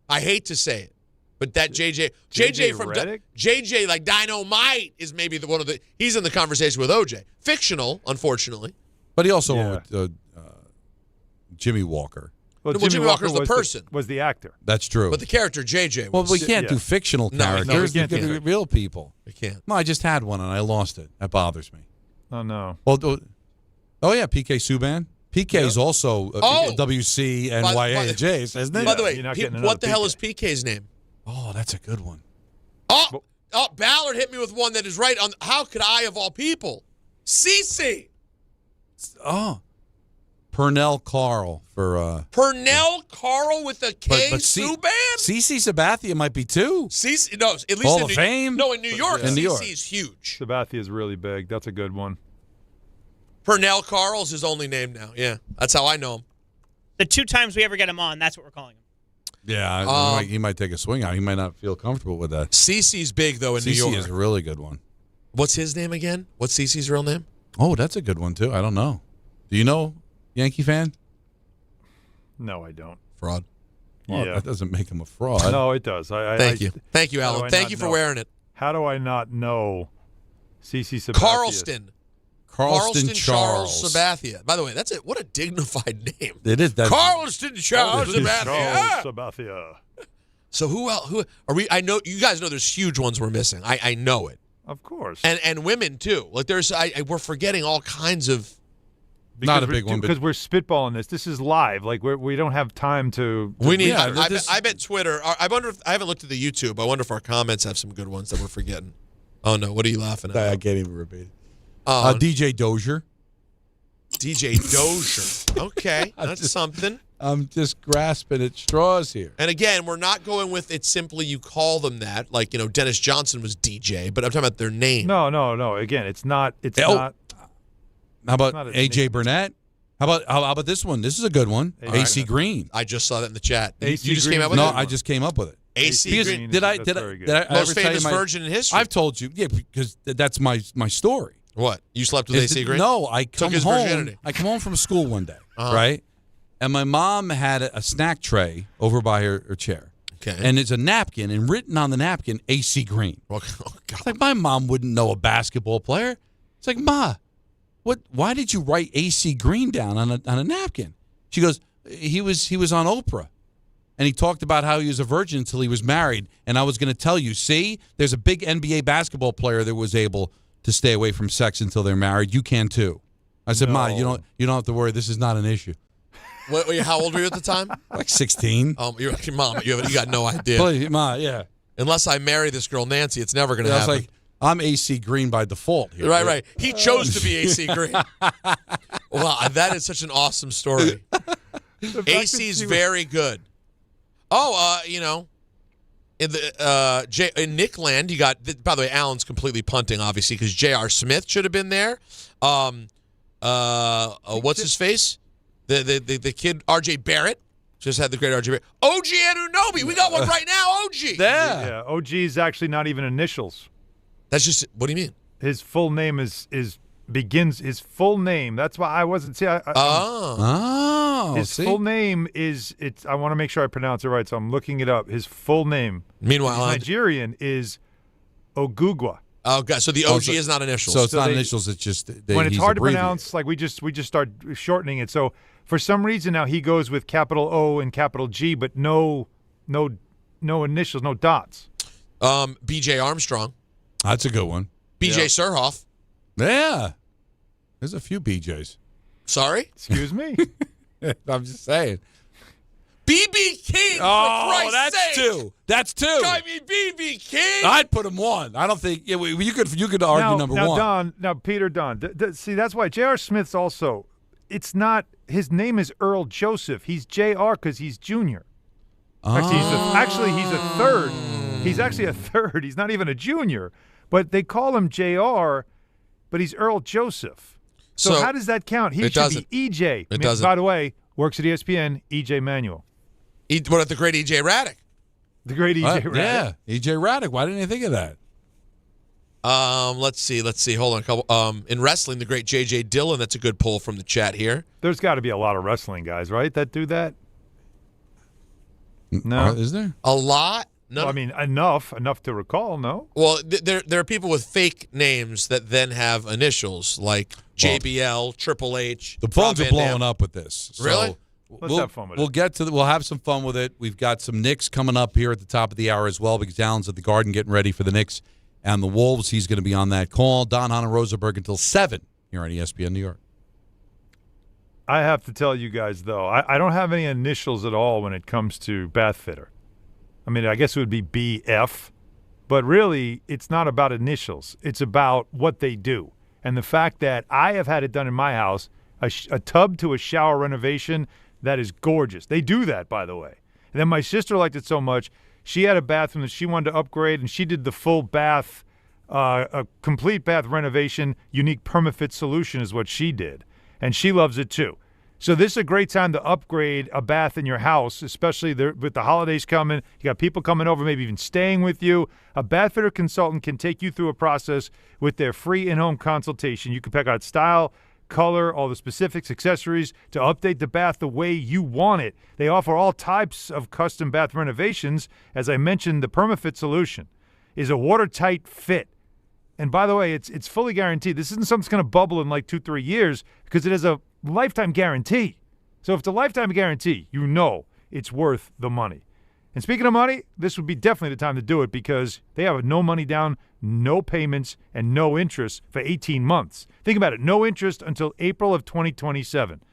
I hate to say it. But that JJ from JJ like Dynamite is maybe one of the. He's in the conversation with OJ. Fictional, unfortunately. But he also went with Jimmy Walker. Well, Jimmy Walker's the person. Was the actor. That's true. But the character JJ was. Well, we can't do fictional characters. No, we can't do real people. We can't. No, I just had one and I lost it. That bothers me. Oh no. Well, yeah, PK Subban. PK is also WC and YAJs, isn't it? By the way, what the hell is PK's name? Oh, that's a good one. Oh, Ballard hit me with one that is right on. How could I, of all people? CC. Oh. Pernell Carl for. Pernell Carl with a K. Subban? CC Sabathia might be too. CC, no, at least Hall in of New Fame. No, in New York, in New York. CC is huge. Sabathia is really big. That's a good one. Pernell Carl's his only name now. Yeah, that's how I know him. The 2 times we ever get him on, that's what we're calling him. Yeah, he might take a swing out. He might not feel comfortable with that. CC's big, though, in New York. CC is a really good one. What's his name again? What's CC's real name? Oh, that's a good one, too. I don't know. Do you know, Yankee fan? No, I don't. Fraud. Well, that doesn't make him a fraud. No, it does. Thank you. Thank you, Alan. Thank you for wearing it. How do I not know CC Sabathia? Carlston Charles Sabathia. By the way, that's it. What a dignified name. It is. Carlston Charles Sabathia. Sabathia. So who else? Who are we? I know you guys know there's huge ones we're missing. I know it. Of course. And women too. Like there's we're forgetting all kinds of. Not a big one, because we're spitballing this. This is live. Like we don't have time to. We need. I bet Twitter. I wonder if I haven't looked at the YouTube. I wonder if our comments have some good ones that we're forgetting. Oh no! What are you laughing at? I can't even repeat it. DJ Dozier. DJ Dozier. Okay, that's something. I'm just grasping at straws here. And again, we're not going with it simply you call them that. Like, Dennis Johnson was DJ, but I'm talking about their name. No. Again, it's not. It's not. How about AJ Burnett? How about this one? This is a good one. AC Green. I just saw that in the chat. You just came up with it? No, I just came up with it. AC Green. Did I most famous virgin in history? I've told you. Yeah, because that's my story. What? You slept with AC Green? No, I come Took his home. virginity. I come home from school one day, right? And my mom had a snack tray over by her chair. Okay. And it's a napkin, and written on the napkin, AC Green. Oh, God. It's like, my mom wouldn't know a basketball player. It's like, Ma, why did you write AC Green down on a napkin? She goes, he was on Oprah. And he talked about how he was a virgin until he was married. And I was going to tell you, see, there's a big NBA basketball player that was able to stay away from sex until they're married. You can too. I said, Ma, you don't have to worry. This is not an issue. How old were you at the time? Like 16. Your mom, you got no idea. Please, Ma, yeah. Unless I marry this girl Nancy, it's never going to happen. I was like, I'm AC Green by default here. Right. He chose to be AC Green. Wow, that is such an awesome story. AC's very good. Oh, in the in Nickland, you got. By the way, Allen's completely punting, obviously, because J.R. Smith should have been there. What's his face? The kid R.J. Barrett just had the great R.J. Barrett. OG Anunoby, we got one right now. OG. Yeah. OG is actually not even initials. That's just. What do you mean? His full name begins his full name. That's why I wasn't. His full name is. I want to make sure I pronounce it right, so I'm looking it up. His full name. Meanwhile, Nigerian is Ogugwa. Oh, God. So the OG is not initials. So it's not initials. It's just when it's hard to pronounce. Like we just start shortening it. So for some reason now he goes with capital O and capital G, but no initials, no dots. B.J. Armstrong. That's a good one. B.J. Surhoff. Yeah. There's a few BJs. Sorry? Excuse me? I'm just saying. B.B. King, oh, for Christ's that's sake. two. That's two. I mean, B.B. King. I'd put him one. I don't think you could argue number one. Peter Don. See, that's why J.R. Smith's also. It's not. His name is Earl Joseph. He's J.R. because he's junior. Actually, he's a third. He's actually a third. He's not even a junior. But they call him JR, but he's Earl Joseph. So how does that count? He should be EJ. It doesn't. By the way, works at ESPN, EJ Manuel. What about the great EJ Raddick? The great EJ Raddick. Yeah, EJ Raddick. Why didn't you think of that? Let's see. Hold on a couple. In wrestling, the great JJ Dillon. That's a good pull from the chat here. There's got to be a lot of wrestling guys, right, that do that? No. Is there? A lot? Well, I mean, enough to recall, no? Well, there are people with fake names that then have initials like JBL, Triple H. The phones are blowing up with this. So really? Let's have fun with it. We'll have some fun with it. We've got some Knicks coming up here at the top of the hour as well because Alan's at the Garden getting ready for the Knicks and the Wolves. He's going to be on that call. Don, Hahn, and Rosenberg until 7 here on ESPN New York. I have to tell you guys, though, I don't have any initials at all when it comes to bath fitter. I mean, I guess it would be BF, but really it's not about initials. It's about what they do. And the fact that I have had it done in my house, a tub to a shower renovation that is gorgeous. They do that, by the way. And then my sister liked it so much, she had a bathroom that she wanted to upgrade, and she did the full bath, a complete bath renovation, unique permafit solution is what she did. And she loves it too. So this is a great time to upgrade a bath in your house, especially with the holidays coming. You got people coming over, maybe even staying with you. A bath fitter consultant can take you through a process with their free in-home consultation. You can pick out style, color, all the specifics, accessories to update the bath the way you want it. They offer all types of custom bath renovations. As I mentioned, the PermaFit solution is a watertight fit. And by the way, it's fully guaranteed. This isn't something that's going to bubble in like 2-3 years because it has a lifetime guarantee. So if it's a lifetime guarantee, you know it's worth the money. And speaking of money, this would be definitely the time to do it because they have no money down, no payments, and no interest for 18 months. Think about it. No interest until April of 2027.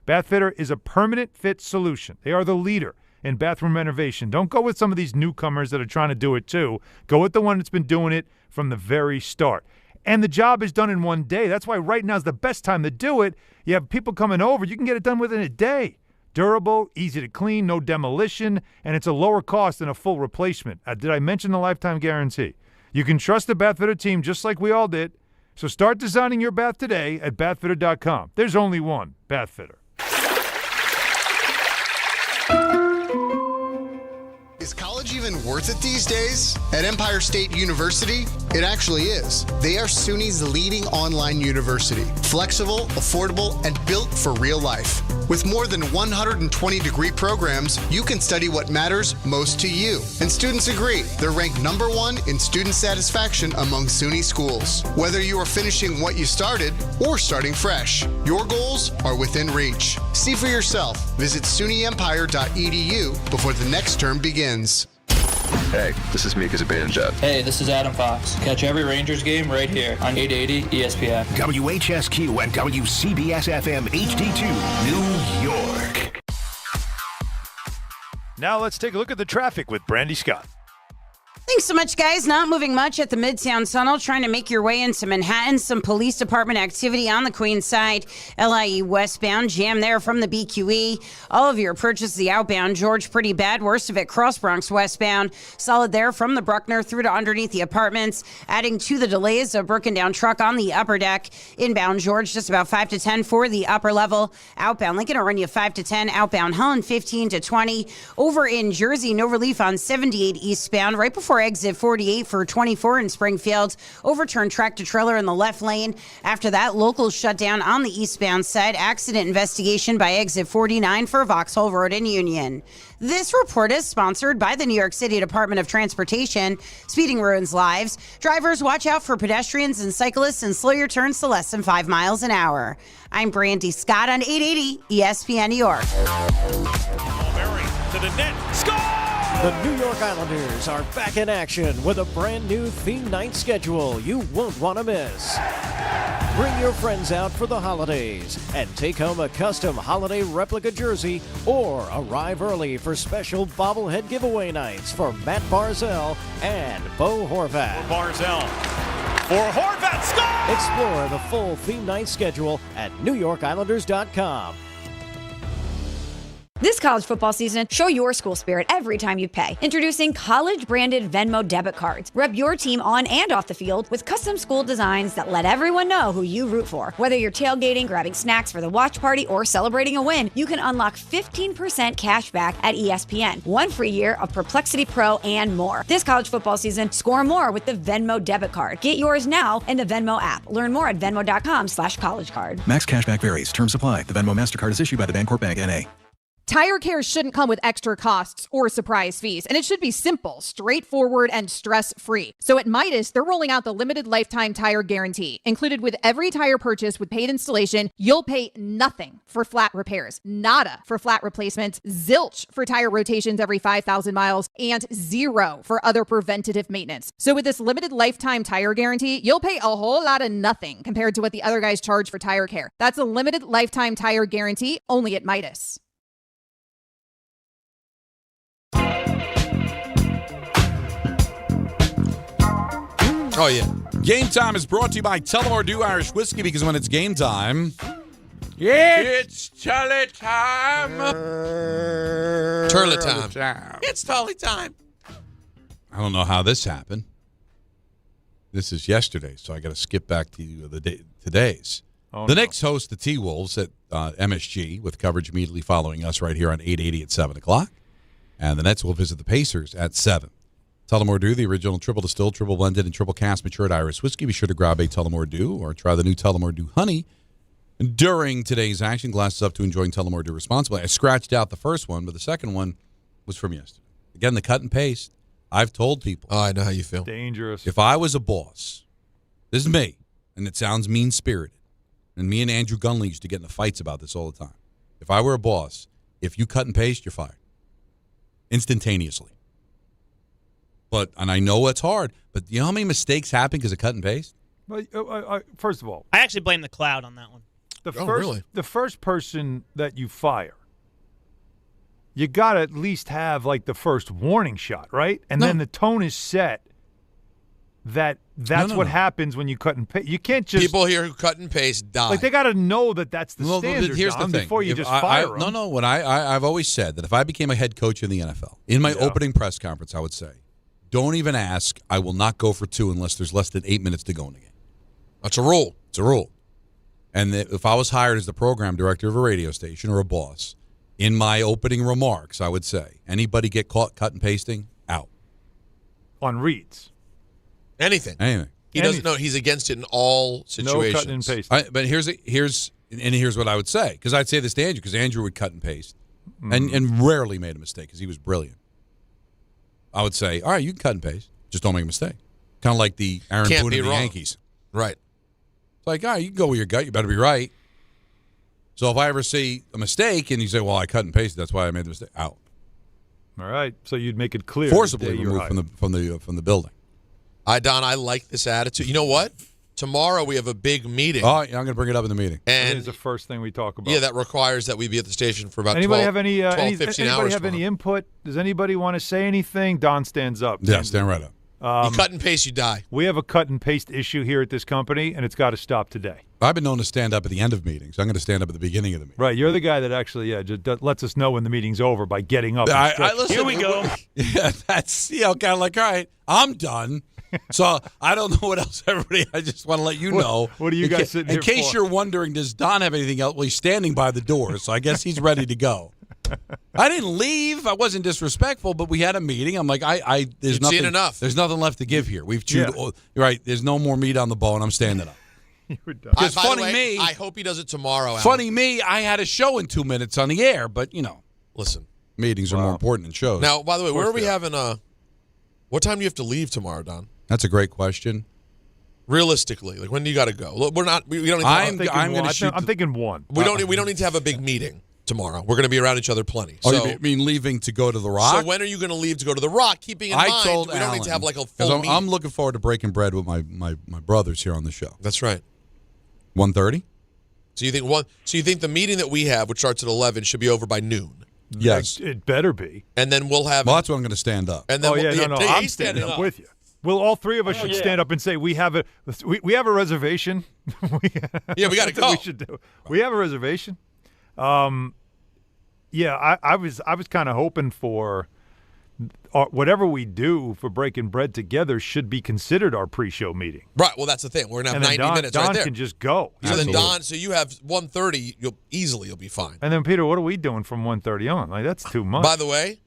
Bathfitter is a permanent fit solution. They are the leader in bathroom renovation. Don't go with some of these newcomers that are trying to do it too. Go with the one that's been doing it from the very start. And the job is done in one day. That's why right now is the best time to do it. You have people coming over. You can get it done within a day. Durable, easy to clean, no demolition, and it's a lower cost than a full replacement. Did I mention the lifetime guarantee? You can trust the Bathfitter team just like we all did. So start designing your bath today at bathfitter.com. There's only one Bathfitter. Is college even worth it these days? At Empire State University, it actually is. They are SUNY's leading online university. Flexible, affordable, and built for real life. With more than 120 degree programs, you can study what matters most to you. And students agree. They're ranked #1 in student satisfaction among SUNY schools. Whether you are finishing what you started or starting fresh, your goals are within reach. See for yourself. Visit sunyempire.edu before the next term begins. Hey, this is Mika Zibanejad. Hey, this is Adam Fox. Catch every Rangers game right here on 880 ESPN. WHSQ and WCBS-FM HD2, New York. Now let's take a look at the traffic with Brandy Scott. Thanks so much, guys. Not moving much at the Midtown Tunnel. Trying to make your way into Manhattan. Some police department activity on the Queens side. LIE westbound. Jam there from the BQE. All of your approaches the outbound. George, pretty bad. Worst of it, Cross Bronx westbound. Solid there from the Bruckner through to underneath the apartments. Adding to the delays, a broken down truck on the upper deck. Inbound George, just about 5 to 10 for the upper level. Outbound Lincoln will run you 5 to 10. Outbound Hahn, 15 to 20. Over in Jersey, no relief on 78 eastbound. Right before exit 48 for 24 in Springfield. Overturned tractor trailer in the left lane. After that, locals shut down on the eastbound side. Accident investigation by exit 49 for Vauxhall Road in Union. This report is sponsored by the New York City Department of Transportation. Speeding ruins lives. Drivers, watch out for pedestrians and cyclists and slow your turns to less than 5 miles an hour. I'm Brandy Scott on 880 ESPN New York. To the net. Score! The New York Islanders are back in action with a brand new theme night schedule you won't want to miss. Bring your friends out for the holidays and take home a custom holiday replica jersey or arrive early for special bobblehead giveaway nights for Matt Barzell and Bo Horvat. Barzell for Horvat. Score! Explore the full theme night schedule at NewYorkIslanders.com. This college football season, show your school spirit every time you pay. Introducing college-branded Venmo debit cards. Rep your team on and off the field with custom school designs that let everyone know who you root for. Whether you're tailgating, grabbing snacks for the watch party, or celebrating a win, you can unlock 15% cash back at ESPN, 1 free year of Perplexity Pro, and more. This college football season, score more with the Venmo debit card. Get yours now in the Venmo app. Learn more at venmo.com/collegecard. Max cashback varies. Terms apply. The Venmo MasterCard is issued by the Bancorp Bank N.A. Tire care shouldn't come with extra costs or surprise fees, and it should be simple, straightforward, and stress-free. So at Midas, they're rolling out the limited lifetime tire guarantee. Included with every tire purchase with paid installation, you'll pay nothing for flat repairs, nada for flat replacements, zilch for tire rotations every 5,000 miles, and 0 for other preventative maintenance. So with this limited lifetime tire guarantee, you'll pay a whole lot of nothing compared to what the other guys charge for tire care. That's a limited lifetime tire guarantee only at Midas. Oh, yeah. Game Time is brought to you by Tullamore Dew Irish Whiskey, because when it's game time, it's Tully time. Turley time. It's Tully time. I don't know how this happened. This is yesterday, so I got to skip back to today's. The Knicks host the T-Wolves at MSG with coverage immediately following us right here on 880 at 7 o'clock. And the Nets will visit the Pacers at 7. Tullamore Dew, the original triple distilled, triple blended, and triple cast matured Irish whiskey. Be sure to grab a Tullamore Dew or try the new Tullamore Dew Honey during today's action. Glasses up to enjoying Tullamore Dew responsibly. I scratched out the first one, but the second one was from yesterday. Again, the cut and paste. I've told people. Oh, I know how you feel. Dangerous. If I was a boss, this is me, and it sounds mean-spirited, and me and Andrew Gunley used to get into fights about this all the time. If I were a boss, if you cut and paste, you're fired. Instantaneously. And I know it's hard, but you know how many mistakes happen because of cut and paste? Well, first of all, I actually blame the cloud on that one. The first person that you fire, you got to at least have like the first warning shot, right? And then the tone is set that's what happens when you cut and paste. You can't just people here who cut and paste die. Like they got to know that's the standard. Here's the thing. Before you just fire them. No. What I've always said that if I became a head coach in the NFL, in my opening press conference, I would say, don't even ask. I will not go for 2 unless there's less than 8 minutes to go in the game. That's a rule. It's a rule. And if I was hired as the program director of a radio station or a boss, in my opening remarks, I would say, anybody get caught cut and pasting, out. On reads. Anything. He doesn't know. He's against it in all situations. No cutting and pasting. But here's what I would say, because I'd say this to Andrew, because Andrew would cut and paste, and rarely made a mistake because he was brilliant. I would say, all right, you can cut and paste, just don't make a mistake. Kind of like the Aaron Boone of the Yankees. Right. It's like, all right, you can go with your gut. You better be right. So if I ever see a mistake and you say, well, I cut and pasted, that's why I made the mistake, out. All right. So you'd make it clear. Forcibly removed from the building. Don, I like this attitude. You know what? Tomorrow we have a big meeting. Oh, yeah, I'm going to bring it up in the meeting. And it is the first thing we talk about. Yeah, that requires that we be at the station for about 15 anybody hours. Anybody have any input? Does anybody want to say anything? Don stands up. Yeah, stand right up. You cut and paste, you die. We have a cut and paste issue here at this company, and it's got to stop today. I've been known to stand up at the end of meetings. I'm going to stand up at the beginning of the meeting. Right, you're the guy that actually, just lets us know when the meeting's over by getting up. Listen, here we go. Yeah, that's kind of like, all right, I'm done. So I don't know what else, everybody. I just want to let you know. What are you guys sitting here for? In case you're wondering, does Don have anything else? Well, he's standing by the door, so I guess he's ready to go. I didn't leave. I wasn't disrespectful, but we had a meeting. I'm like, there's nothing. Seen enough. There's nothing left to give here. We've chewed. Yeah. Right. There's no more meat on the bone. I'm standing up. You're done. By the way, I hope he does it tomorrow. Funny me. I had a show in 2 minutes on the air, but listen, meetings are more important than shows. Now, by the way, where are we having what time do you have to leave tomorrow, Don? That's a great question. Realistically, like when do you got to go? Look, we don't need to I'm thinking 1. We don't need to have a big meeting tomorrow. We're going to be around each other plenty. Oh, you mean leaving to go to the Rock? So when are you going to leave to go to the Rock? Keeping in mind, we don't need to have like a full meeting. I'm looking forward to breaking bread with my brothers here on the show. That's right. 1:30. So you think the meeting that we have, which starts at 11, should be over by noon? Yes, it better be. And then we'll have. Well, that's when I'm going to stand up. And then I'm standing up with you. Well, all three of us should stand up and say we have a reservation. We got to go. We should do. We have a reservation. Yeah, I was kind of hoping for whatever we do for breaking bread together should be considered our pre-show meeting. Right. Well, that's the thing. We're gonna have 90 minutes Don right there. Can just go. So then Don, so you have 1:30. You'll be fine. And then Peter, what are we doing from 1:30 on? Like that's too much. By the way,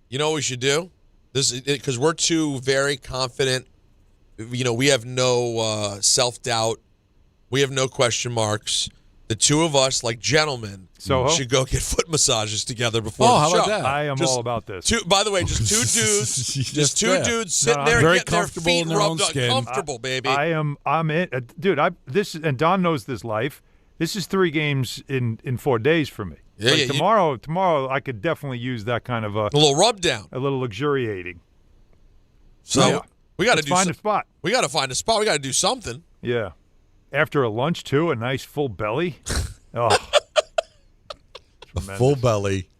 you know what we should do? This because we're two very confident. We have no self-doubt. We have no question marks. The two of us, like gentlemen, should go get foot massages together before the how show. about that? I am all about this. By the way, just two dudes, dudes sitting there very getting their comfortable feet in their rubbed own on. skin. Comfortable, baby. I'm in, dude. And Don knows this life. This is 3 games in 4 days for me. Yeah, like tomorrow I could definitely use that kind of a little rub down, a little luxuriating. So we got to find a spot. We got to find a spot. We got to do something. Yeah, after a lunch too, a nice full belly. Oh, a full belly,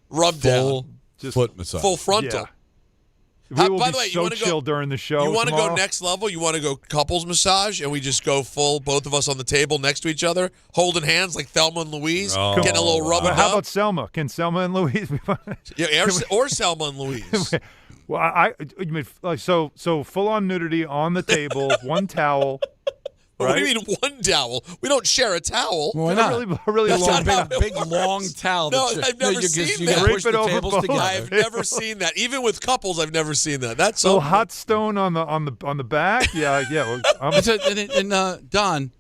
rub down, foot massage, full frontal. Yeah. We will by be the way, so chill during the show. You want to go tomorrow? next level? You want to go couples massage, and we just go full, both of us on the table next to each other, holding hands like Thelma and Louise, getting a little rub. But how about Selma? Can Selma and Louise be fun? Yeah, or Selma and Louise. Well, you mean so full on nudity on the table, one towel. Right? What do you mean one towel? We don't share a towel. Well, why not? Really That's long, not big long towel. No, I've never seen that. Push the tables together. I've never seen that. Even with couples, I've never seen that. That's a little so hot stone on the back. Yeah. Well, Don,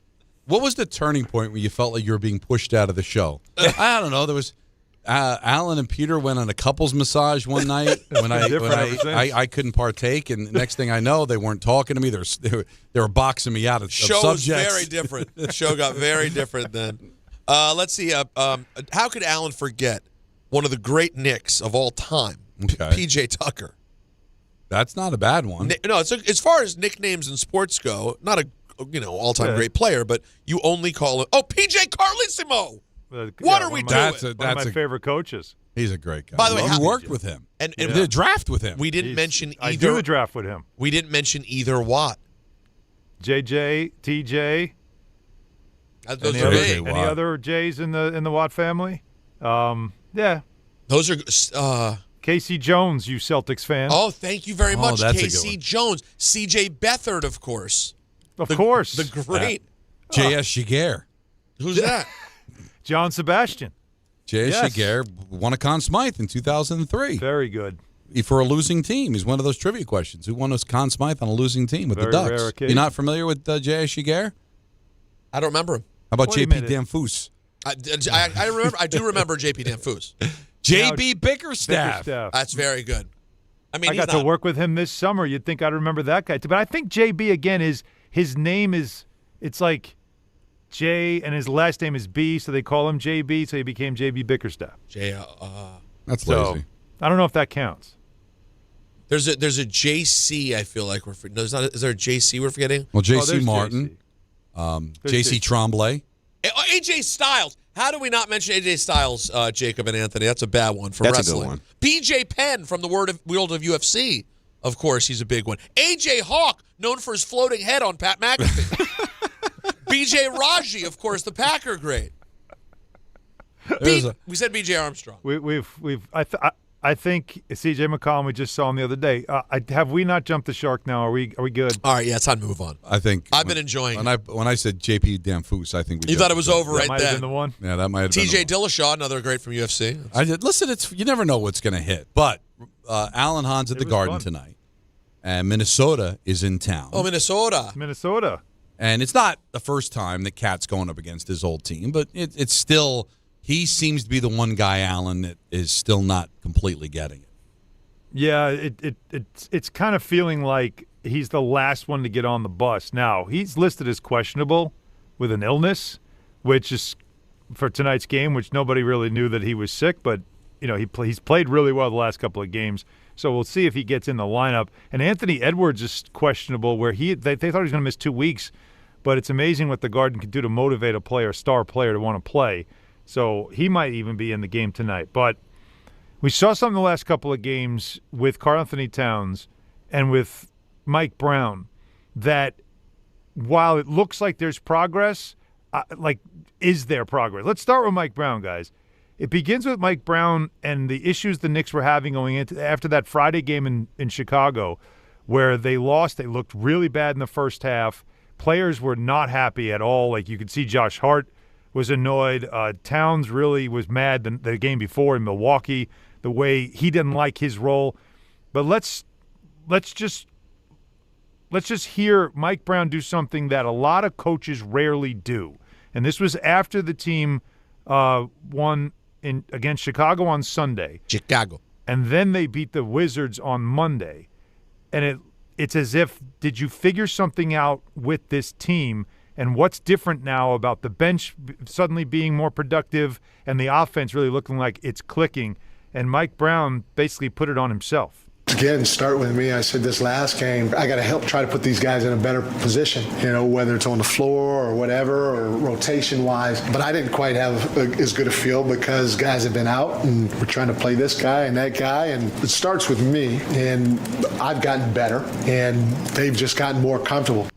what was the turning point where you felt like you were being pushed out of the show? I don't know. There was Alan and Peter went on a couples massage one night when I couldn't partake, and the next thing I know, they weren't talking to me. They were boxing me out of show Oh, subjects. was very different. The show got very different then. Let's see. How could Alan forget one of the great Knicks of all time, P.J. Tucker? That's not a bad one. No, as far as nicknames in sports go, not a all-time great player, but you only call him P.J. Carlissimo. What are we doing? That's one of my favorite coaches. He's a great guy. By the way, we worked with him and we did a draft with him. We didn't mention either. I do a draft with him. We didn't mention either Watt. JJ, TJ. Those are big. Any other J's in the Watt family? Yeah. Those are Casey Jones, you Celtics fan. Oh, thank you very much, that's Casey Jones. C.J. Beathard, of course. Of course. The great. J.S. Shiger. Who's that? John Sebastian. J.S. Shiger won a Conn Smythe in 2003. Very good. For a losing team. He's one of those trivia questions. Who won a Conn Smythe on a losing team with Very the rare Ducks? occasion. You're not familiar with J.S. Shiger? I don't remember him. How about Wait a J.P. minute. Danfus? I remember. I do remember J.P. Danfus. J.B. Bickerstaff. That's very good. I mean, I got to work with him this summer. You'd think I'd remember that guy too. But I think JB again is his name is it's like J and his last name is B, so they call him JB, so he became JB Bickerstaff. That's So, lazy. I don't know if that counts. There's a JC. I feel like we're no, there's not. Is there a JC we're forgetting? Well, J.C. there's Martin, J.C. Tremblay. AJ Styles. How do we not mention AJ Styles, Jacob and Anthony? That's a bad one for That's a wrestling. good one. BJ Penn from the world of UFC. Of course, he's a big one. AJ Hawk, known for his floating head on Pat McAfee. BJ Raji, of course, the Packer great. We said BJ Armstrong. I think C.J. McCollum we just saw him the other day. Have we not jumped the shark now? Are we good? All right, yeah, it's time to move on. I think I've been enjoying it. When I said J.P. Danfus, I think you thought it was over right might then. have been the one. Yeah, that might have been TJ Dillashaw, another great from UFC. I did. Listen, you never know what's going to hit. But Alan Hahn's at the Garden tonight, and Minnesota is in town. Oh, Minnesota. And it's not the first time that Cat's going up against his old team, but it's still he seems to be the one guy, Alan, that is still not completely getting it. Yeah, it's kind of feeling like he's the last one to get on the bus. Now, he's listed as questionable with an illness, which is for tonight's game, which nobody really knew that he was sick, but he's played really well the last couple of games. So we'll see if he gets in the lineup. And Anthony Edwards is questionable where they thought he was going to miss 2 weeks, but it's amazing what the Garden can do to motivate a star player to want to play. So he might even be in the game tonight. But we saw something the last couple of games with Karl Anthony Towns and with Mike Brown that while it looks like there's progress, is there progress? Let's start with Mike Brown, guys. It begins with Mike Brown and the issues the Knicks were having going into after that Friday game in Chicago where they lost. They looked really bad in the first half. Players were not happy at all. Like you could see Josh Hart was annoyed. Towns really was mad the game before in Milwaukee, the way he didn't like his role. But let's just hear Mike Brown do something that a lot of coaches rarely do. And this was after the team won against Chicago on Sunday. Chicago. And then they beat the Wizards on Monday. And it's as if, did you figure something out with this team? And what's different now about the bench suddenly being more productive and the offense really looking like it's clicking? And Mike Brown basically put it on himself. Again, start with me. I said this last game, I got to help try to put these guys in a better position, whether it's on the floor or whatever, or rotation-wise. But I didn't quite have as good a feel because guys have been out, and we're trying to play this guy and that guy. And it starts with me, and I've gotten better, and they've just gotten more comfortable.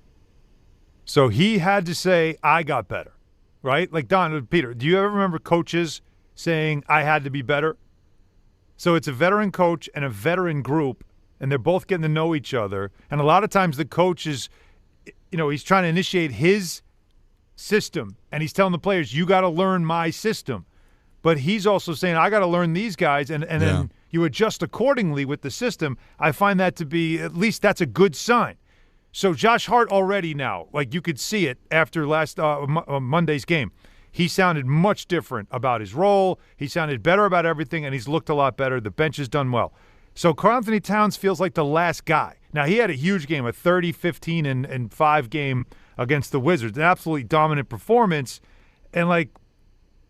So he had to say, I got better, right? Like Don, Peter, do you ever remember coaches saying, I had to be better? So it's a veteran coach and a veteran group, and they're both getting to know each other. And a lot of times the coach is, he's trying to initiate his system, and he's telling the players, you got to learn my system. But he's also saying, I got to learn these guys, and then you adjust accordingly with the system. I find that to be, at least that's a good sign. So Josh Hart already now, like you could see it after last Monday's game. He sounded much different about his role. He sounded better about everything, and he's looked a lot better. The bench has done well. So Karl-Anthony Towns feels like the last guy. Now, he had a huge game, a 30, 15, and 5 game against the Wizards, an absolutely dominant performance. And,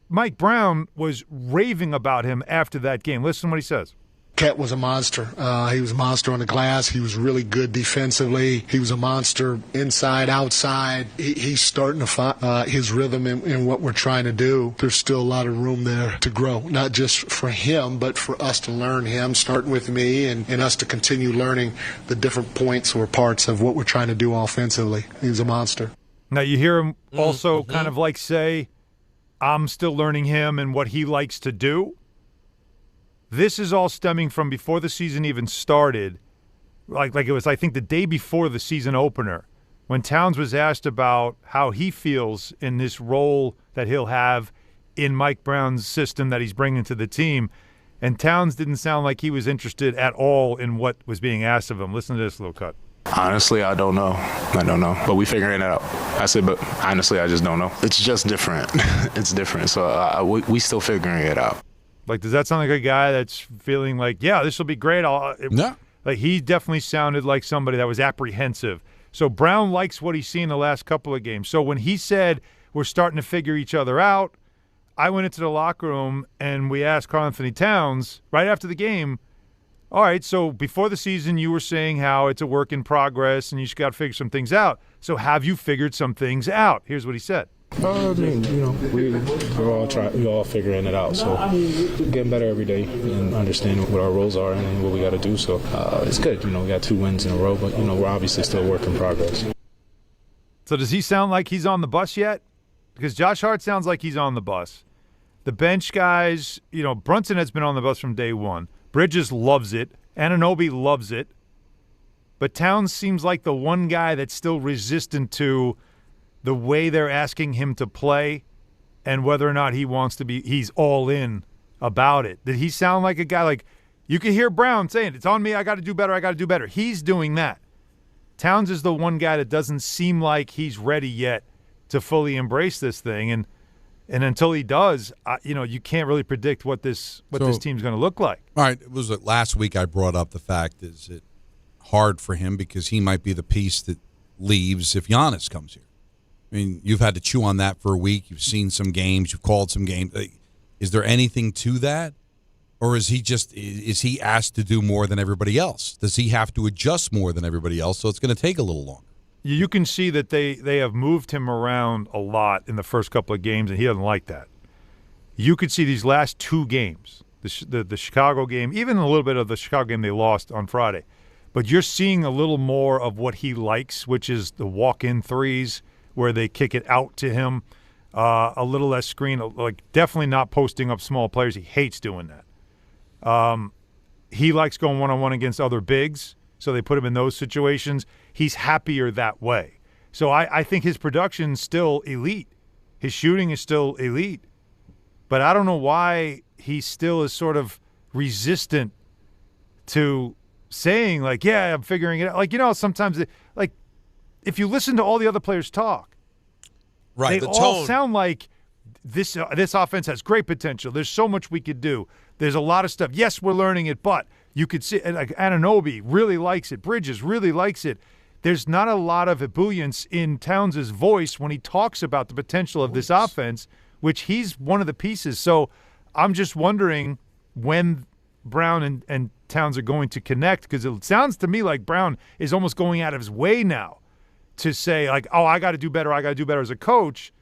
Mike Brown was raving about him after that game. Listen to what he says. Cat was a monster. He was a monster on the glass. He was really good defensively. He was a monster inside, outside. He's starting to find his rhythm in what we're trying to do. There's still a lot of room there to grow, not just for him, but for us to learn him, starting with me, and us to continue learning the different points or parts of what we're trying to do offensively. He's a monster. Now, you hear him also kind of say, I'm still learning him and what he likes to do. This is all stemming from before the season even started, like it was, I think, the day before the season opener, when Towns was asked about how he feels in this role that he'll have in Mike Brown's system that he's bringing to the team. And Towns didn't sound like he was interested at all in what was being asked of him. Listen to this little cut. Honestly, I don't know. But we figuring it out. I said, but honestly, I just don't know. It's just different. It's different. So we still figuring it out. Does that sound like a guy that's feeling like, yeah, this will be great? He definitely sounded like somebody that was apprehensive. So Brown likes what he's seen the last couple of games. So when he said we're starting to figure each other out, I went into the locker room and we asked Karl-Anthony Towns right after the game, all right, so before the season you were saying how it's a work in progress and you just got to figure some things out. So have you figured some things out? Here's what he said. We're all figuring it out. So getting better every day and understanding what our roles are and what we got to do. So it's good. We got 2 wins in a row, but we're obviously still a work in progress. So does he sound like he's on the bus yet? Because Josh Hart sounds like he's on the bus. The bench guys, Brunson has been on the bus from day one. Bridges loves it. Anunoby loves it. But Towns seems like the one guy that's still resistant to the way they're asking him to play and whether or not he wants to be, he's all in about it. Did he sound like a guy you can hear Brown saying, it's on me, I got to do better. He's doing that. Towns is the one guy that doesn't seem like he's ready yet to fully embrace this thing. And until he does, you can't really predict what this team's going to look like. All right, it was last week I brought up the fact, is it hard for him because he might be the piece that leaves if Giannis comes here? I mean, you've had to chew on that for a week. You've seen some games. You've called some games. Is there anything to that? Or is he asked to do more than everybody else? Does he have to adjust more than everybody else? So it's going to take a little longer. You can see that they have moved him around a lot in the first couple of games, and he doesn't like that. You could see these last 2 games, the Chicago game, even a little bit of the Chicago game they lost on Friday. But you're seeing a little more of what he likes, which is the walk-in threes, where they kick it out to him. a little less screen, like definitely not posting up small players. He hates doing that. He likes going one-on-one against other bigs, so they put him in those situations. He's happier that way. So I think his production's still elite. His shooting is still elite. But I don't know why he still is sort of resistant to saying, like, yeah, I'm figuring it out. Like, sometimes, like, if you listen to all the other players talk, right, they the all tone. sound like this offense has great potential. There's so much we could do. There's a lot of stuff. Yes, we're learning it, but you could see, like, Anunoby really likes it. Bridges really likes it. There's not a lot of ebullience in Towns' voice when he talks about the potential of this offense, which he's one of the pieces. So I'm just wondering when Brown and Towns are going to connect, because it sounds to me like Brown is almost going out of his way now to say, like, oh, I got to do better as a coach,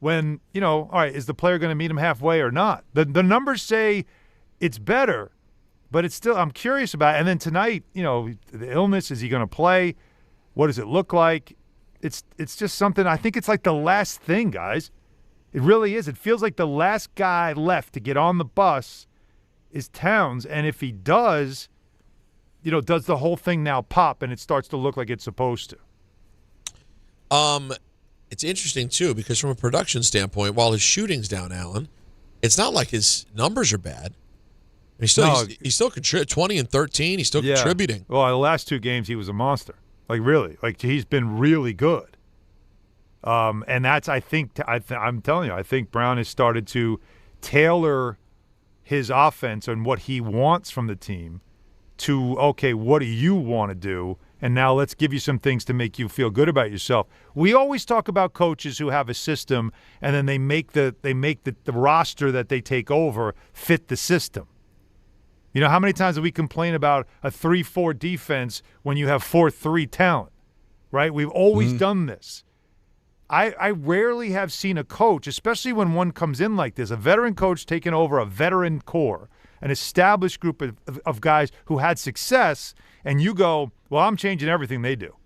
when, all right, is the player going to meet him halfway or not? The numbers say it's better, but it's still, I'm curious about it. And then tonight, the illness, is he going to play? What does it look like? It's just something, I think it's like the last thing, guys. It really is. It feels like the last guy left to get on the bus is Towns. And if he does, does the whole thing now pop and it starts to look like it's supposed to? It's interesting, too, because from a production standpoint, while his shooting's down, Alan, it's not like his numbers are bad. He's still 20 and 13. He's still contributing. Well, the last two games, he was a monster. Like, really. Like, he's been really good. And that's, I think, I'm telling you, I think Brown has started to tailor his offense and what he wants from the team to, okay, what do you want to do? And now let's give you some things to make you feel good about yourself. We always talk about coaches who have a system and then they make the roster that they take over fit the system. How many times do we complain about a 3-4 defense when you have 4-3 talent, right? We've always done this. I rarely have seen a coach, especially when one comes in like this, a veteran coach taking over a veteran core, an established group of guys who had success, and you go, well, I'm changing everything they do.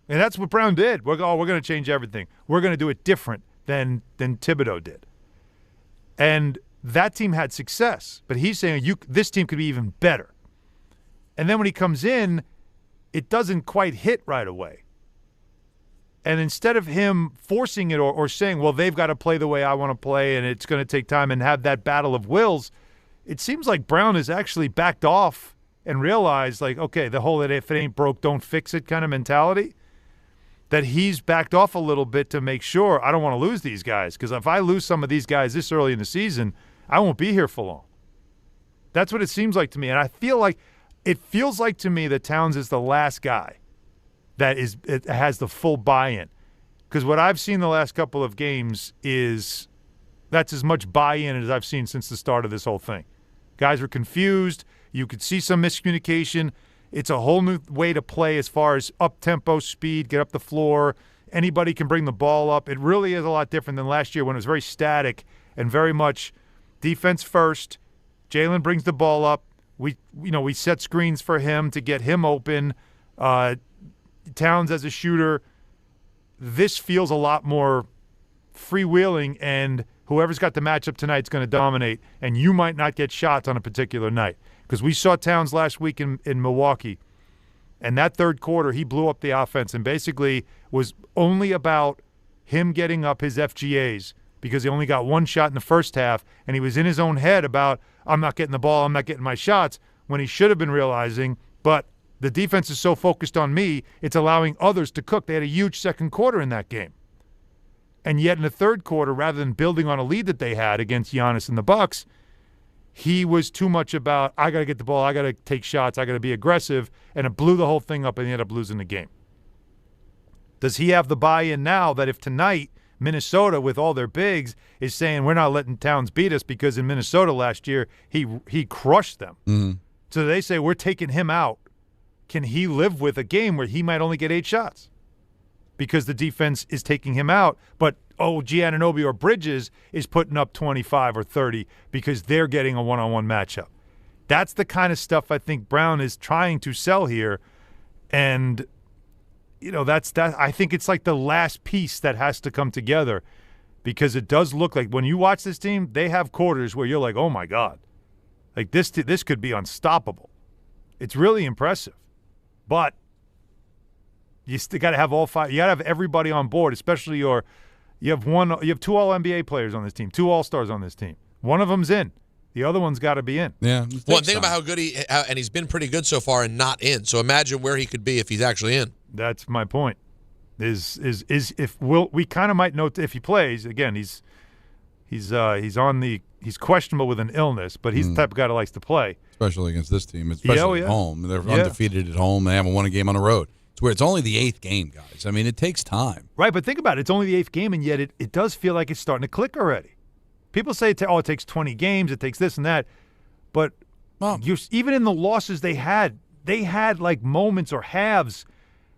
And that's what Brown did. We're going to change everything. We're going to do it different than Thibodeau did. And that team had success, but he's saying this team could be even better. And then when he comes in, it doesn't quite hit right away. And instead of him forcing it or saying, well, they've got to play the way I want to play and it's going to take time and have that battle of wills, it seems like Brown has actually backed off and realized, like, okay, the whole if it ain't broke, don't fix it kind of mentality, that he's backed off a little bit to make sure I don't want to lose these guys, because if I lose some of these guys this early in the season, I won't be here for long. That's what it seems like to me. And I feel like it feels like to me that Towns is the last guy that has the full buy-in. Because what I've seen the last couple of games is that's as much buy-in as I've seen since the start of this whole thing. Guys were confused. You could see some miscommunication. It's a whole new way to play as far as up-tempo speed, get up the floor. Anybody can bring the ball up. It really is a lot different than last year when it was very static and very much defense first. Jalen brings the ball up. We set screens for him to get him open. Towns as a shooter. This feels a lot more freewheeling, and whoever's got the matchup tonight is going to dominate, and you might not get shots on a particular night. Because we saw Towns last week in Milwaukee, and that third quarter he blew up the offense and basically was only about him getting up his FGAs, because he only got one shot in the first half, and he was in his own head about, I'm not getting the ball, I'm not getting my shots, when he should have been realizing, but the defense is so focused on me, it's allowing others to cook. They had a huge second quarter in that game. And yet in the third quarter, rather than building on a lead that they had against Giannis and the Bucks, he was too much about, I got to get the ball, I got to take shots, I got to be aggressive, and it blew the whole thing up and he ended up losing the game. Does he have the buy-in now that if tonight Minnesota, with all their bigs, is saying we're not letting Towns beat us because in Minnesota last year he crushed them. Mm-hmm. So they say we're taking him out. Can he live with a game where he might only get 8 shots because the defense is taking him out, but Anunoby or Bridges is putting up 25 or 30 because they're getting a one-on-one matchup? That's the kind of stuff I think Brown is trying to sell here, and that's that. I think it's like the last piece that has to come together. because it does look like when you watch this team, they have quarters where you're like, oh, my God. Like, this could be unstoppable. It's really impressive. But you still got to have all five. You got to have everybody on board, especially you have two All-NBA players on this team, 2 All-Stars on this team. One of them's in. The other one's got to be in. Yeah. Well, think about how good and he's been pretty good so far and not in. So imagine where he could be if he's actually in. That's my point. We kind of might know if he plays again. He's questionable with an illness, but he's the type of guy that likes to play, especially against this team, especially at home. They're undefeated at home. They haven't won a game on the road. It's where it's only the 8th game, guys. I mean, it takes time. Right, but think about it. It's only the 8th game, and yet it does feel like it's starting to click already. People say, it takes 20 games, it takes this and that, but even in the losses they had like moments or halves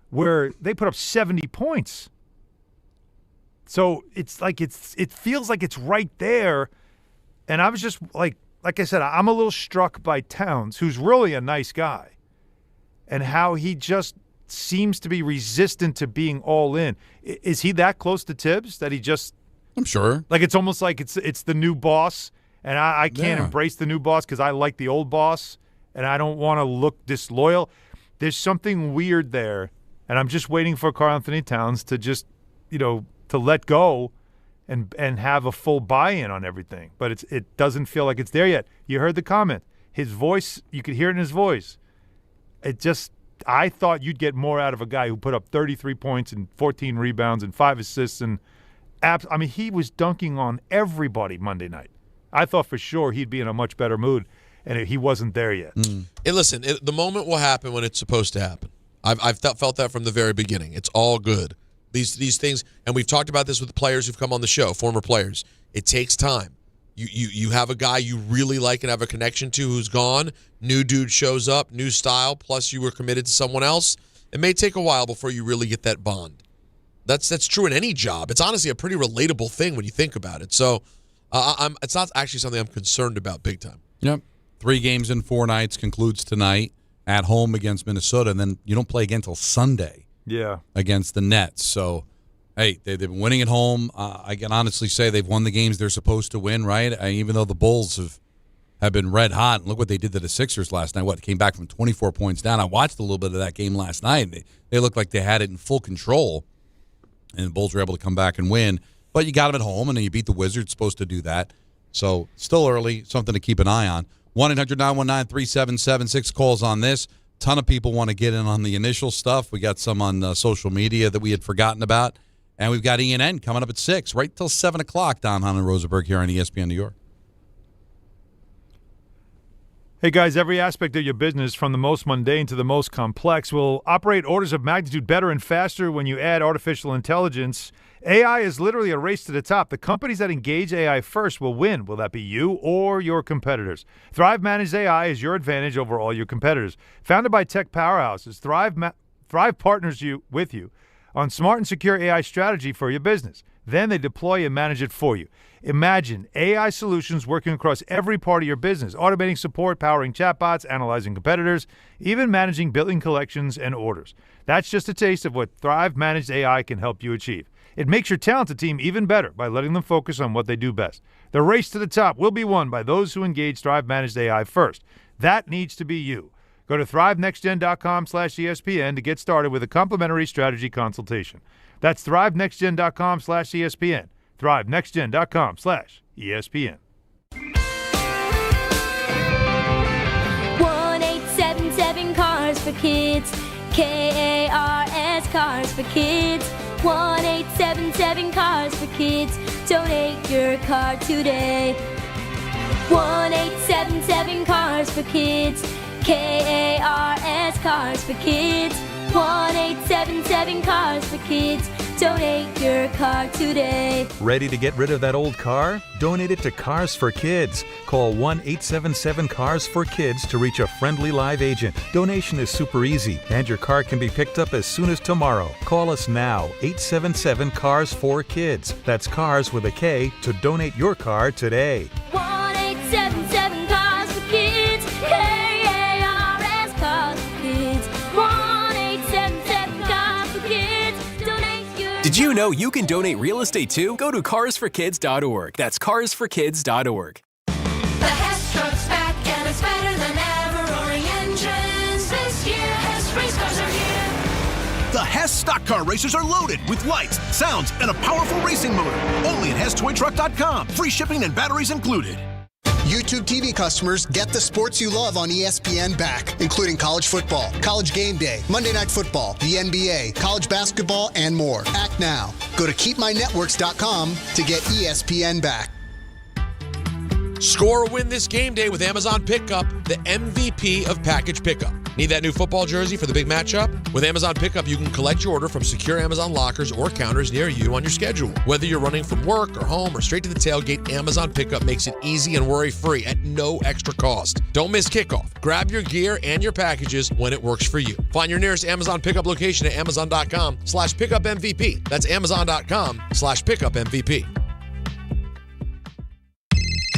where they put up 70 points. So it's like it feels like it's right there. And I was just like I said, I'm a little struck by Towns, who's really a nice guy, and how he just seems to be resistant to being all in. Is he that close to Tibbs that he just? I'm sure. Like it's almost like it's the new boss, and I can't embrace the new boss because I like the old boss, and I don't want to look disloyal. There's something weird there, and I'm just waiting for Karl Anthony Towns to just, to let go and have a full buy-in on everything. But it doesn't feel like it's there yet. You heard the comment. His voice, you could hear it in his voice. I thought you'd get more out of a guy who put up 33 points and 14 rebounds and 5 assists and he was dunking on everybody Monday night. I thought for sure he'd be in a much better mood, and he wasn't there yet. Hey, listen, the moment will happen when it's supposed to happen. I've felt that from the very beginning. It's all good. These things, and we've talked about this with the players who've come on the show, former players. It takes time. You have a guy you really like and have a connection to who's gone. New dude shows up, new style, plus you were committed to someone else. It may take a while before you really get that bond. That's true in any job. It's honestly a pretty relatable thing when you think about it. So it's not actually something I'm concerned about big time. Yep. 3 games in 4 nights, concludes tonight at home against Minnesota, and then you don't play again until Sunday against the Nets. So, hey, they've been winning at home. I can honestly say they've won the games they're supposed to win, right? Even though the Bulls have been red hot. And look what they did to the Sixers last night. Came back from 24 points down. I watched a little bit of that game last night. They looked like they had it in full control. And the Bulls were able to come back and win. But you got them at home, and then you beat the Wizards, supposed to do that. So still early, something to keep an eye on. 1-800-919-3776 calls on this. Ton of people want to get in on the initial stuff. We got some on social media that we had forgotten about. And we've got E&N coming up at 6, right till 7 o'clock, Hahn and Rosenberg here on ESPN New York. Hey, guys, every aspect of your business, from the most mundane to the most complex, will operate orders of magnitude better and faster when you add artificial intelligence. AI is literally a race to the top. The companies that engage AI first will win. Will that be you or your competitors? Thrive Managed AI is your advantage over all your competitors. Founded by tech powerhouses, Thrive partners with you on smart and secure AI strategy for your business. Then they deploy and manage it for you. Imagine AI solutions working across every part of your business, automating support, powering chatbots, analyzing competitors, even managing billing collections and orders. That's just a taste of what Thrive Managed AI can help you achieve. It makes your talented team even better by letting them focus on what they do best. The race to the top will be won by those who engage Thrive Managed AI first. That needs to be you. Go to thrivenextgen.com/ESPN to get started with a complimentary strategy consultation. That's thrivenextgen.com/ESPN. thrivenextgen.com/ESPN. 1-877 Cars for Kids. KARS Cars for Kids. 1-877 Cars for Kids. Donate your car today. 1-877 Cars for Kids. KARS Cars for Kids. 1-877 Cars for Kids. Donate your car today. Ready to get rid of that old car? Donate it to Cars for Kids. Call 1-877-CARS-FOR-KIDS to reach a friendly live agent. Donation is super easy, and your car can be picked up as soon as tomorrow. Call us now, 877-CARS-FOR-KIDS. That's cars with a K to donate your car today. 1-877 Cars for Kids. KARS Cars for Kids. 1-877 Cars for Kids. Donate your Did you know you can donate real estate too? Go to carsforkids.org. That's carsforkids.org. The Hess truck's back and it's better than ever. Roaring engines this year. Hess race cars are here. The Hess stock car racers are loaded with lights, sounds, and a powerful racing motor. Only at HessToyTruck.com. Free shipping and batteries included. YouTube TV customers get the sports you love on ESPN back, including college football, college game day, Monday Night Football, the NBA, college basketball, and more. Act now. Go to keepmynetworks.com to get ESPN back. Score or win this game day with Amazon Pickup, the MVP of package pickup. Need that new football jersey for the big matchup? With Amazon Pickup, you can collect your order from secure Amazon lockers or counters near you on your schedule. Whether you're running from work or home or straight to the tailgate, Amazon Pickup makes it easy and worry-free at no extra cost. Don't miss kickoff. Grab your gear and your packages when it works for you. Find your nearest Amazon Pickup location at amazon.com/pickupmvp. That's amazon.com/pickupmvp.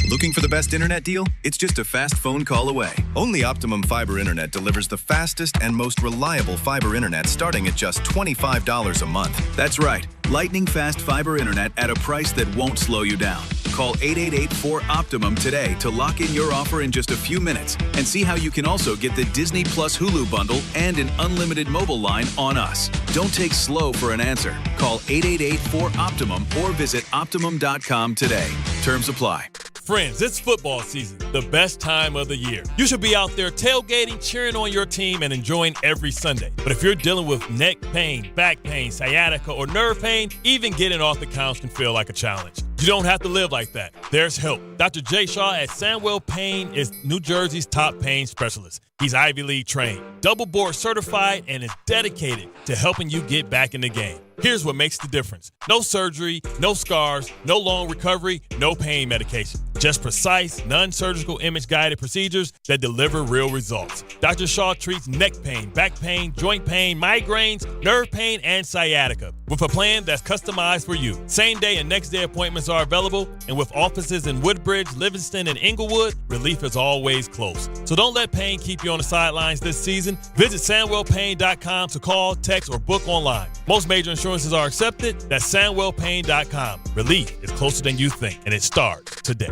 Looking for the best internet deal? It's just a fast phone call away. Only Optimum Fiber Internet delivers the fastest and most reliable fiber internet starting at just $25 a month. That's right, lightning fast fiber internet at a price that won't slow you down. Call 888-4OPTIMUM today to lock in your offer in just a few minutes and see how you can also get the Disney Plus Hulu bundle and an unlimited mobile line on us. Don't take slow for an answer. Call 888-4OPTIMUM or visit Optimum.com today. Terms apply. Friends, it's football season, the best time of the year. You should be out there tailgating, cheering on your team, and enjoying every Sunday. But if you're dealing with neck pain, back pain, sciatica, or nerve pain, even getting off the couch can feel like a challenge. You don't have to live like that. There's help. Dr. Jay Shaw at Sandwell Pain is New Jersey's top pain specialist. He's Ivy League trained, double board certified, and is dedicated to helping you get back in the game. Here's what makes the difference. No surgery, no scars, no long recovery, no pain medication. Just precise, non-surgical image-guided procedures that deliver real results. Dr. Shaw treats neck pain, back pain, joint pain, migraines, nerve pain, and sciatica with a plan that's customized for you. Same-day and next-day appointments are available, and with offices in Woodbridge, Livingston, and Inglewood, relief is always close. So don't let pain keep you on the sidelines this season. Visit SandwellPain.com to call, text, or book online. Most major insurances are accepted. That's SandwellPain.com. Relief is closer than you think, and it starts today.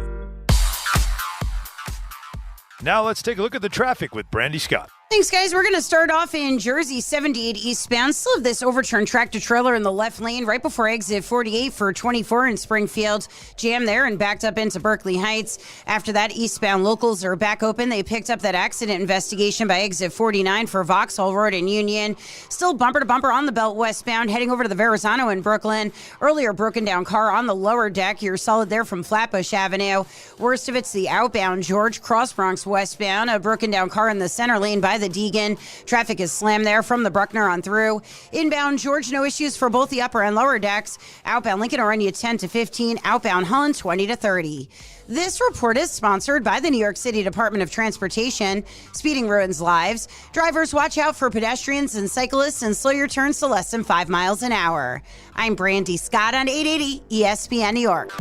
Now let's take a look at the traffic with Brandy Scott. Thanks, guys. We're going to start off in Jersey, 78 eastbound. Still have this overturned tractor-trailer in the left lane right before exit 48 for 24 in Springfield. Jam there and backed up into Berkeley Heights. After that, eastbound locals are back open. They picked up that accident investigation by exit 49 for Vauxhall Road in Union. Still bumper-to-bumper on the belt westbound, heading over to the Verrazano in Brooklyn. Earlier broken down car on the lower deck. You're solid there from Flatbush Avenue. Worst of it's the outbound George Cross Bronx westbound. A broken down car in the center lane by the Deegan. Traffic is slammed there from the Bruckner on through. Inbound George, no issues for both the upper and lower decks. Outbound Lincoln will run you 10 to 15. Outbound Holland 20 to 30. This report is sponsored by the New York City Department of Transportation. Speeding ruins lives. Drivers, watch out for pedestrians and cyclists and slow your turns to less than 5 miles an hour. I'm Brandy Scott on 880 ESPN New York.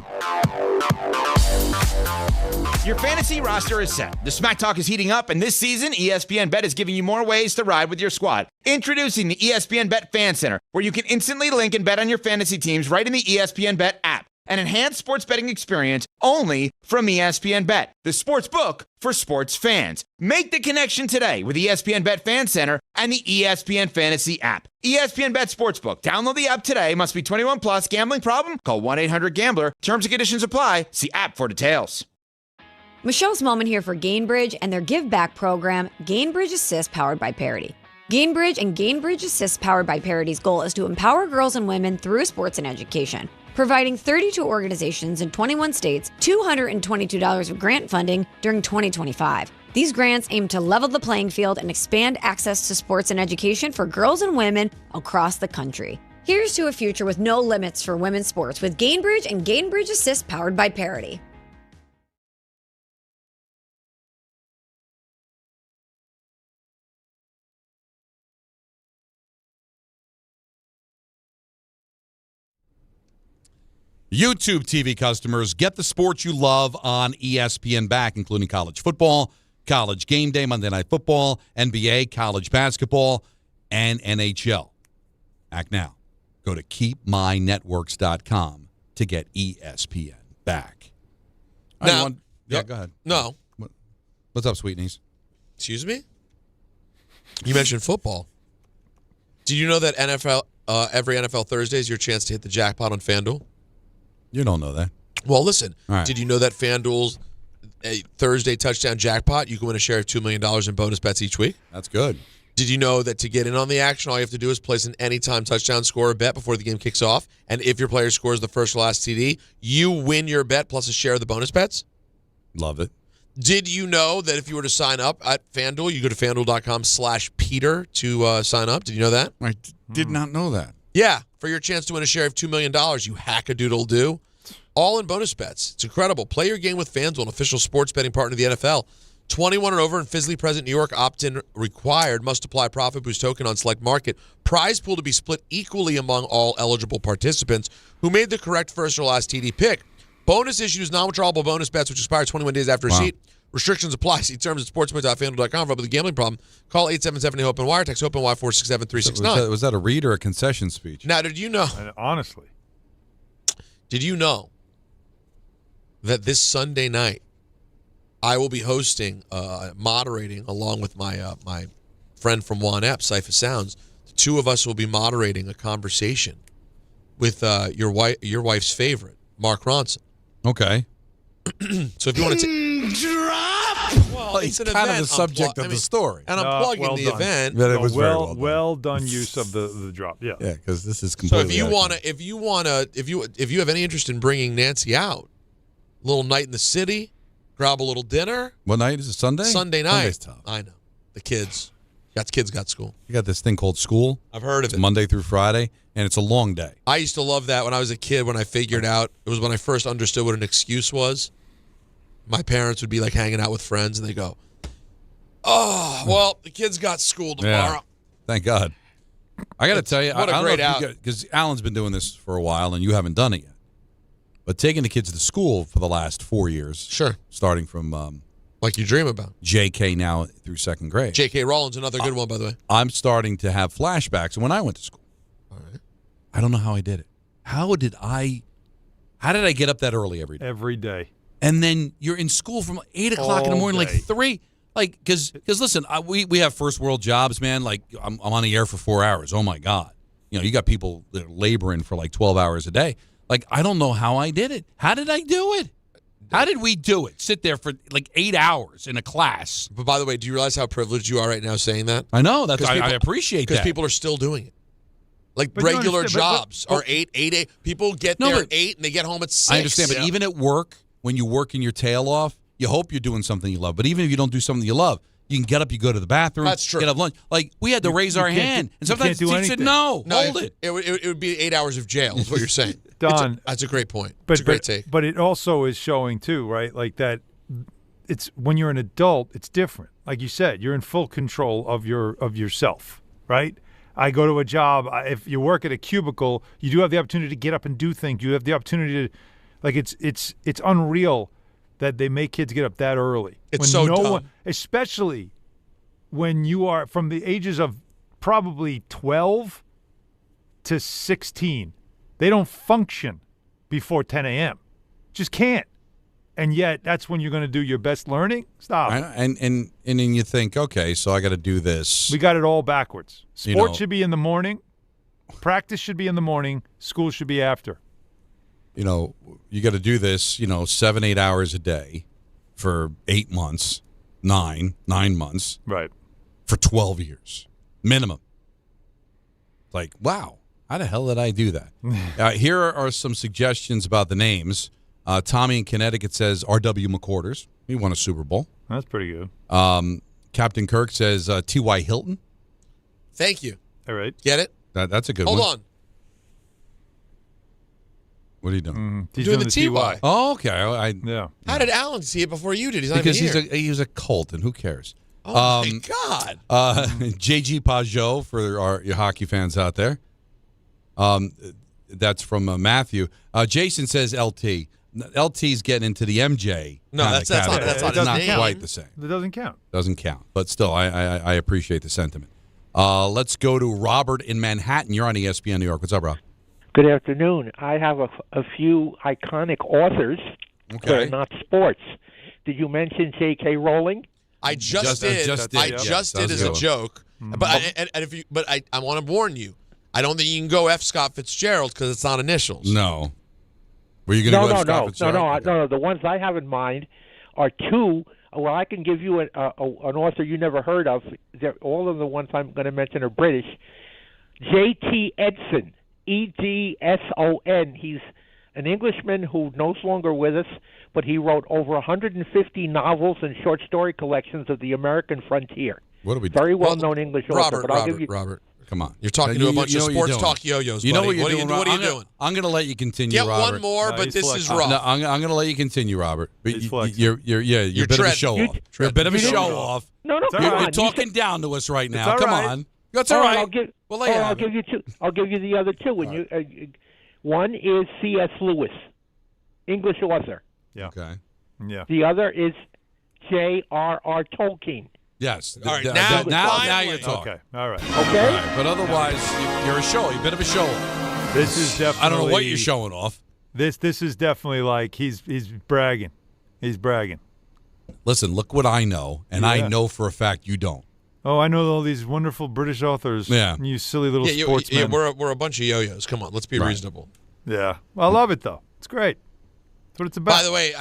Your fantasy roster is set. The Smack Talk is heating up, and this season, ESPN Bet is giving you more ways to ride with your squad. Introducing the ESPN Bet Fan Center, where you can instantly link and bet on your fantasy teams right in the ESPN Bet app. An enhanced sports betting experience only from ESPN Bet, the sports book for sports fans. Make the connection today with ESPN Bet Fan Center and the ESPN Fantasy app. ESPN Bet Sportsbook. Download the app today. Must be 21 plus. Gambling problem? Call 1-800-GAMBLER. Terms and conditions apply. See app for details. Michelle Smallman here for Gainbridge and their Give Back program, Gainbridge Assist, powered by Parity. Gainbridge and Gainbridge Assist, powered by Parity's goal is to empower girls and women through sports and education, providing 32 organizations in 21 states $222 of grant funding during 2025. These grants aim to level the playing field and expand access to sports and education for girls and women across the country. Here's to a future with no limits for women's sports with Gainbridge and Gainbridge Assist, powered by Parity. YouTube TV customers, get the sports you love on ESPN back, including college football, college game day, Monday Night Football, NBA, college basketball, and NHL. Act now. Go to keepmynetworks.com to get ESPN back. Now, go ahead. No. What's up, Sweetnies? Excuse me? You mentioned football. Did you know that every NFL Thursday is your chance to hit the jackpot on FanDuel? You don't know that. Well, listen. All right. Did you know that FanDuel's Thursday touchdown jackpot, you can win a share of $2 million in bonus bets each week? That's good. Did you know that to get in on the action, all you have to do is place an anytime touchdown scorer bet before the game kicks off? And if your player scores the first or last TD, you win your bet plus a share of the bonus bets? Love it. Did you know that if you were to sign up at FanDuel, you go to FanDuel.com/Peter to sign up? Did you know that? I did not know that. Yeah. For your chance to win a share of $2 million, you hack-a-doodle-do. All in bonus bets. It's incredible. Play your game with FanDuel, an official sports betting partner of the NFL. 21 and over in physically present New York, opt-in required. Must apply profit boost token on select market. Prize pool to be split equally among all eligible participants who made the correct first or last TD pick. Bonus issues, non-withdrawable bonus bets, which expire 21 days after receipt. Restrictions apply. See terms at sportsbook.fanduel.com. For a gambling problem, call 877-HOPE-WIRE. Text HOPE-WIRE 467-369. Was that a read or a concession speech? Now, did you know? Honestly. Did you know that this Sunday night, I will be hosting, moderating, along with my my friend from Juan Epps, Cypher Sounds. The two of us will be moderating a conversation with your wife's favorite, Mark Ronson. Okay. So if you want to well, it's an kind of the subject of the story. And I'm plugging the event. But it was well done use of the drop. Yeah. Yeah, because this is So completely. if you have any interest in bringing Nancy out, a little night in the city, grab a little dinner. What night is it? Sunday? Sunday night. Sunday's tough. I know. The kids got school. You got this thing called school. I've heard of It's it. Monday through Friday, and it's a long day. I used to love that when I was a kid. When I figured out, it was when I first understood what an excuse was. My parents would be like hanging out with friends, and they go, "Oh, well, the kids got school tomorrow." Yeah. Thank God. I got to tell you, what a I don't great know out. because Alan's been doing this for a while, and you haven't done it yet. But taking the kids to school for the last 4 years, sure, starting from like you dream about, JK now through second grade. J.K. Rowling's another good one, by the way. I'm starting to have flashbacks of when I went to school. All right. I don't know how I did it. How did I get up that early every day? Every day. And then you're in school from 8 o'clock in the morning, like 3. Like, because listen, we have first world jobs, man. Like, I'm on the air for 4 hours. Oh, my God. You know, you got people that are laboring for like 12 hours a day. Like, I don't know how I did it. How did I do it? How did we do it? Sit there for like 8 hours in a class. But by the way, do you realize how privileged you are right now saying that? I know. I appreciate that. Because people are still doing it. Like But you regular understand- but- jobs are 8. People get there at 8 and they get home at 6. I understand, but even at work, when you're working your tail off, you hope you're doing something you love. But even if you don't do something you love, you can get up, you go to the bathroom, That's true. get up lunch. Like, we had to raise our can't hand. do- And you sometimes can't do the teacher said, anything. no, hold it. It would be 8 hours of jail is what you're saying. Don. That's a great point. But, It's a great take. But it also is showing too, right? Like that. It's when you're an adult, it's different. Like you said, you're in full control of yourself, right? I go to a job. If you work at a cubicle, you do have the opportunity to get up and do things. You have the opportunity to, like, it's unreal that they make kids get up that early. It's so dumb. one, especially when you are from the ages of probably 12 to 16. They don't function before 10 a.m. Just can't. And yet, that's when you're going to do your best learning? Stop. And then you think, okay, so I got to do this. We got it all backwards. You Sports know. should be in the morning. Practice should be in the morning. School should be after. You know, you got to do this, 7-8 hours a day for 8 months, 9 months. Right. For 12 years, minimum. Like, wow, how the hell did I do that? Here are some suggestions about the names. Tommy in Connecticut says R.W. McQuarters. He won a Super Bowl. That's pretty good. Captain Kirk says T.Y. Hilton. Thank you. All right. Get it? That's a good Hold one. on. What are you doing? He's doing the TY. Oh, okay. Yeah. How did Alan see it before you did? He's not Because even here. he's a cult, and who cares? Oh, my God. J.G. Pajot for your hockey fans out there. That's from Matthew. Jason says LT. LT's getting into the MJ. No, that's not quite the same. It doesn't count. Doesn't count. But still, I appreciate the sentiment. Let's go to Robert in Manhattan. You're on ESPN New York. What's up, Rob? Good afternoon. I have a few iconic authors that are not sports. Did you mention J.K. Rowling? I just did. I just did as a joke. But I want to warn you. I don't think you can go F. Scott Fitzgerald because it's not initials. No. Were you going to go F. Scott Fitzgerald? No. The ones I have in mind are two. Well, I can give you an author you never heard of. All of the ones I'm going to mention are British. J.T. Edson, Edson. He's an Englishman who no longer with us, but he wrote over 150 novels and short story collections of the American frontier. What are we? Very well-known English author. Robert, come on. You're talking to a bunch of sports talk yo-yos, You know what buddy. you're doing. What are you doing? I'm going to let you continue, Get Robert. one more, but this is rough. No, I'm going to let you continue, Robert. But you're a bit of a show-off. You're a bit of a show-off. No, You're talking down to us right now. Come on. That's all right. I'll give you two. I'll give you the other two. One is C.S. Lewis, English author. Yeah. Okay. Yeah. The other is J.R.R. Tolkien. Yes. All right, now you're talking. Okay. All right. Okay. All right. But otherwise, you're a bit of a show-off. This is definitely. I don't know what you're showing off. This is definitely like he's bragging. He's bragging. Listen, look what I know, and I know for a fact you don't. Oh, I know all these wonderful British authors. Yeah. You silly little sportsmen. We're a bunch of yo-yos. Come on, let's be reasonable. Yeah. Well, I love it, though. It's great. That's what it's about. By the way,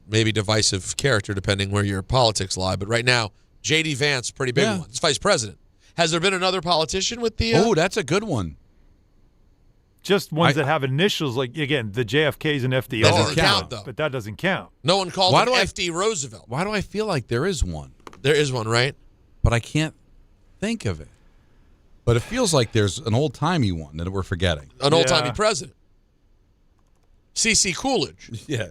maybe divisive character depending where your politics lie, but right now, J.D. Vance, pretty big one. It's vice president. Has there been another politician with the... Oh, that's a good one. Just ones that have initials, like, again, the JFKs and FDRs. That doesn't count, though. But that doesn't count. No one called him F.D. Roosevelt. Why do I feel like there is one? There is one, right? But I can't think of it. But it feels like there's an old-timey one that we're forgetting. An old-timey president. C.C. Coolidge. Yeah.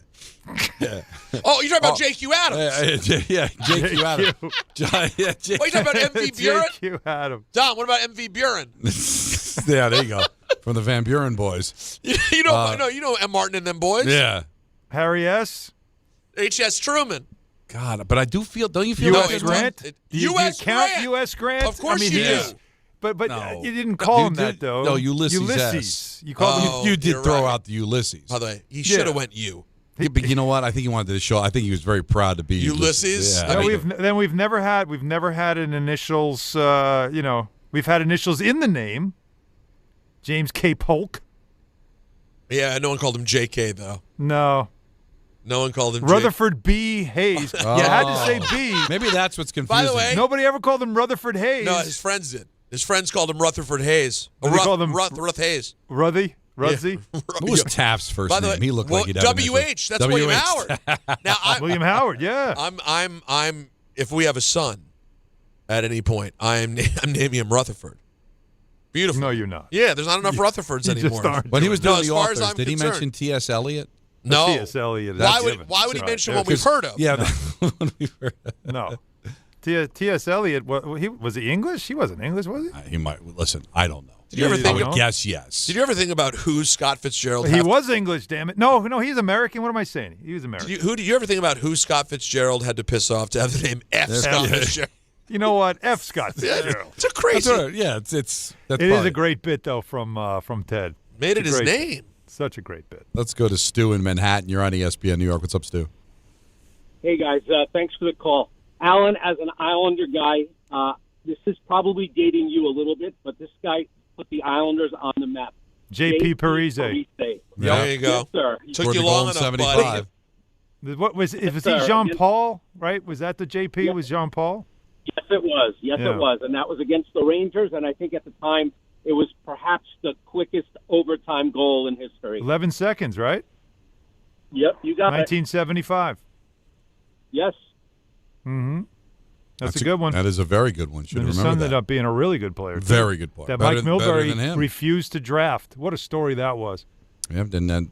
Oh, you're talking about J.Q. Adams. Yeah, J.Q. Adams. Oh, you talking about M.V. Buren? J.Q. Adams. Don, what about M.V. Buren? Yeah, there you go. From the Van Buren boys. you know M. Martin and them boys. Yeah. Harry S. H.S. Truman. God, but I do feel. Don't you feel U.S. like Grant? U.S. count Grant. U.S. Grant? Of course you do. do. But No. you didn't call You him that, did- though. no, Ulysses Ulysses. S. You called him. You did you're throw right. out the Ulysses. By the way, he should have went you. Yeah, but you know what? I think he wanted to show. I think he was very proud to be Ulysses? Yeah. We've never had an initials. We've had initials in the name. James K. Polk. Yeah, no one called him J.K. though. No. No one called him Rutherford B. Hayes. You had to say B. Maybe that's what's confusing. By the way, Nobody ever called him Rutherford Hayes. no, his friends did. His friends called him Rutherford Hayes. They called him Ruth Hayes. Ruthy? Rudsey? What was Taft's first By the name? way, He looked like he'd have W.H. That's William Howard. Now, William Howard, yeah. I'm. If we have a son, at any point, I'm naming him Rutherford. Beautiful. No, you're not. Yeah, there's not enough Rutherfords you just anymore. aren't. When he was doing as the far as authors, I'm did he concerned. mention T.S. Eliot? No. T.S. Eliot. Why would he mention what we've heard of? Yeah, what we've heard of. No. T.S. Eliot, was he English? He wasn't English, was he? He might. Listen, I don't know. Did you ever think? I would guess yes. Did you ever think about who Scott Fitzgerald? He was English, damn it. No, he's American. What am I saying? He was American. Did you ever think about who Scott Fitzgerald had to piss off to have the name F. Scott Fitzgerald? You know what? F. Scott Fitzgerald. It's a crazy. That's it's. It is a great bit though from Ted. Made it his name. Such a great bit. Let's go to Stu in Manhattan. You're on ESPN New York. What's up, Stu? Hey guys, thanks for the call, Alan. As an Islander guy, this is probably dating you a little bit, but this guy put the Islanders on the map. J.P. Parise. There you go. Yes, sir. Took you long enough, 75. buddy. What was Yes, he? sir. Jean Yes. Paul, right? Was that the J.P. Was Jean Paul? Yes, it was. Yes, Yeah. it was. And that was against the Rangers, and I think at the time it was perhaps the quickest overtime goal in history. 11 seconds, right? Yep, you got it. 1975. Yes. Mm-hmm. That's a good one. That is a very good one. Should And his remember son that. ended up being a really good player. too. Very good player. That Better- Mike better Milbury than him. refused to draft. What a story that was. Yeah, and then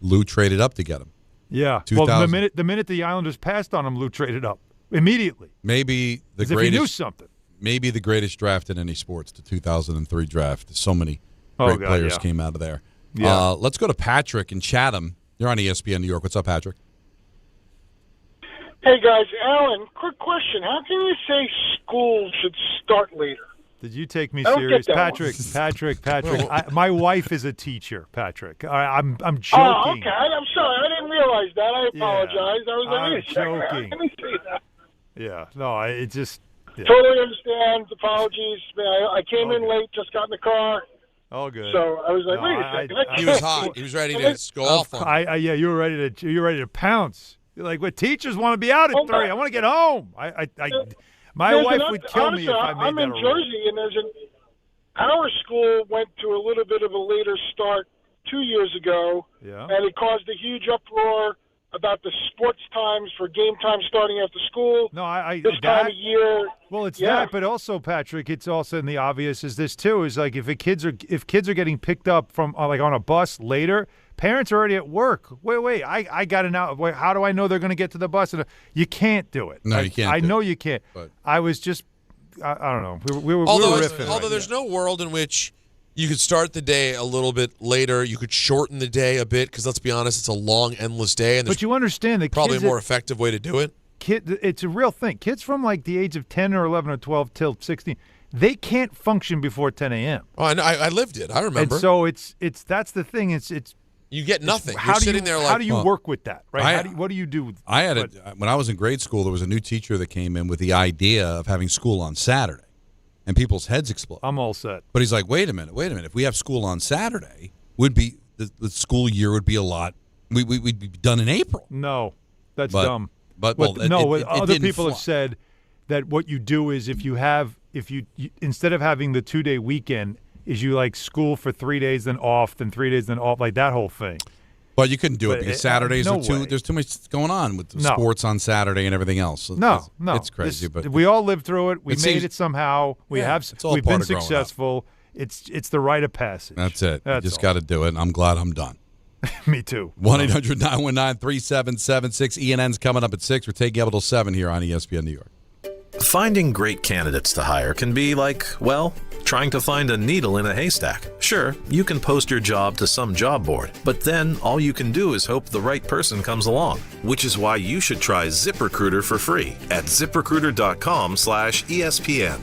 Lou traded up to get him. Yeah. 2000. Well, the minute the Islanders passed on him, Lou traded up immediately. Maybe the As if greatest. he knew something. Maybe the greatest draft in any sports, the 2003 draft. So many Oh, great God, players yeah. came out of there. Yeah. Let's go to Patrick in Chatham. You're on ESPN New York. What's up, Patrick? Hey guys, Alan, quick question. How can you say school should start later? Did you take me I don't serious, get that Patrick? My wife is a teacher, Patrick. I'm joking. Oh, okay. I'm sorry. I didn't realize that. I apologize. I'm joking. Let me see that. Yeah. No, it just. Yeah. Totally understand. Apologies. Man, I came in late. Just got in the car. All good. So I was like, wait a second. He was hot. He was ready to go off on him. Yeah, you were ready to pounce. You're like, well, teachers want to be out at 3. I want to get home. My wife would kill me if I made I'm that in a rule. Jersey, and our school went to a little bit of a later start 2 years ago, and it caused a huge uproar about the sports times for game time starting after school. No, this time of year. Well, it's that, but also, Patrick, it's also in the obvious is this too. Is like if kids are getting picked up from like on a bus later, parents are already at work. Wait, I got an out. Wait, how do I know they're going to get to the bus? And you can't do it. No, you can't. I know you can't. But I was just, I don't know. We were riffing. Although there's no world in which you could start the day a little bit later. You could shorten the day a bit because, let's be honest, it's a long, endless day. And but you understand that probably kids a more effective way to do it. It's a real thing. Kids from like the age of 10 or 11 or 12 till 16, they can't function before 10 a.m. Oh, I know. I lived it. I remember. And so it's that's the thing. It's you get nothing. You're sitting there like, how do you work with that, right? What do you do? I had when I was in grade school, there was a new teacher that came in with the idea of having school on Saturday, and people's heads explode. I'm all set. But he's like, wait a minute. If we have school on Saturday, the school year would be a lot. We'd be done in April. No, that's dumb. But other people have said that what you do is if you instead of having the 2-day weekend, is you like school for 3 days then off, then 3 days then off, like that whole thing. But you couldn't do it because Saturdays there's too much going on with sports on Saturday and everything else. So it's crazy. But we all lived through it. We made it somehow. We've been successful. It's the rite of passage. That's it. You just got to do it. And I'm glad I'm done. Me too. 1-800-919-3776. ENN's coming up at 6. We're taking up until 7 here on ESPN New York. Finding great candidates to hire can be like, well, trying to find a needle in a haystack. Sure, you can post your job to some job board, but then all you can do is hope the right person comes along, which is why you should try ZipRecruiter for free at ZipRecruiter.com/ESPN.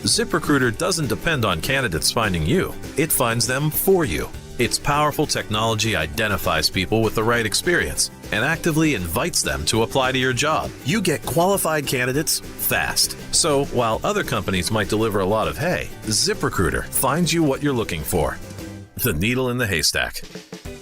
ZipRecruiter doesn't depend on candidates finding you. It finds them for you. Its powerful technology identifies people with the right experience and actively invites them to apply to your job. You get qualified candidates fast. So while other companies might deliver a lot of hay, ZipRecruiter finds you what you're looking for. The needle in the haystack.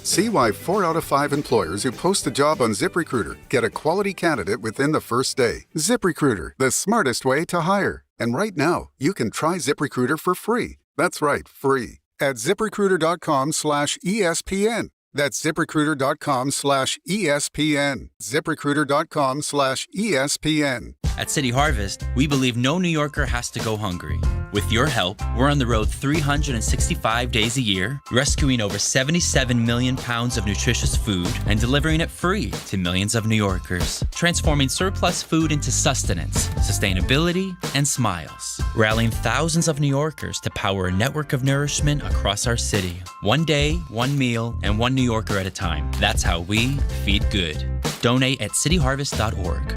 See why 4 out of 5 employers who post a job on ZipRecruiter get a quality candidate within the first day. ZipRecruiter, the smartest way to hire. And right now, you can try ZipRecruiter for free. That's right, free. At ZipRecruiter.com/ESPN. That's ZipRecruiter.com/ESPN. ZipRecruiter.com/ESPN. At City Harvest, we believe no New Yorker has to go hungry. With your help, we're on the road 365 days a year, rescuing over 77 million pounds of nutritious food and delivering it free to millions of New Yorkers, transforming surplus food into sustenance, sustainability, and smiles, rallying thousands of New Yorkers to power a network of nourishment across our city. One day, one meal, and one New Yorker at a time. That's how we feed good. Donate at cityharvest.org.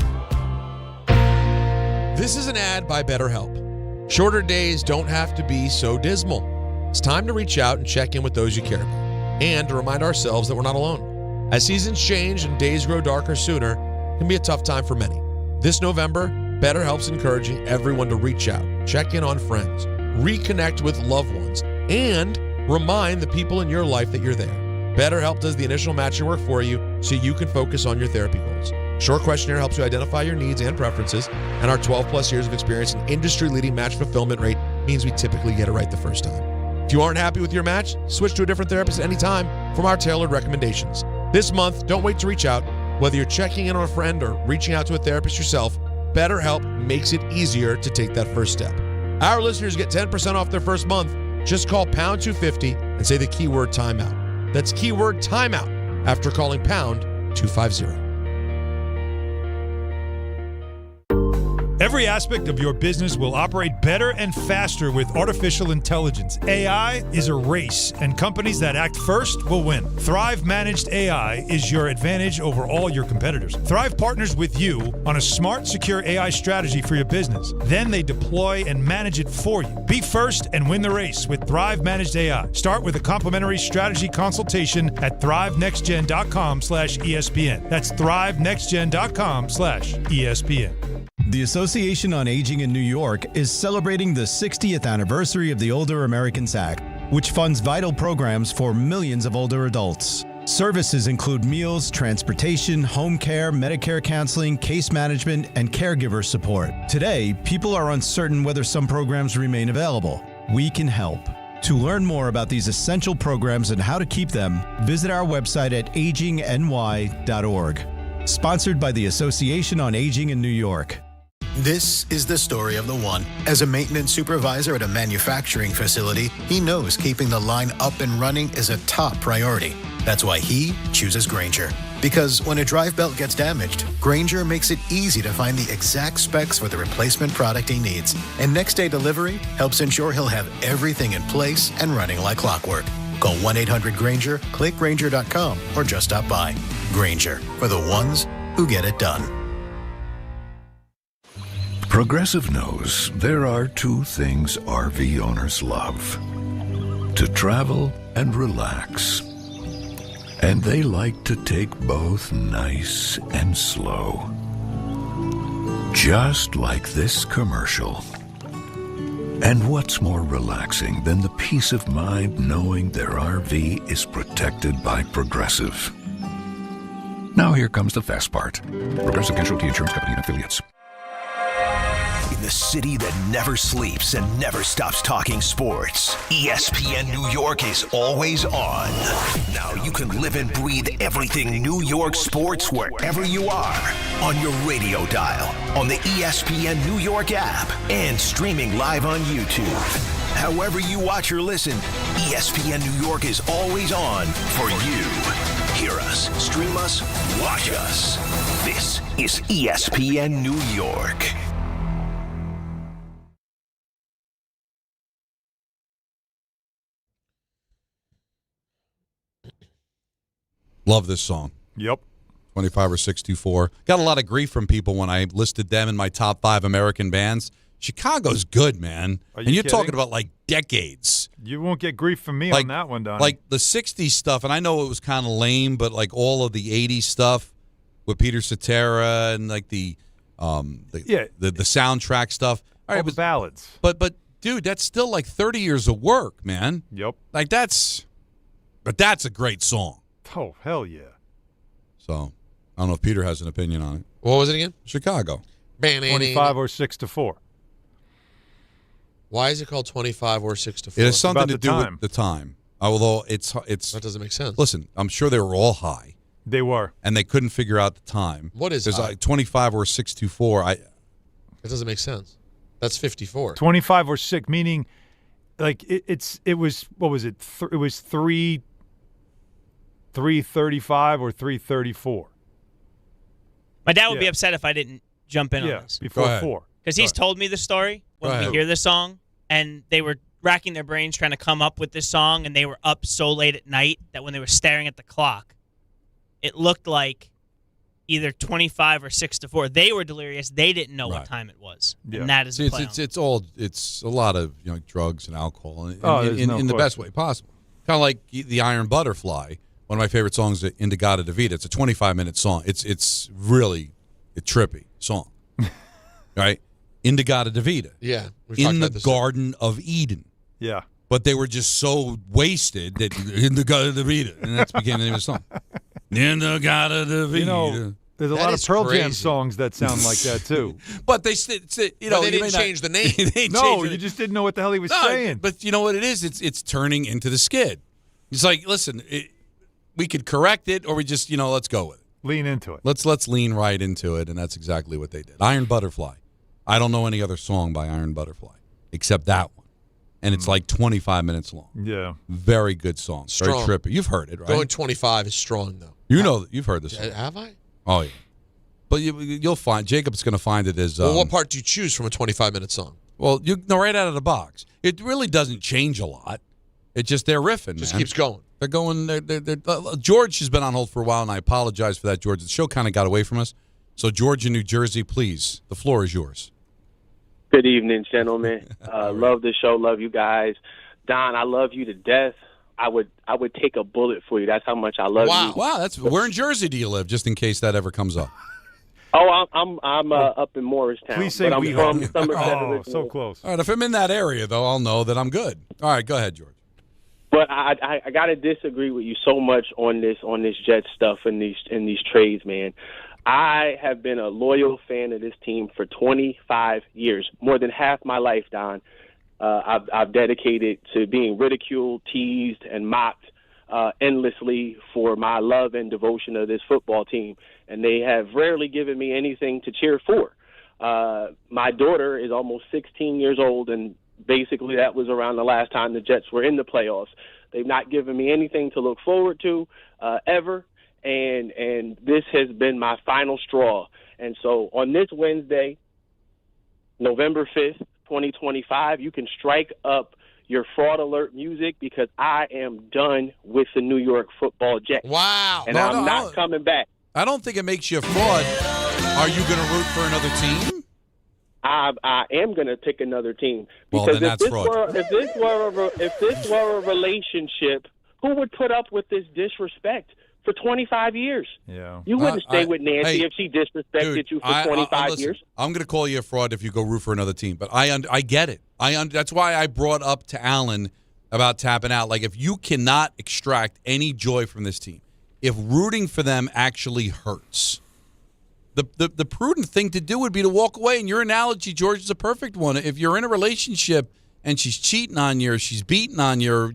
This is an ad by BetterHelp. Shorter days don't have to be so dismal. It's time to reach out and check in with those you care about, and to remind ourselves that we're not alone. As seasons change and days grow darker sooner, it can be a tough time for many. This November, BetterHelp's encouraging everyone to reach out, check in on friends, reconnect with loved ones, and remind the people in your life that you're there. BetterHelp does the initial matching work for you so you can focus on your therapy goals. Short questionnaire helps you identify your needs and preferences, and our 12-plus years of experience and industry-leading match fulfillment rate means we typically get it right the first time. If you aren't happy with your match, switch to a different therapist at any time from our tailored recommendations. This month, don't wait to reach out. Whether you're checking in on a friend or reaching out to a therapist yourself, BetterHelp makes it easier to take that first step. Our listeners get 10% off their first month. Just call pound 250 and say the keyword timeout. That's keyword timeout after calling pound 250. Every Every aspect of your business will operate better and faster with artificial intelligence. AI is a race, and companies that act first will win. Thrive Managed AI is your advantage over all your competitors. Thrive partners with you on a smart, secure AI strategy for your business. Then they deploy and manage it for you. Be first and win the race with Thrive Managed AI. Start with a complimentary strategy consultation at thrivenextgen.com/ESPN. That's thrivenextgen.com/ESPN. The Association on Aging in New York is celebrating the 60th anniversary of the Older Americans Act, which funds vital programs for millions of older adults. Services include meals, transportation, home care, Medicare counseling, case management, and caregiver support. Today, people are uncertain whether some programs remain available. We can help. To learn more about these essential programs and how to keep them, visit our website at agingny.org. Sponsored by the Association on Aging in New York. This is the story of the one. As a maintenance supervisor at a manufacturing facility, he knows keeping the line up and running is a top priority. That's why he chooses Grainger. Because when a drive belt gets damaged, Grainger makes it easy to find the exact specs for the replacement product he needs. And next day delivery helps ensure he'll have everything in place and running like clockwork. Call 1-800-GRAINGER, click Grainger.com, or just stop by. Grainger, for the ones who get it done. Progressive knows there are two things RV owners love: to travel and relax. And they like to take both nice and slow. Just like this commercial. And what's more relaxing than the peace of mind knowing their RV is protected by Progressive? Now here comes the fast part. Progressive Casualty Insurance Company and Affiliates. In the city that never sleeps and never stops talking sports, ESPN New York is always on. Now you can live and breathe everything New York sports wherever you are. On your radio dial, on the ESPN New York app, and streaming live on YouTube. However you watch or listen, ESPN New York is always on for you. Hear us, stream us, watch us. This is ESPN New York. Love this song. Yep. 25 or 624. Got a lot of grief from people when I listed them in my top 5 American bands. Chicago's good, man. Are you and you're kidding? talking about like decades. You won't get grief from me on that one, Donnie. Like the 60s stuff, and I know it was kind of lame, but like all of the 80s stuff with Peter Cetera and like the soundtrack stuff. All right, the ballads. But dude, that's still like 30 years of work, man. Yep. Like that's a great song. Oh, hell yeah. So, I don't know if Peter has an opinion on it. What was it again? Chicago. 25 or 6-4. Why is it called 25 or 6-4? It has something to do with the time. Although it's that doesn't make sense. Listen, I'm sure they were all high. They were. And they couldn't figure out the time. What is There's like 25 or 6-4. It doesn't make sense. That's 54. 25 or 6, meaning like it was, what was it? It was 335 or 334. My dad would be upset if I didn't jump in on this. Before 4. Because he's told me the story when we hear this song, and they were racking their brains trying to come up with this song, and they were up so late at night that when they were staring at the clock, it looked like either 25 or 6-4. They were delirious. They didn't know what time it was. Yeah. And that is the play on. It's a lot of drugs and alcohol in the best way possible. Kind of like the Iron Butterfly. One of my favorite songs, Indigada Davida. It's a 25-minute song. It's really a trippy song, right? Indigada Davida. Yeah. In the Garden of Eden. Yeah. But they were just so wasted that Indigada Davida, and that became the name of the song. Indigada Davida. You know, there's a lot of Pearl Jam songs that sound like that too. But they they didn't change the name. You just didn't know what the hell he was saying. But you know what it is? It's turning into the skid. It's like, listen, we could correct it, or we just, let's go with it. Lean into it. Let's lean right into it, and that's exactly what they did. Iron Butterfly. I don't know any other song by Iron Butterfly except that one, and it's like 25 minutes long. Yeah, very good song. Strong. Very trippy. You've heard it, right? Going 25 is strong, though. You've heard this song. Have I? Oh yeah. But you'll find Jacob's going to find it as. Well, what part do you choose from a 25-minute song? Well, right out of the box. It really doesn't change a lot. It's just they're riffing. Just man. keeps going. They're going. George has been on hold for a while, and I apologize for that, George. The show kind of got away from us. So, George in New Jersey, please, the floor is yours. Good evening, gentlemen. Love the show. Love you guys. Don, I love you to death. I would take a bullet for you. That's how much I love you. Wow. Where in Jersey do you live? Just in case that ever comes up. Oh, I'm up in Morristown. Please say but I'm we from hope. Somerset Oh, originally. so close. All right, if I'm in that area, though, I'll know that I'm good. All right, go ahead, George. But I got to disagree with you so much on this Jets stuff and these trades, man. I have been a loyal fan of this team for 25 years, more than half my life, Don. I've dedicated to being ridiculed, teased, and mocked endlessly for my love and devotion of this football team, and they have rarely given me anything to cheer for. My daughter is almost 16 years old, and basically that was around the last time the Jets were in the playoffs. They've not given me anything to look forward to ever, and this has been my final straw. And so on this Wednesday, November 5th, 2025, you can strike up your fraud alert music because I am done with the New York Football Jets. Wow. And I'm not coming back. I don't think it makes you a fraud. Are you going to root for another team? I am going to pick another team. Well, Because then that's fraud. if this were a relationship, who would put up with this disrespect for 25 years? Yeah. You wouldn't stay with Nancy if she disrespected you for 25 listen, years. I'm going to call you a fraud if you go root for another team, but I get it. That's why I brought up to Alan about tapping out. Like, if you cannot extract any joy from this team, if rooting for them actually hurts, the prudent thing to do would be to walk away. And your analogy, George, is a perfect one. If you're in a relationship and she's cheating on you, or she's beating on you, or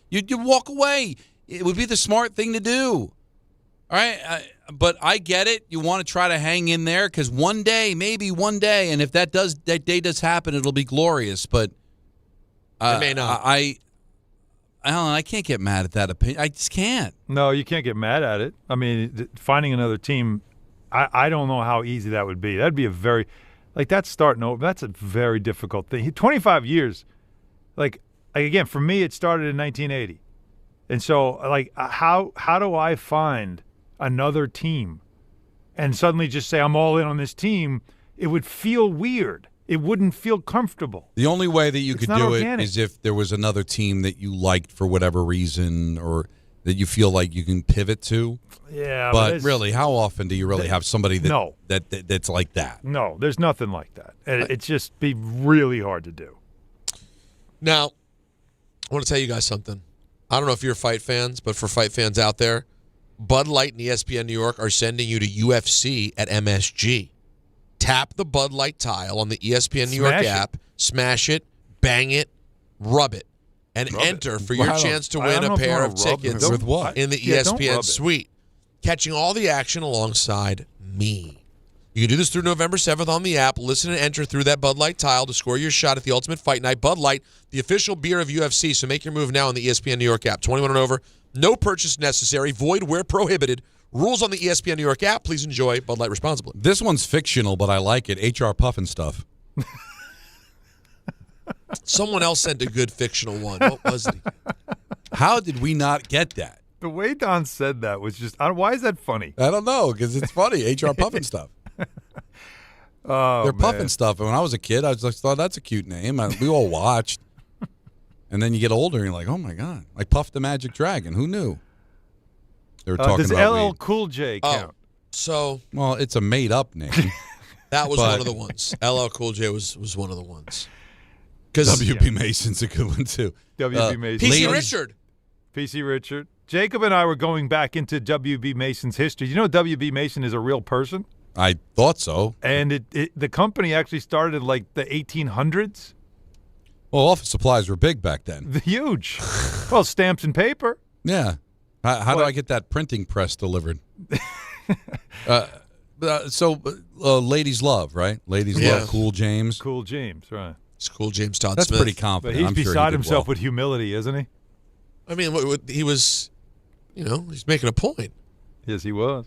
you walk away. It would be the smart thing to do. All right, but I get it. You want to try to hang in there because maybe one day, and if that day does happen, it'll be glorious. But it may not. I can't get mad at that opinion. I just can't. No, you can't get mad at it. I mean, finding another team, I don't know how easy that would be. That'd be that's starting over. That's a very difficult thing. 25 years. Like again, for me, it started in 1980. And so, how do I find another team and suddenly just say I'm all in on this team? It would feel weird. It wouldn't feel comfortable. The only way that you could do organic. it is if there was another team that you liked for whatever reason, or that you feel like you can pivot to. Yeah, but really, how often do you really have somebody that's like that? No, there's nothing like that. It's just be really hard to do. Now, I want to tell you guys something. I don't know if you're fight fans, but for fight fans out there, Bud Light and ESPN New York are sending you to UFC at MSG. Tap the Bud Light tile on the ESPN New York app, smash it, bang it, rub it, and enter for your chance to win a pair of tickets with what? in the ESPN suite. Catching all the action alongside me. You can do this through November 7th on the app. Listen and enter through that Bud Light tile to score your shot at the Ultimate Fight Night. Bud Light, the official beer of UFC, so make your move now on the ESPN New York app. 21 and over, no purchase necessary, void where prohibited. Rules on the ESPN New York app. Please enjoy Bud Light responsibly. This one's fictional, but I like it. HR Puffin stuff. Someone else sent a good fictional one. What was it? How did we not get that? The way Don said that was just, why is that funny? I don't know, because it's funny. HR Puffin stuff. They're Puffin stuff. And when I was a kid, I just thought that's a cute name. We all watched. And then you get older and you're like, oh my God. Like Puff the Magic Dragon. Who knew? They were talking does about LL Cool J count? Well, it's a made up name. That was one of the ones. LL Cool J was one of the ones. W.B. Mason's a good one too. W.B. Mason. PC Richard. PC Richard. Jacob and I were going back into W.B. Mason's history. You know W.B. Mason is a real person? I thought so. And the company actually started like the 1800s. Well, office supplies were big back then. Huge. Well, stamps and paper. Yeah. How do I get that printing press delivered? Ladies love, right? Ladies love Cool James. Cool James, right. It's Cool James Todd That's Smith. pretty confident. But he's I'm beside sure himself with humility, isn't he? I mean, he was, he's making a point. Yes, he was.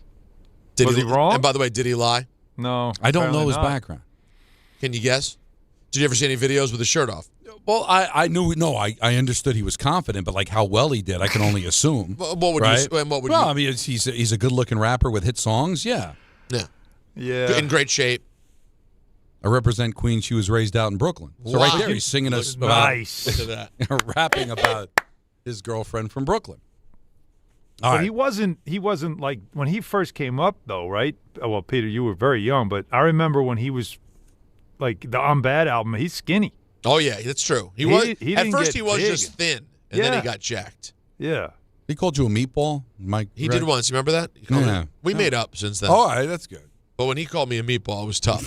Was he wrong? And by the way, did he lie? No. I don't know apparently his not. background. Can you guess? Did you ever see any videos with his shirt off? Well, I knew. No, I understood he was confident, but like how well he did, I can only assume. What would right? you? What would well, you? I mean, he's a good-looking rapper with hit songs. Yeah. Yeah. In great shape. I represent Queens. She was raised out in Brooklyn. So Wow. right there, he's singing us about, Nice. Look at that. rapping about his girlfriend from Brooklyn. All But right. he wasn't like when he first came up though, right? Well, Peter, you were very young, but I remember when he was like the I'm Bad album, he's skinny. Oh yeah, that's true. He He at didn't first get he was big. just thin, and then he got jacked. Yeah. He called you a meatball, Mike. He did once. You remember that? He called Yeah. me- we made up since then. All right, that's good. But when he called me a meatball, it was tough.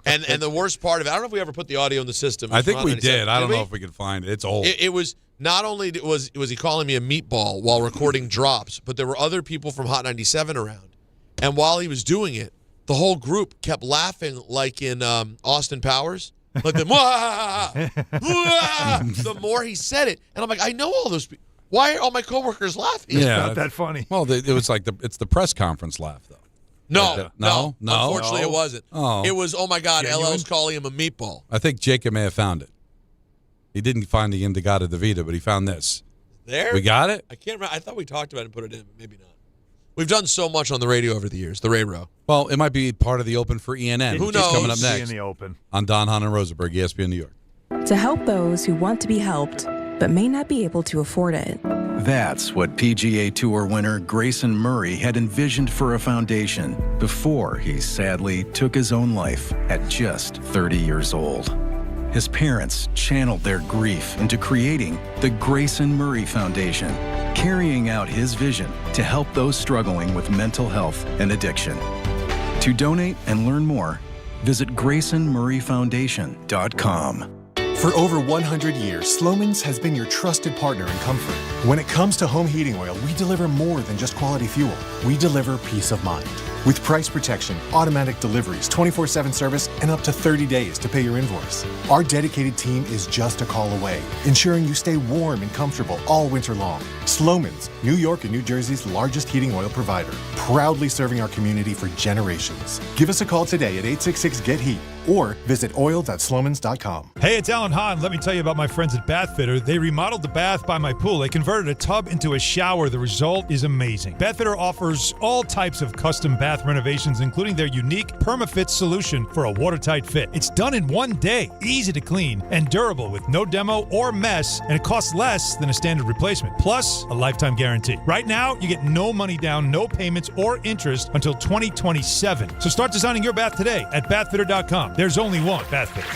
and the worst part of it, I don't know if we ever put the audio in the system. I think we 97. did. I don't we? know if we can find it. It's old. It was not only was he calling me a meatball while recording drops, but there were other people from Hot 97 around. And while he was doing it, the whole group kept laughing like in Austin Powers. Like the, the more he said it. And I'm like, I know all those people. Why are all my coworkers laughing? yeah, Not that funny. Well, it was like it's the press conference laugh, though. No. No? Unfortunately, it wasn't. Oh. It was, oh my God, Genuine? LL's calling him a meatball. I think Jacob may have found it. He didn't find the Indigada de Vida, but he found this. There? We got it? I can't remember. I thought we talked about it and put it in, but maybe not. We've done so much on the radio over the years, the Ray-Ro. Well, it might be part of the Open for ENN. Who which is knows? coming up See in next the open. on Don Hahn and Rosenberg, ESPN New York. To help those who want to be helped but may not be able to afford it. That's what PGA Tour winner Grayson Murray had envisioned for a foundation before he sadly took his own life at just 30 years old. His parents channeled their grief into creating the Grayson Murray Foundation, carrying out his vision to help those struggling with mental health and addiction. To donate and learn more, visit GraysonMurrayFoundation.com. For over 100 years, Slomin's has been your trusted partner in comfort. When it comes to home heating oil, we deliver more than just quality fuel. We deliver peace of mind. With price protection, automatic deliveries, 24/7 service, and up to 30 days to pay your invoice. Our dedicated team is just a call away, ensuring you stay warm and comfortable all winter long. Slomin's, New York and New Jersey's largest heating oil provider, proudly serving our community for generations. Give us a call today at 866-GET-HEAT or visit oil.slomans.com. Hey, it's Alan Hahn. Let me tell you about my friends at Bath Fitter. They remodeled the bath by my pool. They converted a tub into a shower. The result is amazing. Bath Fitter offers all types of custom bath renovations, including their unique PermaFit solution for a watertight fit. It's done in one day, easy to clean, and durable with no demo or mess, and it costs less than a standard replacement. Plus, a lifetime guarantee. Right now, you get no money down, no payments, or interest until 2027. So start designing your bath today at bathfitter.com. There's only one Bath Fitter.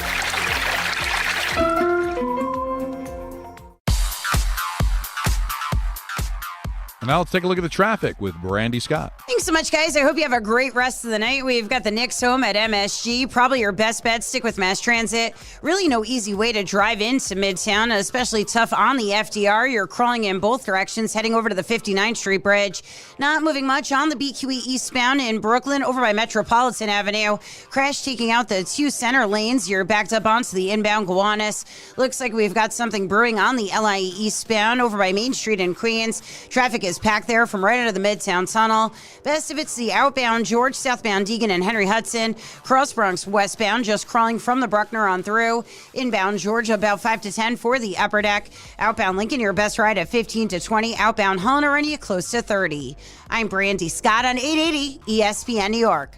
Now let's take a look at the traffic with Brandy Scott. Thanks so much, guys. I hope you have a great rest of the night. We've got the Knicks home at MSG. Probably your best bet. Stick with mass transit. Really no easy way to drive into Midtown, especially tough on the FDR. You're crawling in both directions, heading over to the 59th Street Bridge. Not moving much on the BQE eastbound in Brooklyn, over by Metropolitan Avenue. Crash taking out the two center lanes. You're backed up onto the inbound Gowanus. Looks like we've got something brewing on the LIE eastbound, over by Main Street in Queens. Traffic is packed there from right out of the Midtown Tunnel. Best if it's the outbound George, southbound Deegan and Henry Hudson. Cross Bronx westbound, just crawling from the Bruckner on through. Inbound Georgia, about 5 to 10 for the upper deck. Outbound Lincoln, your best ride at 15 to 20. Outbound Helena, running you close to 30. I'm Brandy Scott on 880 ESPN New York.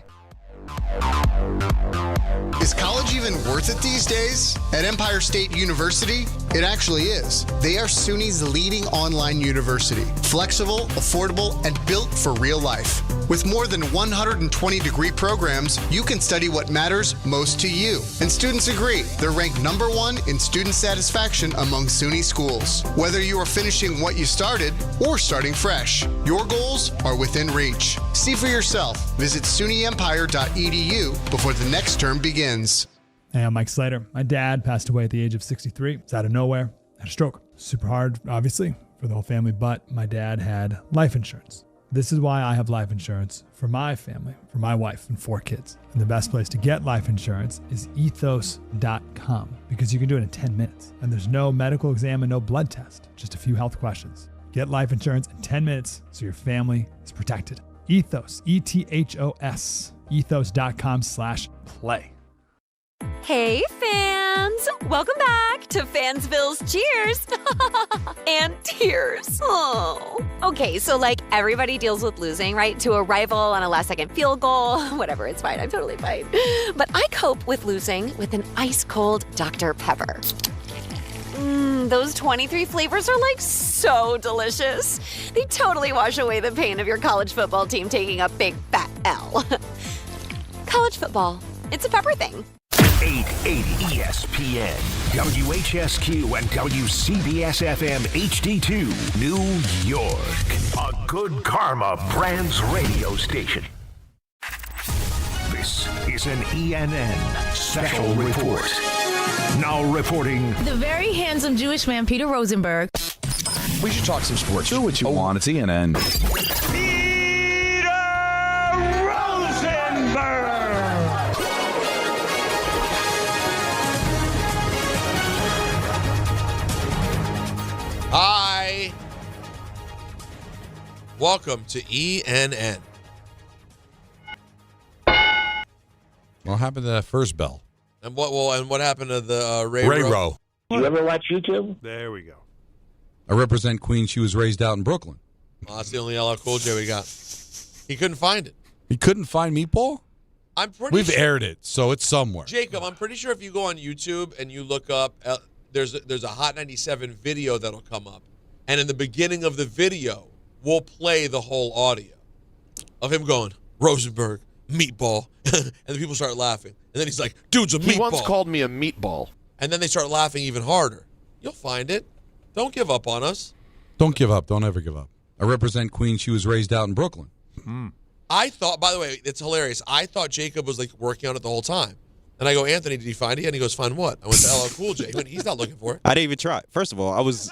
Is college even worth it these days? At Empire State University, it actually is. They are SUNY's leading online university. Flexible, affordable, and built for real life. With more than 120 degree programs, you can study what matters most to you. And students agree. They're ranked #1 in student satisfaction among SUNY schools. Whether you are finishing what you started or starting fresh, your goals are within reach. See for yourself. Visit SUNYEmpire.edu before the next term begins. Hey, I'm Mike Slater. My dad passed away at the age of 63. It's out of nowhere. Had a stroke. Super hard, obviously, for the whole family, but my dad had life insurance. This is why I have life insurance for my family, for my wife and 4 kids. And the best place to get life insurance is ethos.com, because you can do it in 10 minutes. And there's no medical exam and no blood test, just a few health questions. Get life insurance in 10 minutes so your family is protected. Ethos, ETHOS, ethos.com/play. Hey, fans! Welcome back to Fansville's Cheers and Tears. Oh. Okay, so like everybody deals with losing, right? To a rival on a last-second field goal. Whatever, it's fine. I'm totally fine. But I cope with losing with an ice-cold Dr. Pepper. Those 23 flavors are like so delicious. They totally wash away the pain of your college football team taking a big fat L. College football, it's a pepper thing. 880 ESPN, WHSQ, and WCBS-FM HD2, New York. A Good Karma Brands radio station. This is an ENN Special Report. Now reporting... the very handsome Jewish man, Peter Rosenberg. We should talk some sports. Do what you want. It's ENN. Hi. Welcome to ENN. What happened to that first bell? And what happened to the Ray Row? You ever watch YouTube? There we go. I represent Queens. She was raised out in Brooklyn. Well, that's the only LL Cool J we got. He couldn't find it. He couldn't find Meatball? We've sure, aired it, so it's somewhere. Jacob, I'm pretty sure if you go on YouTube and you look up, there's a Hot 97 video that'll come up. And in the beginning of the video, we'll play the whole audio of him going, Rosenberg, meatball. And the people start laughing. And then he's like, dude's a meatball. He once called me a meatball. And then they start laughing even harder. You'll find it. Don't give up on us. Don't give up. Don't ever give up. I represent Queens. She was raised out in Brooklyn. I thought, by the way, it's hilarious. I thought Jacob was like working on it the whole time. And I go, Anthony, did he find it? And he goes, find what? I went to LL Cool J. He went, he's not looking for it. I didn't even try. First of all, I was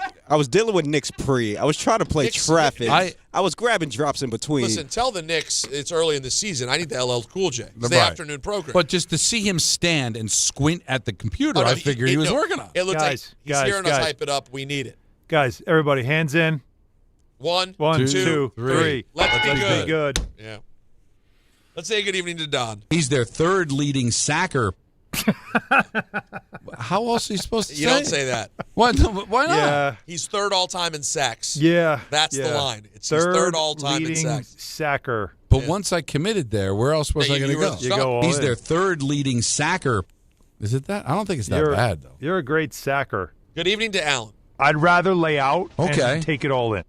dealing with Knicks pre. I was trying to play traffic. I was grabbing drops in between. Listen, tell the Knicks it's early in the season. I need the LL Cool J. It's the Right. afternoon program. But just to see him stand and squint at the computer, I figured he was working on it. It looked like he's hearing us hype it up. We need it. Guys, everybody, hands in. One, two, three. Let's be be good. Yeah. Let's say good evening to Don. He's their third leading sacker. How else are you supposed to say? You don't say that. What? Why not? Yeah. He's third all-time in sacks. Yeah. That's the line. It's his third all-time in sacks. Sacker. But once I committed there, where else was I going to go? You go all He's in. their third leading sacker. Is it that? I don't think it's that bad, though. You're a great sacker. Good evening to Alan. I'd rather lay out Okay. and take it all in.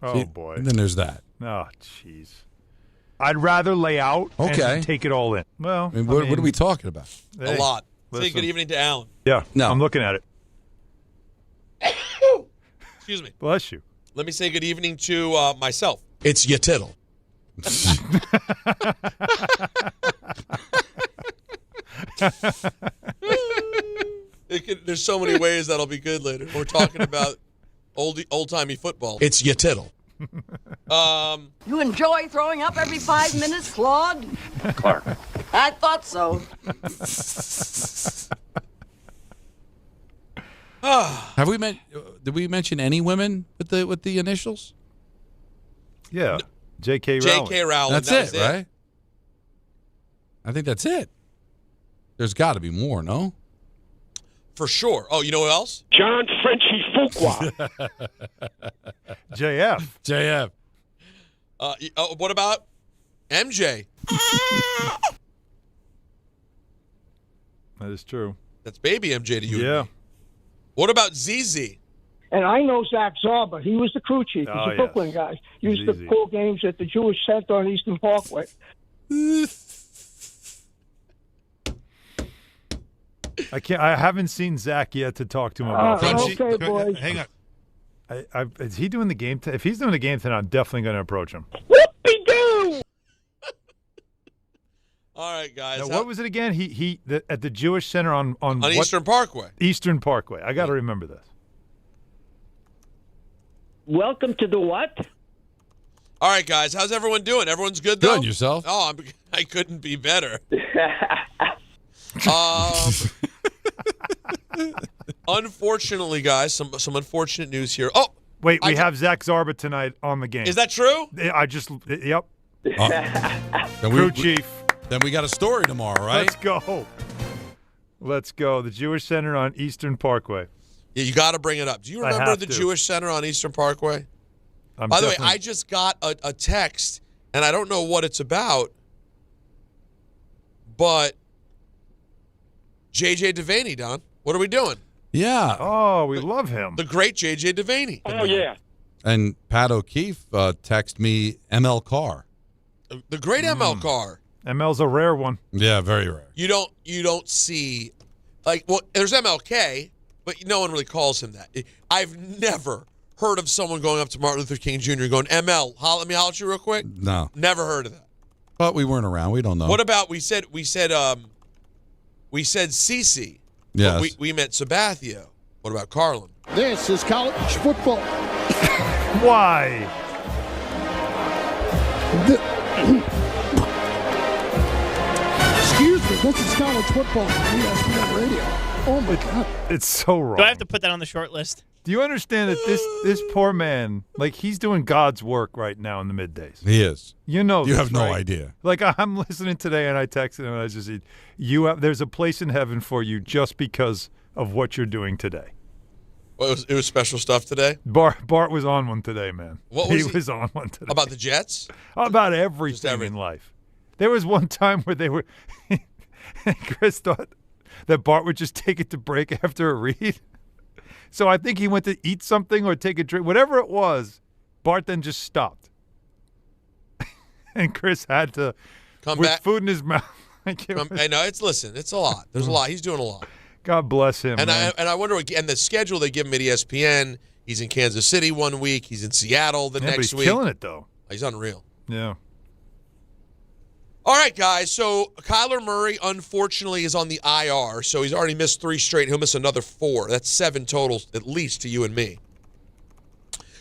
Oh, See, boy. And then there's that. Oh, jeez. I'd rather lay out and take it all in. Well, I mean, what are we talking about? A lot. Say listen. good evening to Alan. Yeah. No. I'm looking at it. Excuse me. Bless you. Let me say good evening to myself. It's ya tittle. There's so many ways that'll be good later. We're talking about old-timey football. It's ya tittle. You enjoy throwing up every 5 minutes, Claude? Clark. I thought so. Did we mention any women with the initials? Yeah. J.K. Rowling. J.K. Rowling. That's it, right? I think that's it. There's got to be more, no? For sure. Oh, you know who else? John Frenchie Fuqua. JF. JF. What about MJ? That is true. That's baby MJ to you. Yeah. What about ZZ? And I know Zach Zarba. He was the crew chief. He's a Brooklyn guy. He used to call games at the Jewish Center on Eastern Parkway. I haven't seen Zach yet to talk to him about that. Okay, boys. Hang on. Is he doing the game? If he's doing the game tonight, I'm definitely going to approach him. Whoopie-doo! All right, guys. Now, what was it again? At the Jewish Center on what? Eastern Parkway. Eastern Parkway. I got to remember this. Welcome to the what? All right, guys. How's everyone doing? Everyone's good, though? Good, yourself? Oh, I couldn't be better. Unfortunately, guys, some unfortunate news here. Oh, wait, we have Zach Zarba tonight on the game. Is that true? Yep. Crew chief. Then we got a story tomorrow, right? Let's go. The Jewish Center on Eastern Parkway. Yeah, you got to bring it up. Do you remember the Jewish Center on Eastern Parkway? By the way, I just got a text, and I don't know what it's about, but J.J. Devaney, Don, what are we doing? Yeah. Oh, we love him. The great J.J. Devaney. Oh, yeah. And Pat O'Keefe texted me ML Carr. The great ML Carr. ML's a rare one. Yeah, very rare. You don't see, there's MLK, but no one really calls him that. I've never heard of someone going up to Martin Luther King Jr. going, ML, let me holler at you real quick. No. Never heard of that. But we weren't around. We don't know. What about we said Cece. Yes. We meant Sabathia. What about Carlin? This is college football. Why? Excuse me, this is college football on ESPN Radio. Oh, my God. It's so wrong. Do I have to put that on the short list? Do you understand that this poor man, he's doing God's work right now in the middays? He is. You know You this, have no right? idea. I'm listening today, and I texted him, and I just said, there's a place in heaven for you just because of what you're doing today. Well, it was special stuff today? Bart was on one today, man. He was on one today. About the Jets? About everything in life. There was one time where they were – Chris thought that Bart would just take it to break after a read. So I think he went to eat something or take a drink. Whatever it was, Bart then just stopped. And Chris had to – Come with back. food in his mouth. I know. It's a lot. There's a lot. He's doing a lot. God bless him. And I wonder, and the schedule they give him at ESPN, he's in Kansas City one week, he's in Seattle the next but he's week. killing it, though. He's unreal. Yeah. All right, guys. So Kyler Murray, unfortunately, is on the IR, so he's already missed 3 straight. He'll miss another 4. That's 7 totals, at least, to you and me.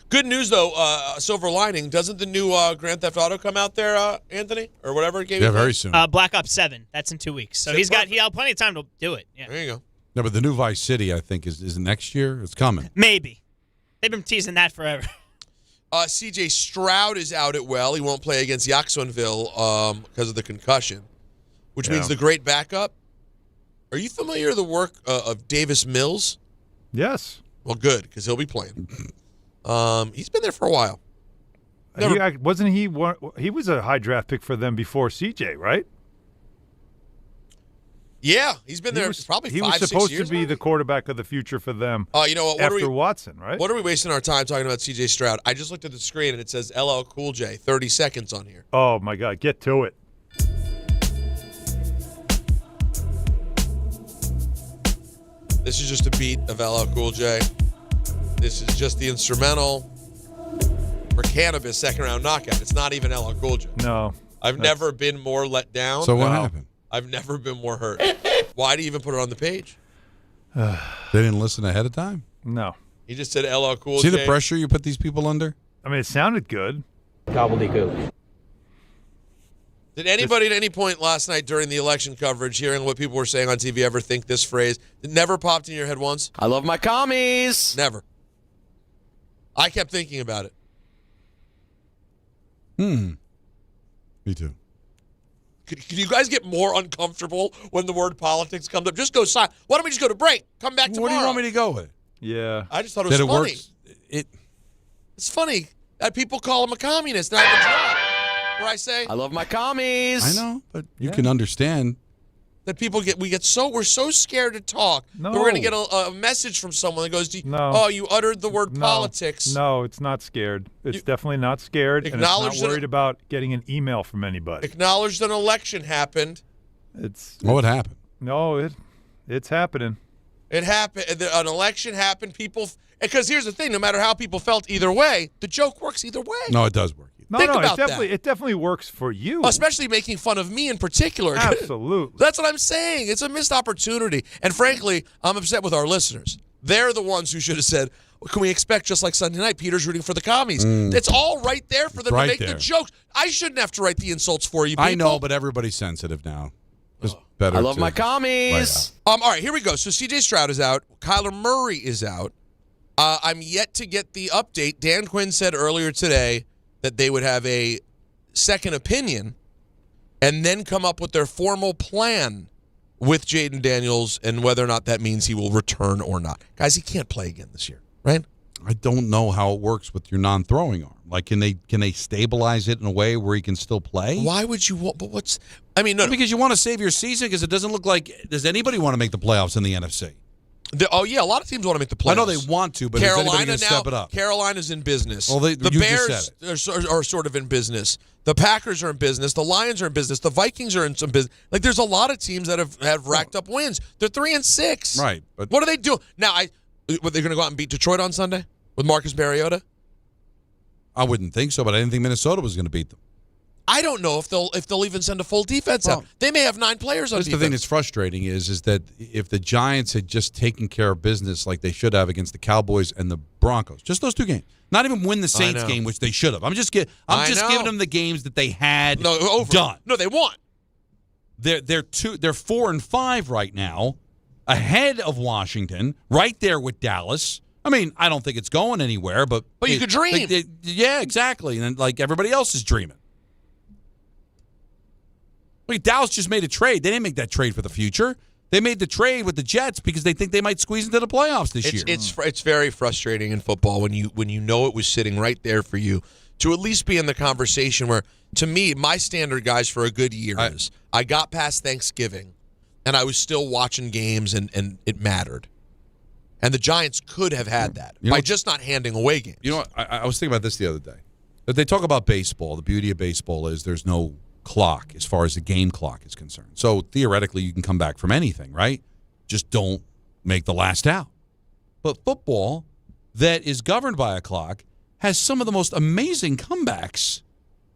Good news, though, silver lining. Doesn't the new Grand Theft Auto come out there, Anthony? Or whatever game? Yeah, very soon. Black Ops 7. That's in 2 weeks. So he'll have plenty of time to do it. Yeah. There you go. No, but the new Vice City, I think, is next year. It's coming. Maybe. They've been teasing that forever. C.J. Stroud is out at well. He won't play against Jacksonville because of the concussion, which means the great backup. Are you familiar with the work of Davis Mills? Yes. Well, good, because he'll be playing. He's been there for a while. Wasn't he? He was a high draft pick for them before C.J., right? Yeah, he's been there probably 5-6 years. He was supposed to be the quarterback of the future for them. You know what? After Watson, right? What are we wasting our time talking about C.J. Stroud? I just looked at the screen and it says LL Cool J, 30 seconds on here. Oh my God, get to it. This is just a beat of LL Cool J. This is just the instrumental for Cannabis second round knockout. It's not even LL Cool J. No. I've never been more let down. So what happened? I've never been more hurt. Why do you even put it on the page? They didn't listen ahead of time? No. He just said LL Cool See J. the pressure you put these people under? I mean, it sounded good. Gobbledygook. Did anybody at any point last night during the election coverage, hearing what people were saying on TV, ever think this phrase? It never popped in your head once? I love my commies. Never. I kept thinking about it. Me too. Can you guys get more uncomfortable when the word politics comes up? Just go silent. Why don't we just go to break? Come back tomorrow. What do you want me to go with? Yeah. I just thought it was funny. Works. It's funny that people call him a communist. And I have a job where I say, I love my commies. I know, but you can understand that people we're so scared to talk that we're going to get a message from someone that goes, oh, you uttered the word politics. No, it's not scared. It's definitely not scared. And it's not worried about getting an email from anybody. Acknowledged an election happened. What happened? No, it's happening. It happened. An election happened. Because here's the thing: no matter how people felt either way, the joke works either way. No, it does work. Think about it definitely works for you. Especially making fun of me in particular. Absolutely. That's what I'm saying. It's a missed opportunity. And frankly, I'm upset with our listeners. They're the ones who should have said, well, can we expect just like Sunday night, Peter's rooting for the commies? It's all right there for them to make the jokes. I shouldn't have to write the insults for you, people. I know, but everybody's sensitive now. It's better. I love my commies. All right, here we go. So C.J. Stroud is out. Kyler Murray is out. I'm yet to get the update. Dan Quinn said earlier today that they would have a second opinion and then come up with their formal plan with Jaden Daniels and whether or not that means he will return or not. Guys, he can't play again this year, right? I don't know how it works with your non-throwing arm. Like, can they stabilize it in a way where he can still play? Why would you want? But what's? I mean, no, because you want to save your season. Because it doesn't look like does anybody want to make the playoffs in the NFC? Oh yeah, a lot of teams want to make the playoffs. I know they want to, but Carolina is anybody going to step it up? Carolina's in business. Well, the Bears are sort of in business. The Packers are in business. The Lions are in business. The Vikings are in some business. Like, there's a lot of teams that have racked up wins. They're 3-6. Right. But what are they doing now? Were they going to go out and beat Detroit on Sunday with Marcus Mariota? I wouldn't think so, but I didn't think Minnesota was going to beat them. I don't know if they'll even send a full defense out. They may have 9 players on defense. The thing that's frustrating is that if the Giants had just taken care of business like they should have against the Cowboys and the Broncos, just those 2 games, not even win the Saints game, which they should have. I'm just giving them the games that they had done. No, they won. They're 4-5 right now, ahead of Washington, right there with Dallas. I mean, I don't think it's going anywhere, but you could dream. Yeah, exactly, and like everybody else is dreaming. Look, Dallas just made a trade. They didn't make that trade for the future. They made the trade with the Jets because they think they might squeeze into the playoffs this year. It's very frustrating in football when you know it was sitting right there for you to at least be in the conversation where, to me, my standard, guys, for a good year is I got past Thanksgiving and I was still watching games and it mattered. And the Giants could have had that by just not handing away games. You know what? I was thinking about this the other day. If they talk about baseball, the beauty of baseball is there's no clock as far as the game clock is concerned. So theoretically, you can come back from anything, right? Just don't make the last out. But football, that is governed by a clock, has some of the most amazing comebacks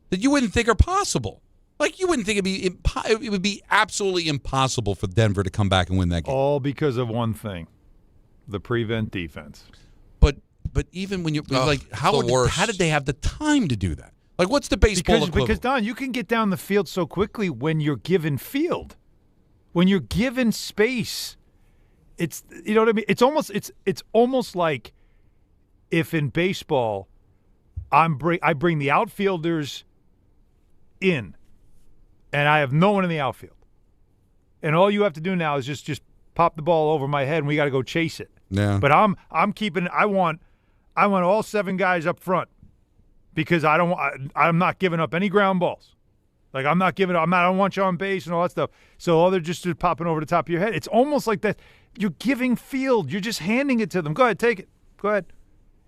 that you wouldn't think are possible. Like, you wouldn't think it would be absolutely impossible for Denver to come back and win that game. All because of one thing, the prevent defense. But even when you're how did they have the time to do that? Like, what's the baseball equivalent? Because, Don, you can get down the field so quickly when you're given field. When you're given space, it's, you know what I mean? It's almost like if in baseball I bring the outfielders in and I have no one in the outfield. And all you have to do now is just pop the ball over my head and we got to go chase it. Yeah. But I'm keeping I want all 7 guys up front. Because I'm not giving up any ground balls. Like, I don't want you on base and all that stuff. So they're just popping over the top of your head. It's almost like that. You're giving field. You're just handing it to them. Go ahead, take it. Go ahead.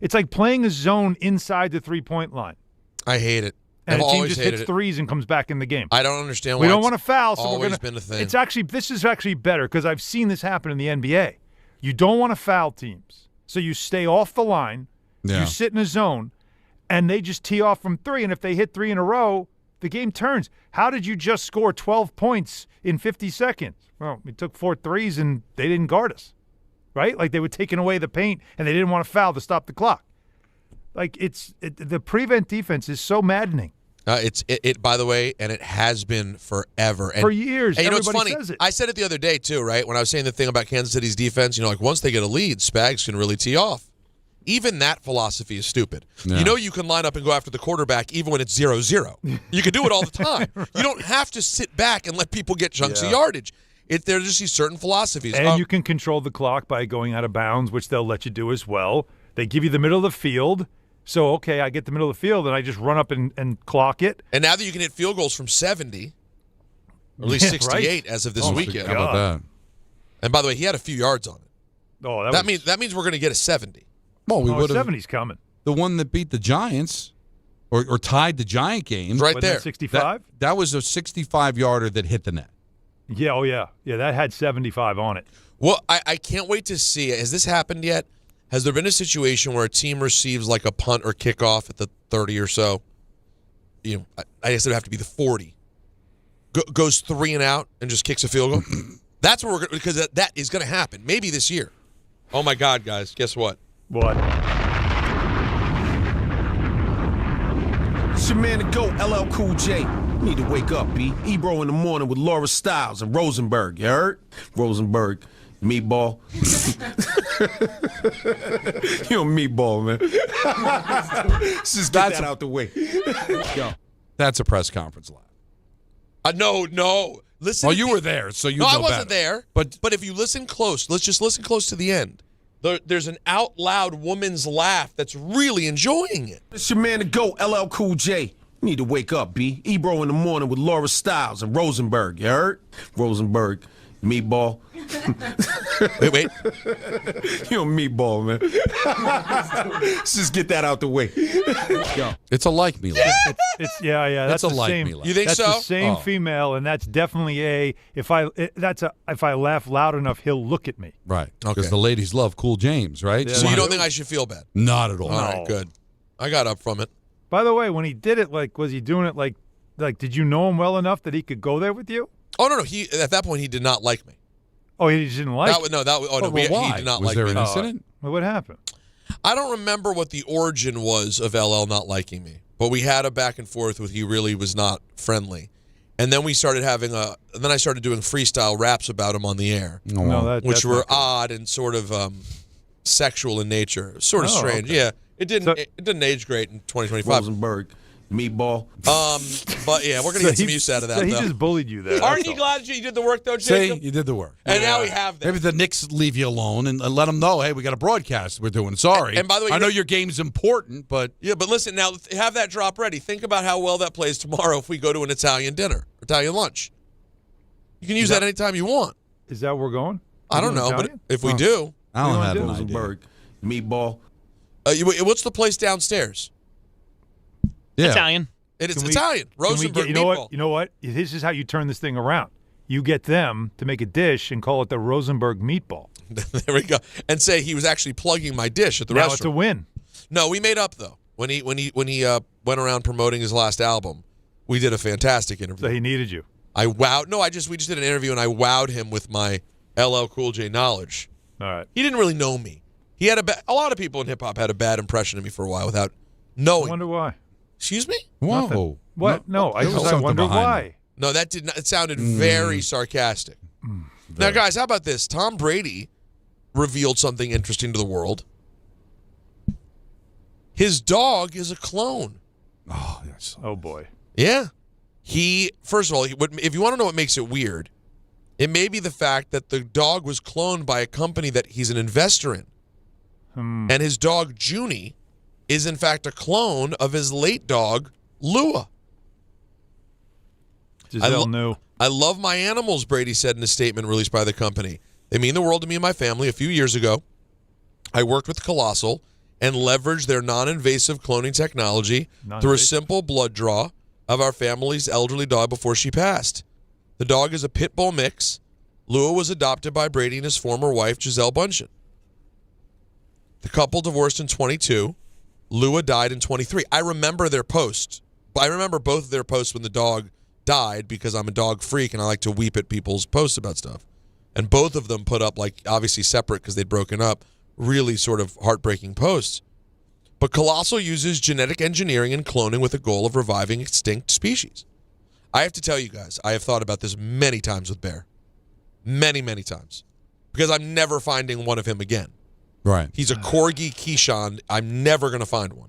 It's like playing a zone inside the 3-point line. I hate it. And I've the team always just hated hits it. threes and comes back in the game. I don't understand why we don't want to foul. So always been a thing. This is actually better because I've seen this happen in the NBA. You don't want to foul teams, so you stay off the line. Yeah. You sit in a zone. And they just tee off from 3, and if they hit 3 in a row, the game turns. How did you just score 12 points in 50 seconds? Well, we took 4 threes, and they didn't guard us, right? Like, they were taking away the paint, and they didn't want to foul to stop the clock. Like, the prevent defense is so maddening. It by the way, and it has been forever. And, for years, and everybody it's funny. says it. I said it the other day, too, right? When I was saying the thing about Kansas City's defense, like, once they get a lead, Spags can really tee off. Even that philosophy is stupid. Yeah. You can line up and go after the quarterback even when it's 0-0. You can do it all the time. Right. You don't have to sit back and let people get chunks of yardage. There are just these certain philosophies. And you can control the clock by going out of bounds, which they'll let you do as well. They give you the middle of the field. So, okay, I get the middle of the field, and I just run up and clock it. And now that you can hit field goals from 70, or at least 68 right? as of this weekend. How about that? And by the way, he had a few yards on it. Oh, that means we're going to get a 70. Well, we would have. 70's coming. The one that beat the Giants or tied the Giant game. Right there. 65? That was a 65-yarder that hit the net. Yeah, oh yeah. Yeah, that had 75 on it. Well, I can't wait to see it. Has this happened yet? Has there been a situation where a team receives like a punt or kickoff at the 30 or so? I guess it would have to be the 40. Goes 3 and out and just kicks a field goal? That's what we're going to, because that is going to happen. Maybe this year. Oh, my God, guys. Guess what? What? It's your man to go, LL Cool J. You need to wake up, B. Ebro in the morning with Laura Stiles and Rosenberg. You heard? Rosenberg. Meatball. You a meatball, man. Let's just get that out the way. Yo. That's a press conference laugh. No. Listen. Well, you were there, so you know I wasn't better. there. But if you listen close, let's just listen close to the end. There's an out loud woman's laugh that's really enjoying it. It's your man to go, LL Cool J. You need to wake up, B. Ebro in the morning with Laura Stiles and Rosenberg. You heard? Rosenberg, meatball. Wait. You're a meatball, man. Let's just get that out the way. It's a like me laugh. Yeah. That's a the like same. me laugh. You think that's so? the same female, and that's definitely a. If I laugh loud enough, he'll look at me. Right. Okay. Because the ladies love Cool James, right? So you don't think I should feel bad? Not at all. All right, good. I got up from it. By the way, when he did it, was he doing it like did you know him well enough that he could go there with you? Oh no, he at that point he did not like me. Oh, he just didn't like. He did not Was like there me. an incident? Well, what happened? I don't remember what the origin was of LL not liking me, but we had a back and forth with he really was not friendly, and then we started then I started doing freestyle raps about him on the air, which were odd and sort of sexual in nature, sort of strange. Okay. Yeah, it didn't age great in 2025. Rosenberg, meatball. But yeah, we're gonna get some use out of that. So he just bullied you there. Aren't you glad you did the work though, Jacob? See, you did the work. And now we have that. Maybe the Knicks leave you alone and let them know, hey, we got a broadcast we're doing. Sorry. And by the way, I know your game's important, but yeah, but listen now, have that drop ready. Think about how well that plays tomorrow if we go to an Italian dinner, Italian lunch. You can use that anytime you want. Is that where we're going? I don't know, but if we do, I don't have Rosenberg, meatball. What's the place downstairs? Yeah. Italian. It's Italian. Rosenberg meatball. You know what? This is how you turn this thing around. You get them to make a dish and call it the Rosenberg meatball. There we go. And say he was actually plugging my dish at the restaurant. Now it's a win. No, we made up though. When he went around promoting his last album, we did a fantastic interview. So he needed you. I wowed. No, we just did an interview and I wowed him with my LL Cool J knowledge. All right. He didn't really know me. He had a lot of people in hip hop had a bad impression of me for a while without knowing. I wonder why. Excuse me? Whoa. Nothing. What? No, I something wonder behind why. it. No, that did not. It sounded very sarcastic. Now, guys, how about this? Tom Brady revealed something interesting to the world. His dog is a clone. Oh, yes. Oh boy. Yeah. First of all, if you want to know what makes it weird, it may be the fact that the dog was cloned by a company that he's an investor in. And his dog, Junie, is in fact a clone of his late dog, Lua. Giselle knew. I love my animals, Brady said in a statement released by the company. They mean the world to me and my family. A few years ago, I worked with Colossal and leveraged their non-invasive cloning technology through a simple blood draw of our family's elderly dog before she passed. The dog is a pit bull mix. Lua was adopted by Brady and his former wife, Giselle Bundchen. The couple divorced in 22. Lua died in 23. I remember their post. I remember both of their posts when the dog died because I'm a dog freak and I like to weep at people's posts about stuff. And both of them put up, obviously separate because they'd broken up, really sort of heartbreaking posts. But Colossal uses genetic engineering and cloning with the goal of reviving extinct species. I have to tell you guys, I have thought about this many times with Bear. Many, many times. Because I'm never finding one of him again. Right. He's a Corgi Keyshawn. I'm never going to find one.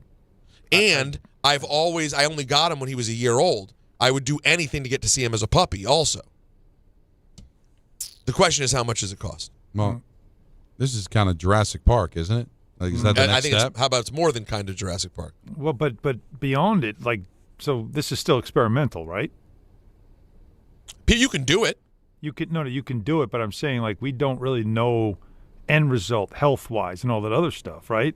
And I only got him when he was a year old. I would do anything to get to see him as a puppy also. The question is, how much does it cost? Well, this is kind of Jurassic Park, isn't it? Is that the next step? How about it's more than kind of Jurassic Park? Well, but beyond it, so this is still experimental, right? You can do it. You can do it, but I'm saying we don't really know end result health-wise and all that other stuff, right?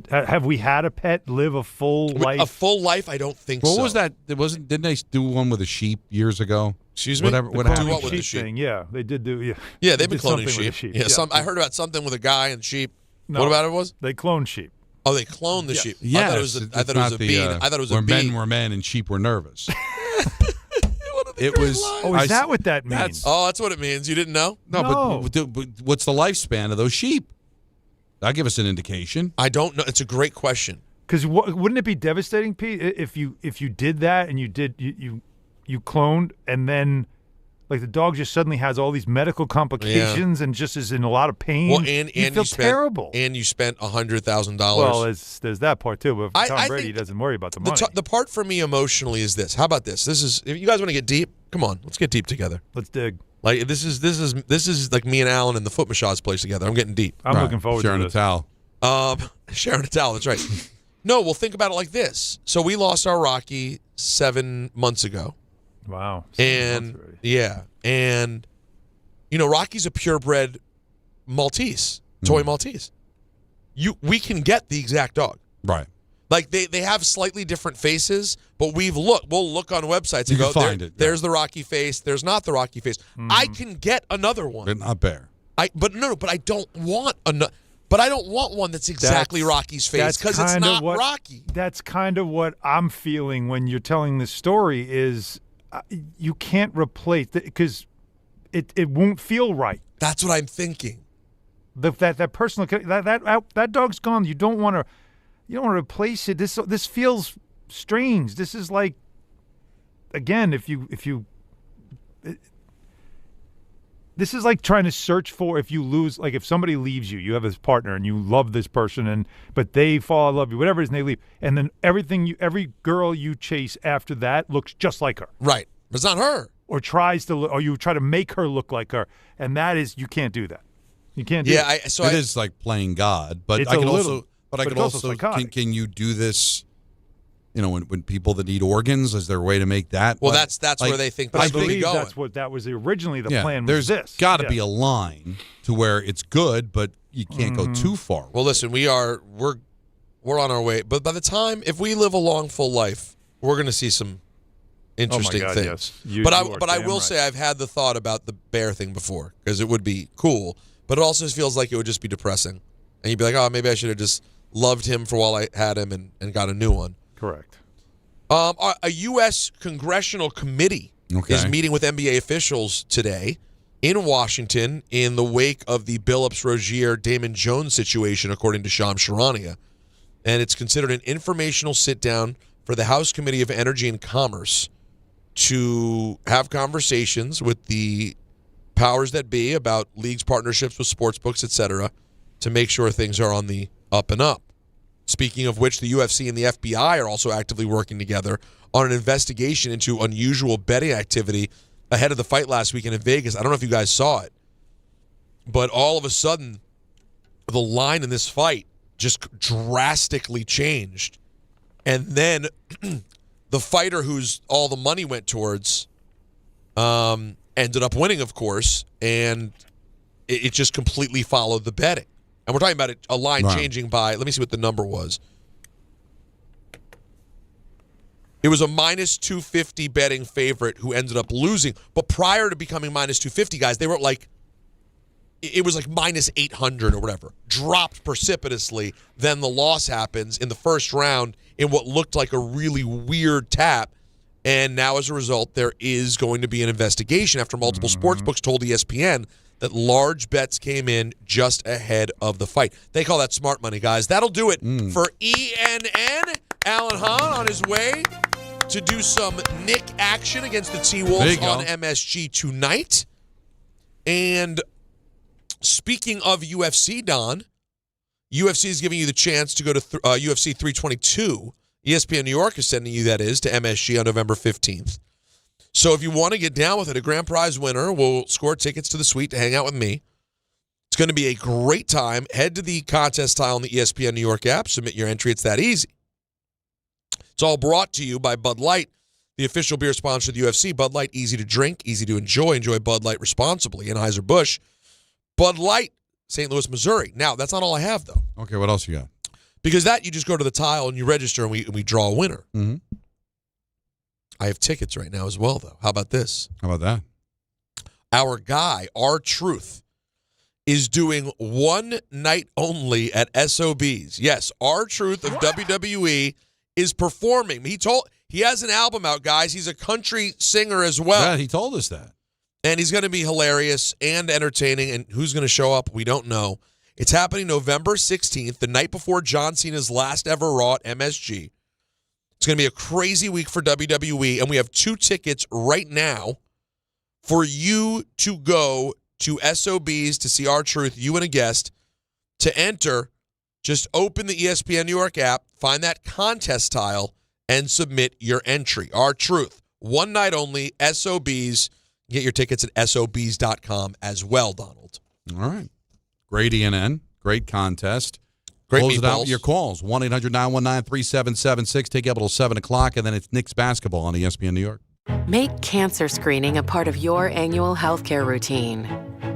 Have we had a pet live a full life? A full life? I don't think so. What was that? Didn't they do one with a sheep years ago? Excuse me? What happened? What with the sheep? Thing, yeah, they did do. Yeah, yeah, they've been cloning sheep. sheep. Yeah, I heard about something with a guy and sheep. No, what about it was? They cloned sheep. Oh, they cloned the sheep. Yeah, I thought it was a bean. I thought it was a bean. Where men were men and sheep were nervous. It was. Oh, is that what that means? That's what it means. You didn't know? No. But what's the lifespan of those sheep? That'll give us an indication. I don't know. It's a great question. Because wouldn't it be devastating, Pete, if you did that and you cloned and then Like the dog just suddenly has all these medical complications and just is in a lot of pain. Well, and you feel terrible. And you spent $100,000. Well, there's that part too. But Tom I Brady think doesn't worry about the money. The part for me emotionally is this. How about this? This is, if you guys want to get deep, come on, let's get deep together. Let's dig. Like this is like me and Alan in the foot massage place together. I'm getting deep. I'm looking forward sharing to this. a towel. Sharing a towel. That's right. No, well, think about it like this. So we lost our Rocky 7 months ago. Wow. And and Rocky's a purebred Maltese, toy Maltese. We can get the exact dog. Right. Like they have slightly different faces, but we'll look on websites and You can go, find it. There's the Rocky face, there's not the Rocky face. I can get another one. They're not bear. But I don't want But I don't want one that's exactly Rocky's face because it's not Rocky. That's kind of what I'm feeling when you're telling this story is you can't replace it because it won't feel right. That's what I'm thinking. That personal that dog's gone. You don't want to replace it. This feels strange. This is like, again, this is like trying to search for if you lose, like if somebody leaves you have this partner and you love this person but they fall in love with you, whatever it is, and they leave, and then every girl you chase after that looks just like her. Right. But it's not her. Or you try to make her look like her, and that is, you can't do that. You can't do that. It is like playing God, but It's I can a also little- but I but can it's also also psychotic. can you do this? When people that need organs, is there a way to make that? Well, like, that's where they think But I this could be believe going. that was originally the plan. There's this got to be a line to where it's good, but you can't go too far. Well, listen, we're on our way, but by the time, if we live a long, full life, we're going to see some interesting God, things. yes. But I damn will right. say I've had the thought about the bear thing before because it would be cool, but it also feels like it would just be depressing, and you'd be like, oh, maybe I should have just loved him for while I had him and got a new one. Correct. A U.S. congressional committee is meeting with NBA officials today in Washington in the wake of the Billups Rozier Damon Jones situation, according to Shams Charania. And it's considered an informational sit-down for the House Committee of Energy and Commerce to have conversations with the powers that be about leagues' partnerships with sportsbooks, et cetera, to make sure things are on the up and up. Speaking of which, the UFC and the FBI are also actively working together on an investigation into unusual betting activity ahead of the fight last weekend in Vegas. I don't know if you guys saw it, but all of a sudden, the line in this fight just drastically changed. And then the fighter whose all the money went towards ended up winning, of course, and it just completely followed the betting. And we're talking about a line changing by, let me see what the number was. It was a minus 250 betting favorite who ended up losing. But prior to becoming minus 250, guys, they were like, it was like minus 800 or whatever. Dropped precipitously. Then the loss happens in the first round in what looked like a really weird tap. And now as a result, there is going to be an investigation after multiple sportsbooks told ESPN that large bets came in just ahead of the fight. They call that smart money, guys. That'll do it for ENN. Alan Hahn on his way to do some Nick action against the T-Wolves on MSG tonight. And speaking of UFC, Don, UFC is giving you the chance to go to UFC 322. ESPN New York is sending you, that is, to MSG on November 15th. So if you want to get down with it, a grand prize winner will score tickets to the suite to hang out with me. It's going to be a great time. Head to the contest tile in the ESPN New York app. Submit your entry. It's that easy. It's all brought to you by Bud Light, the official beer sponsor of the UFC. Bud Light, easy to drink, easy to enjoy. Enjoy Bud Light responsibly. Anheuser-Busch. Bud Light, St. Louis, Missouri. Now, that's not all I have, though. Okay, what else you got? Because that, you just go to the tile and you register and we draw a winner. Mm-hmm. I have tickets right now as well, though. How about this? How about that? Our guy, R-Truth, is doing one night only at SOBs. Yes, R-Truth of WWE is performing. He has an album out, guys. He's a country singer as well. Yeah, he told us that. And he's going to be hilarious and entertaining. And who's going to show up? We don't know. It's happening November 16th, the night before John Cena's last ever Raw at MSG. It's going to be a crazy week for WWE, and we have 2 tickets right now for you to go to SOBs to see our truth, you and a guest. To enter, just open the ESPN New York app, find that contest tile, and submit your entry. Our truth. One night only, SOBs. Get your tickets at SOBs.com as well, Donald. All right. Great ENN. Great contest. Great Close it out meatballs. with your calls. 1-800-919-3776. Take you up until 7 o'clock, and then it's Knicks basketball on ESPN New York. Make cancer screening a part of your annual healthcare routine.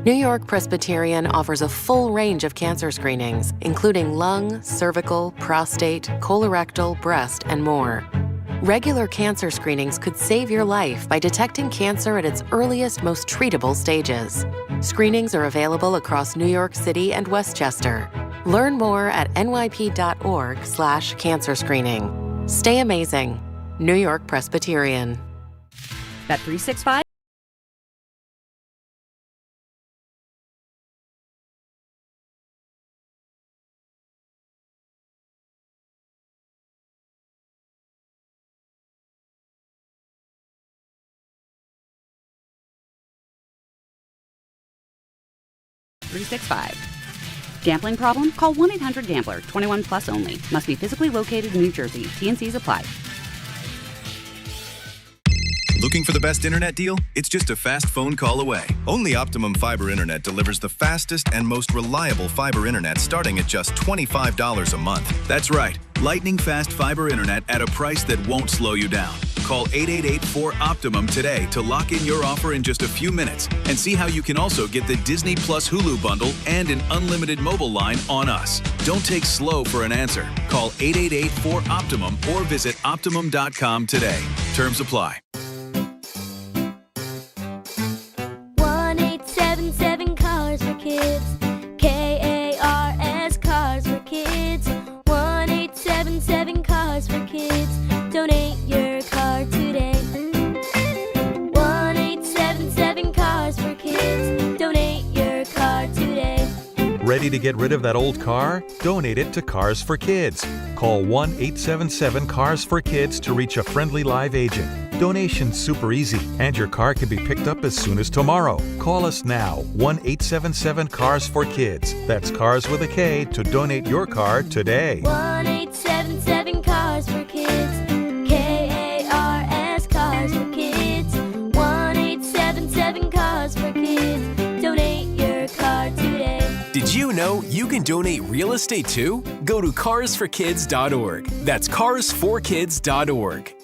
New York Presbyterian offers a full range of cancer screenings, including lung, cervical, prostate, colorectal, breast, and more. Regular cancer screenings could save your life by detecting cancer at its earliest, most treatable stages. Screenings are available across New York City and Westchester. Learn more at nyp.org/cancer screening. Stay amazing. New York Presbyterian. Bet 365. Gambling problem? Call 1-800-GAMBLER. 21 plus only. Must be physically located in New Jersey. T&Cs apply. Looking for the best internet deal? It's just a fast phone call away. Only Optimum Fiber Internet delivers the fastest and most reliable fiber internet starting at just $25 a month. That's right. Lightning fast fiber internet at a price that won't slow you down. Call 888-4OPTIMUM today to lock in your offer in just a few minutes and see how you can also get the Disney Plus Hulu bundle and an unlimited mobile line on us. Don't take slow for an answer. Call 888-4OPTIMUM or visit Optimum.com today. Terms apply. 1-877 Cars for Kids. KARS Cars for Kids. 1-877 Cars for Kids. Donate your car today. 1-877 Cars for Kids. Donate your car today. Ready to get rid of that old car? Donate it to Cars for Kids. Call 1-877-CARS-FOR-KIDS to reach a friendly live agent. Donation's super easy, and your car can be picked up as soon as tomorrow. Call us now, 1-877-CARS-FOR-KIDS. That's Cars with a K to donate your car today. 1-877 Cars for Kids. KARS Cars for Kids. 1-877 Cars for Kids. Donate your car today. Did you know you can donate real estate too? Go to carsforkids.org. That's carsforkids.org.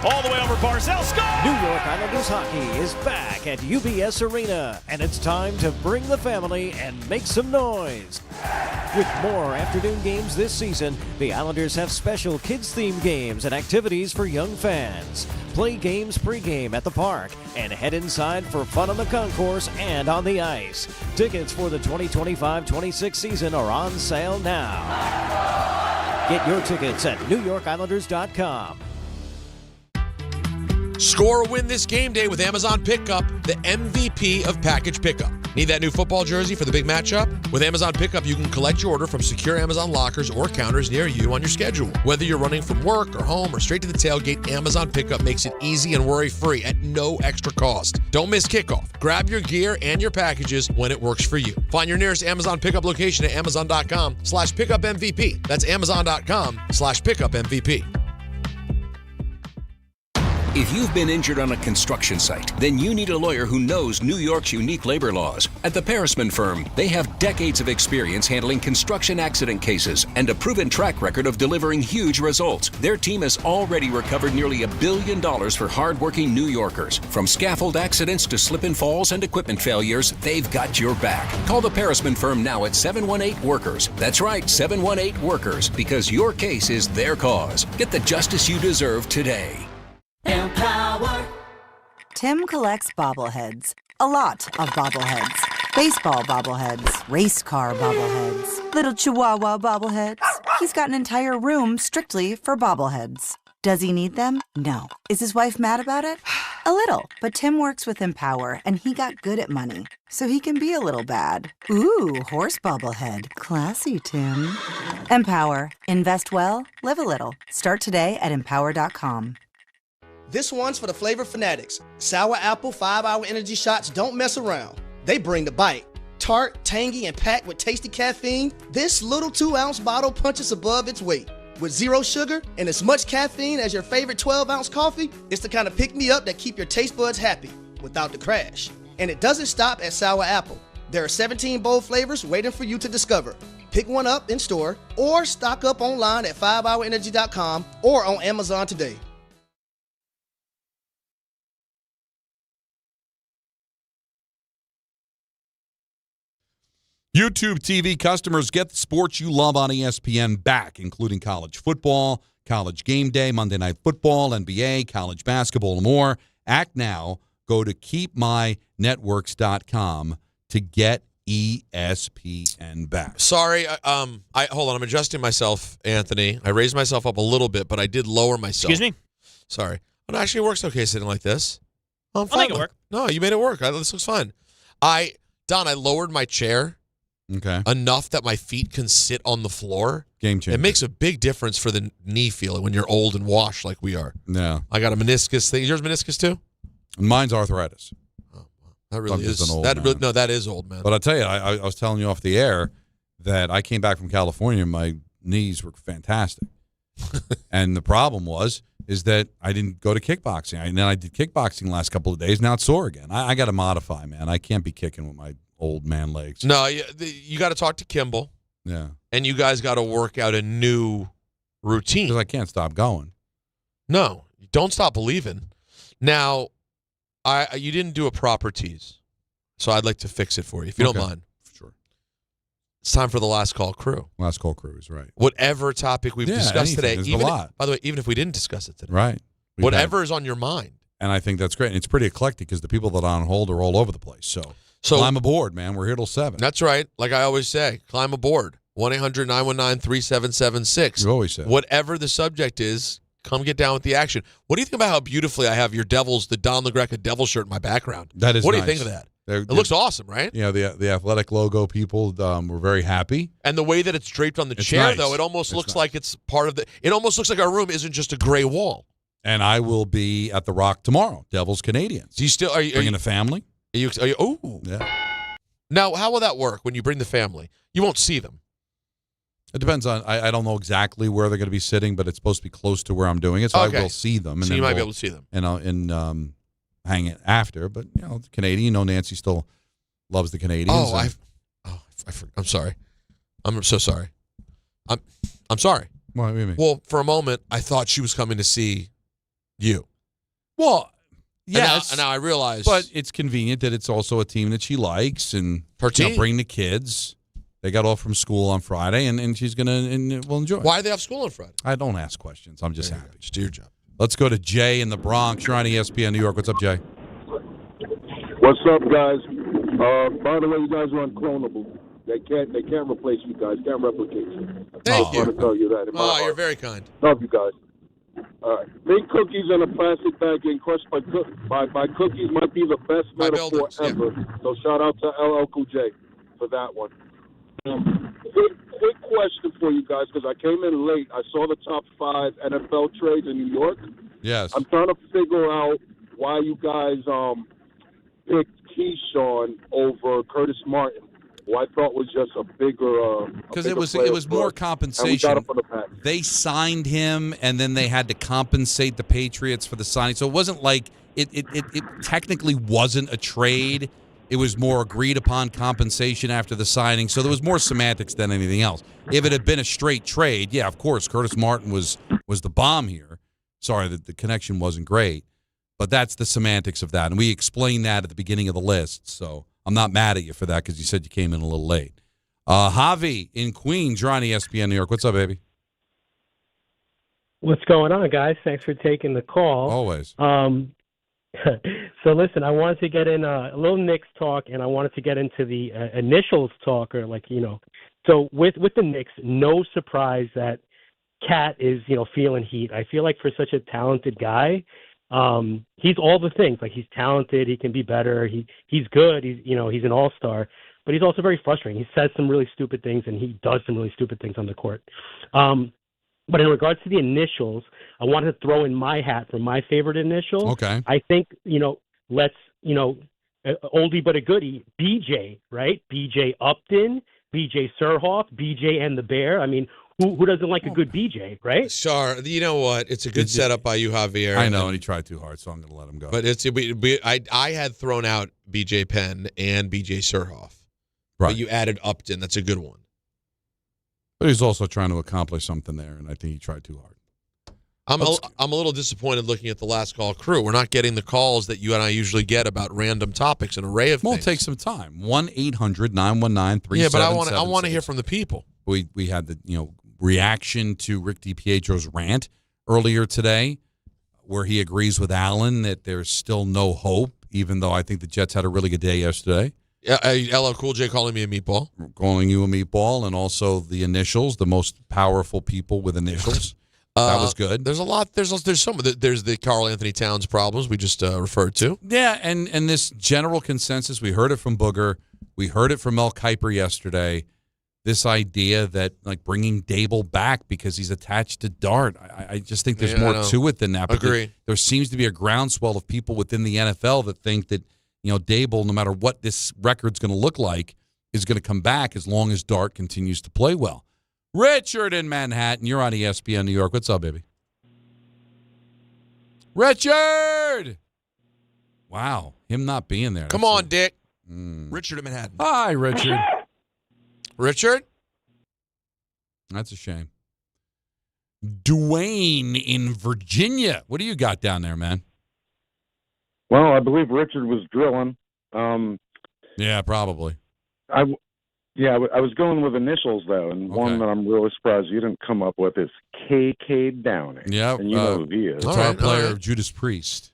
All the way over Barzell, score! New York Islanders hockey is back at UBS Arena, and it's time to bring the family and make some noise. With more afternoon games this season, the Islanders have special kids-themed games and activities for young fans. Play games pregame at the park and head inside for fun on the concourse and on the ice. Tickets for the 2025-26 season are on sale now. Get your tickets at NewYorkIslanders.com. Score a win this game day with Amazon Pickup, the MVP of package pickup. Need that new football jersey for the big matchup? With Amazon Pickup, you can collect your order from secure Amazon lockers or counters near you on your schedule. Whether you're running from work or home or straight to the tailgate, Amazon Pickup makes it easy and worry-free at no extra cost. Don't miss kickoff. Grab your gear and your packages when it works for you. Find your nearest Amazon Pickup location at Amazon.com/PickupMVP. That's Amazon.com/PickupMVP. If you've been injured on a construction site, then you need a lawyer who knows New York's unique labor laws. At the Parisman Firm, they have decades of experience handling construction accident cases and a proven track record of delivering huge results. Their team has already recovered nearly $1 billion for hardworking New Yorkers. From scaffold accidents to slip and falls and equipment failures, they've got your back. Call the Parisman Firm now at 718-WORKERS. That's right, 718-WORKERS, because your case is their cause. Get the justice you deserve today. Empower. Tim collects bobbleheads. A lot of bobbleheads. Baseball bobbleheads. Race car bobbleheads. Little Chihuahua bobbleheads. He's got an entire room strictly for bobbleheads. Does he need them? No. Is his wife mad about it? A little. But Tim works with Empower, and he got good at money, so he can be a little bad. Ooh, horse bobblehead. Classy, Tim. Empower. Invest well, live a little. Start today at Empower.com. This one's for the flavor fanatics. Sour apple 5-hour energy shots don't mess around. They bring the bite. Tart, tangy, and packed with tasty caffeine, this little 2-ounce bottle punches above its weight. With 0 sugar and as much caffeine as your favorite 12-ounce coffee, it's the kind of pick-me-up that keep your taste buds happy without the crash. And it doesn't stop at sour apple. There are 17 bold flavors waiting for you to discover. Pick one up in store or stock up online at 5hourenergy.com or on Amazon today. YouTube TV customers get the sports you love on ESPN back, including college football, college game day, Monday Night Football, NBA, college basketball, and more. Act now. Go to keepmynetworks.com to get ESPN back. Sorry, hold on. I'm adjusting myself, Anthony. I raised myself up a little bit, but I did lower myself. Excuse me? Sorry. It actually works okay sitting like this. I'm fine. I'll make it work. No, you made it work. This looks fine. Don, I lowered my chair enough that my feet can sit on the floor. Game changer. It makes a big difference for the knee feeling when you're old and washed like we are. No. I got a meniscus thing. Is yours meniscus too? Mine's arthritis. That really is old that. Man. No, that is old, man. But I'll tell you, I was telling you off the air that I came back from California. My knees were fantastic, and the problem is that I didn't go to kickboxing. And then I did kickboxing the last couple of days. Now it's sore again. I got to modify, man. I can't be kicking with my old man legs. No, you got to talk to Kimball. Yeah, and you guys got to work out a new routine because I can't stop going. No, don't stop believing. Now. You didn't do a proper tease, so I'd like to fix it for you, if you don't mind. Sure. It's time for the last call crew. Last call crew is right. Whatever topic we've discussed today, a lot. By the way, even if we didn't discuss it today, right? Whatever is on your mind. And I think that's great. And it's pretty eclectic because the people that are on hold are all over the place. So climb aboard, man. We're here till 7. That's right. Like I always say, climb aboard. 1-800-919-3776. You always say. Whatever the subject is. Come get down with the action. What do you think about how beautifully I have your Devils, the Don LaGreca Devil shirt in my background? That is What nice. do you think of that? It looks awesome, right? Yeah, the athletic logo people were very happy. And the way that it's draped on the chair, though, it almost looks like it's part of the – it almost looks like our room isn't just a gray wall. And I will be at the Rock tomorrow, Devils Canadians. Do you still – are you bringing a family? Are you oh. Yeah. Now, how will that work when you bring the family? You won't see them. It depends on. I don't know exactly where they're going to be sitting, but it's supposed to be close to where I'm doing it, so I will see them. And so you might be able to see them, and hang it after. But the Canadian. Nancy still loves the Canadians. I'm sorry. I'm so sorry. I'm sorry. What do you mean? Well, for a moment, I thought she was coming to see you. Well, yes. And now I realize, but it's convenient that it's also a team that she likes, and her team bring the kids. They got off from school on Friday, and she's going to will enjoy. Why do they have school on Friday? I don't ask questions. I'm just happy. Just do your job. Let's go to Jay in the Bronx. You're on ESPN New York. What's up, Jay? What's up, guys? By the way, you guys are unclonable. They can't replace you guys. Can't replicate you. Thank you. I want to tell you that. You're very kind. Love you guys. All right. Think cookies in a plastic bag getting crushed by cookies might be the best metaphor ever. Yeah. So shout out to LL Cool J for that one. Quick question for you guys, because I came in late. I saw the top 5 NFL trades in New York. Yes. I'm trying to figure out why you guys picked Keyshawn over Curtis Martin, who I thought was just a bigger because it was more compensation. They signed him, and then they had to compensate the Patriots for the signing. So it wasn't like it technically wasn't a trade. It was more agreed upon compensation after the signing. So there was more semantics than anything else. If it had been a straight trade, yeah, of course, Curtis Martin was the bomb here. Sorry that the connection wasn't great. But that's the semantics of that. And we explained that at the beginning of the list. So I'm not mad at you for that because you said you came in a little late. Javi in Queens, you're on ESPN New York. What's up, baby? What's going on, guys? Thanks for taking the call. Always. So listen, I wanted to get in a little Knicks talk, and I wanted to get into the initials talk, or So with the Knicks, no surprise that Cat is feeling heat. I feel like for such a talented guy, he's all the things. Like, he's talented, he can be better, he's good, he's an all-star, but he's also very frustrating. He says some really stupid things, and he does some really stupid things on the court. But in regards to the initials, I wanted to throw in my hat for my favorite initial. Okay. I think, let's, oldie but a goodie, BJ, right? BJ Upton, BJ Surhoff, BJ and the Bear. I mean, who doesn't like a good BJ, right? Sure. You know what? It's a good setup by you, Javier. I know, and he tried too hard, so I'm going to let him go. But I had thrown out BJ Penn and BJ Surhoff. Right. But you added Upton. That's a good one. But he's also trying to accomplish something there, and I think he tried too hard. I'm a little disappointed looking at the last call crew. We're not getting the calls that you and I usually get about random topics, an array of things. Well, take some time. 1-800-919-3776. Yeah, but I want to hear from the people. We had the reaction to Rick DiPietro's rant earlier today, where he agrees with Allen that there's still no hope, even though I think the Jets had a really good day yesterday. Yeah, LL Cool J calling me a meatball. Calling you a meatball, and also the initials, the most powerful people with initials. That was good. There's a lot. There's some. There's the Karl Anthony Towns problems we just referred to. Yeah, and this general consensus, we heard it from Booger. We heard it from Mel Kiper yesterday. This idea that bringing Daboll back because he's attached to Dart. I just think there's more to it than that. Agree. There seems to be a groundswell of people within the NFL that think that Daboll, no matter what this record's going to look like, is going to come back as long as Dart continues to play well. Richard in Manhattan, you're on ESPN New York. What's up, baby? Richard! Wow, him not being there. Come on, Dick. Richard in Manhattan. Hi, Richard. Richard? That's a shame. Dwayne in Virginia. What do you got down there, man? Well, I believe Richard was drilling. Yeah, probably. I was going with initials, though, and one that I'm really surprised you didn't come up with is K.K. Downing. Yeah. And you know who he is. Guitar player of Judas Priest.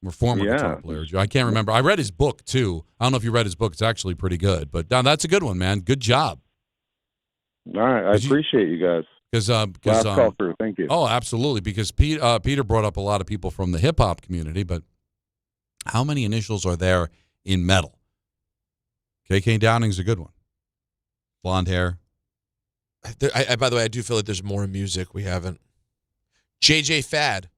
Former guitar player. I can't remember. I read his book, too. I don't know if you read his book. It's actually pretty good. But that's a good one, man. Good job. All right. I appreciate you guys. Last call through. Thank you. Oh, absolutely. Because Peter brought up a lot of people from the hip-hop community, but how many initials are there in metal? K.K. Downing's a good one. Blonde hair. By the way, I do feel like there's more in music we haven't. J.J. Fad.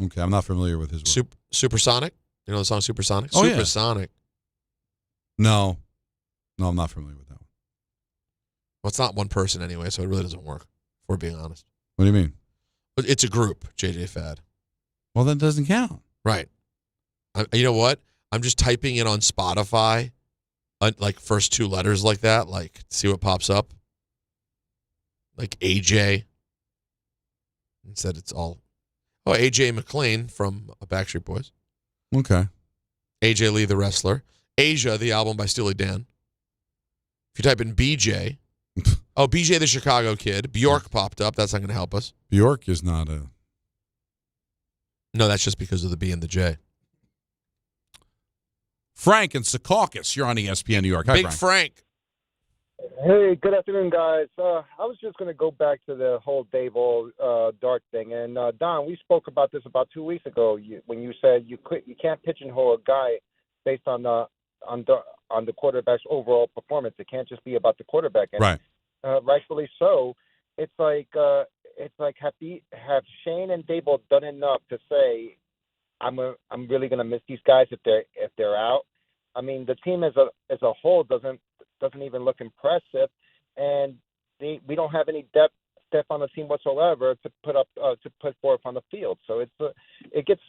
Okay, I'm not familiar with his work. Supersonic? You know the song Supersonic? Oh, Supersonic. Yeah. No, I'm not familiar with that one. Well, it's not one person anyway, so it really doesn't work, if we're being honest. What do you mean? But it's a group, J.J. Fad. Well, that doesn't count. Right. You know what? I'm just typing it on Spotify, first two letters like that, see what pops up. Like AJ. Instead, it's all. Oh, AJ McLean from Backstreet Boys. Okay. AJ Lee, the wrestler. Asia, the album by Steely Dan. If you type in BJ. Oh, BJ the Chicago Kid. Bjork popped up. That's not going to help us. Bjork is not a. No, that's just because of the B and the J. Frank in Secaucus. You're on ESPN New York. Hi, Big Frank. Hey, good afternoon, guys. I was just going to go back to the whole Daboll Dart thing. And, Don, we spoke about this about 2 weeks ago when you said you can't pigeonhole a guy based on the quarterback's overall performance. It can't just be about the quarterback. And, right. Rightfully so. It's like have Shane and Daboll done enough to say, I'm really going to miss these guys if they're out? I mean, the team as a whole doesn't even look impressive, and we don't have any depth on the team whatsoever to put forth on the field. So it gets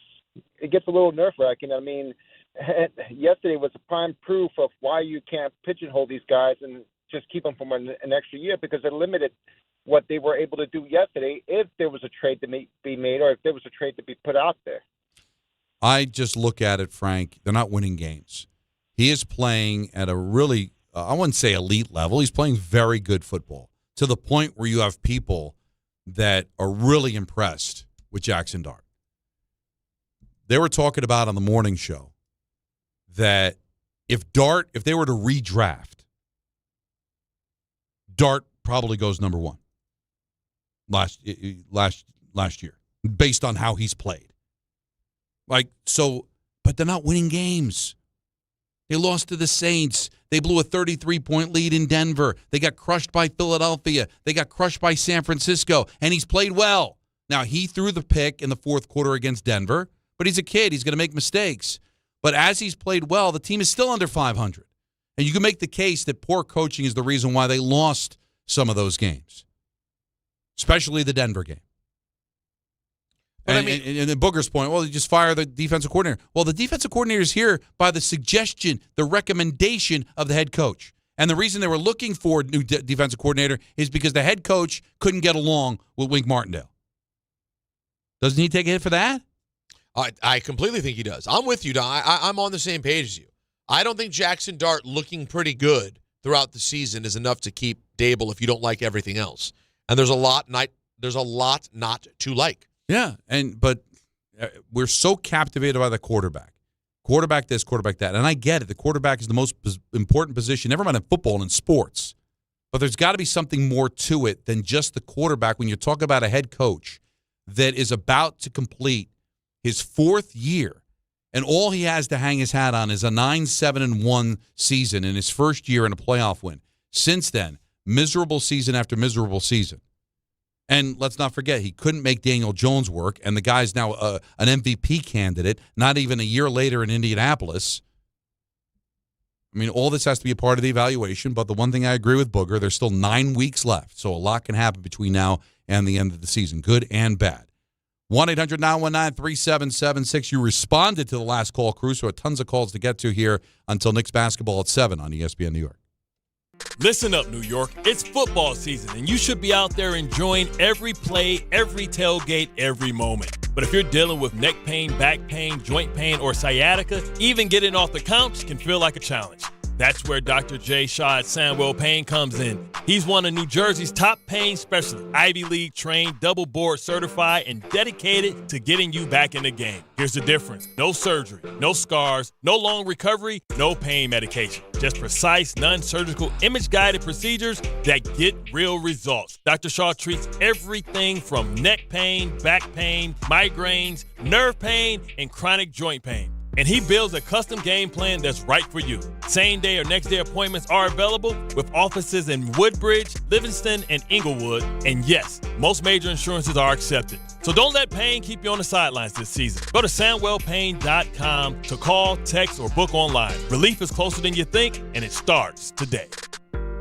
a little nerve-wracking. I mean, yesterday was a prime proof of why you can't pigeonhole these guys and just keep them for an extra year, because it limited what they were able to do yesterday if there was a trade to be made or if there was a trade to be put out there. I just look at it, Frank. They're not winning games. He is playing at a really, I wouldn't say elite level. He's playing very good football to the point where you have people that are really impressed with Jackson Dart. They were talking about on the morning show that if they were to redraft, Dart probably goes number one last year based on how he's played. But they're not winning games. They lost to the Saints. They blew a 33-point lead in Denver. They got crushed by Philadelphia. They got crushed by San Francisco, and he's played well. Now, he threw the pick in the fourth quarter against Denver, but he's a kid. He's going to make mistakes. But as he's played well, the team is still under 500. And you can make the case that poor coaching is the reason why they lost some of those games, especially the Denver game. And then Booger's point, well, you just fire the defensive coordinator. Well, the defensive coordinator is here by the suggestion, the recommendation of the head coach. And the reason they were looking for a new defensive coordinator is because the head coach couldn't get along with Wink Martindale. Doesn't he take a hit for that? I completely think he does. I'm with you, Don. I'm on the same page as you. I don't think Jackson Dart looking pretty good throughout the season is enough to keep Daboll if you don't like everything else. And there's a lot not to like. Yeah, but we're so captivated by the quarterback. Quarterback this, quarterback that. And I get it. The quarterback is the most important position, never mind in football and in sports. But there's got to be something more to it than just the quarterback when you're talking about a head coach that is about to complete his fourth year. And all he has to hang his hat on is a 9-7-1 season in his first year and a playoff win. Since then, miserable season after miserable season. And let's not forget, he couldn't make Daniel Jones work, and the guy's now an MVP candidate, not even a year later in Indianapolis. I mean, all this has to be a part of the evaluation, but the one thing I agree with Booger, there's still 9 weeks left, so a lot can happen between now and the end of the season, good and bad. 1-800-919-3776. You responded to the last call, crew, so tons of calls to get to here until Knicks basketball at 7 on ESPN New York. Listen up, New York. It's football season, and you should be out there enjoying every play, every tailgate, every moment. But if you're dealing with neck pain, back pain, joint pain, or sciatica, even getting off the couch can feel like a challenge. That's where Dr. Jay Shaw at Sandwell Pain comes in. He's one of New Jersey's top pain specialists, Ivy League trained, double board certified, and dedicated to getting you back in the game. Here's the difference. No surgery, no scars, no long recovery, no pain medication. Just precise, non-surgical, image-guided procedures that get real results. Dr. Shaw treats everything from neck pain, back pain, migraines, nerve pain, and chronic joint pain. And he builds a custom game plan that's right for you. Same day or next day appointments are available with offices in Woodbridge, Livingston, and Inglewood. And yes, most major insurances are accepted. So don't let pain keep you on the sidelines this season. Go to SandwellPain.com to call, text, or book online. Relief is closer than you think, and it starts today.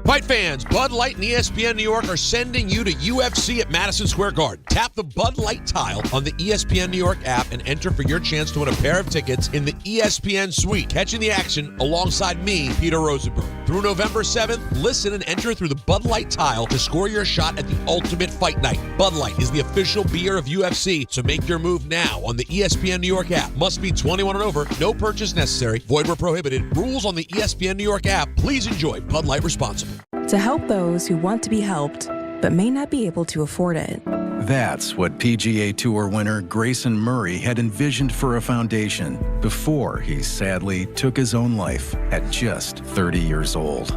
Fight fans, Bud Light and ESPN New York are sending you to UFC at Madison Square Garden. Tap the Bud Light tile on the ESPN New York app and enter for your chance to win a pair of tickets in the ESPN suite. Catching the action alongside me, Peter Rosenberg. Through November 7th, listen and enter through the Bud Light tile to score your shot at the ultimate fight night. Bud Light is the official beer of UFC, so make your move now on the ESPN New York app. Must be 21 and over, no purchase necessary, void where prohibited. Rules on the ESPN New York app. Please enjoy Bud Light responsibly. To help those who want to be helped, but may not be able to afford it. That's what PGA Tour winner Grayson Murray had envisioned for a foundation before he sadly took his own life at just 30 years old.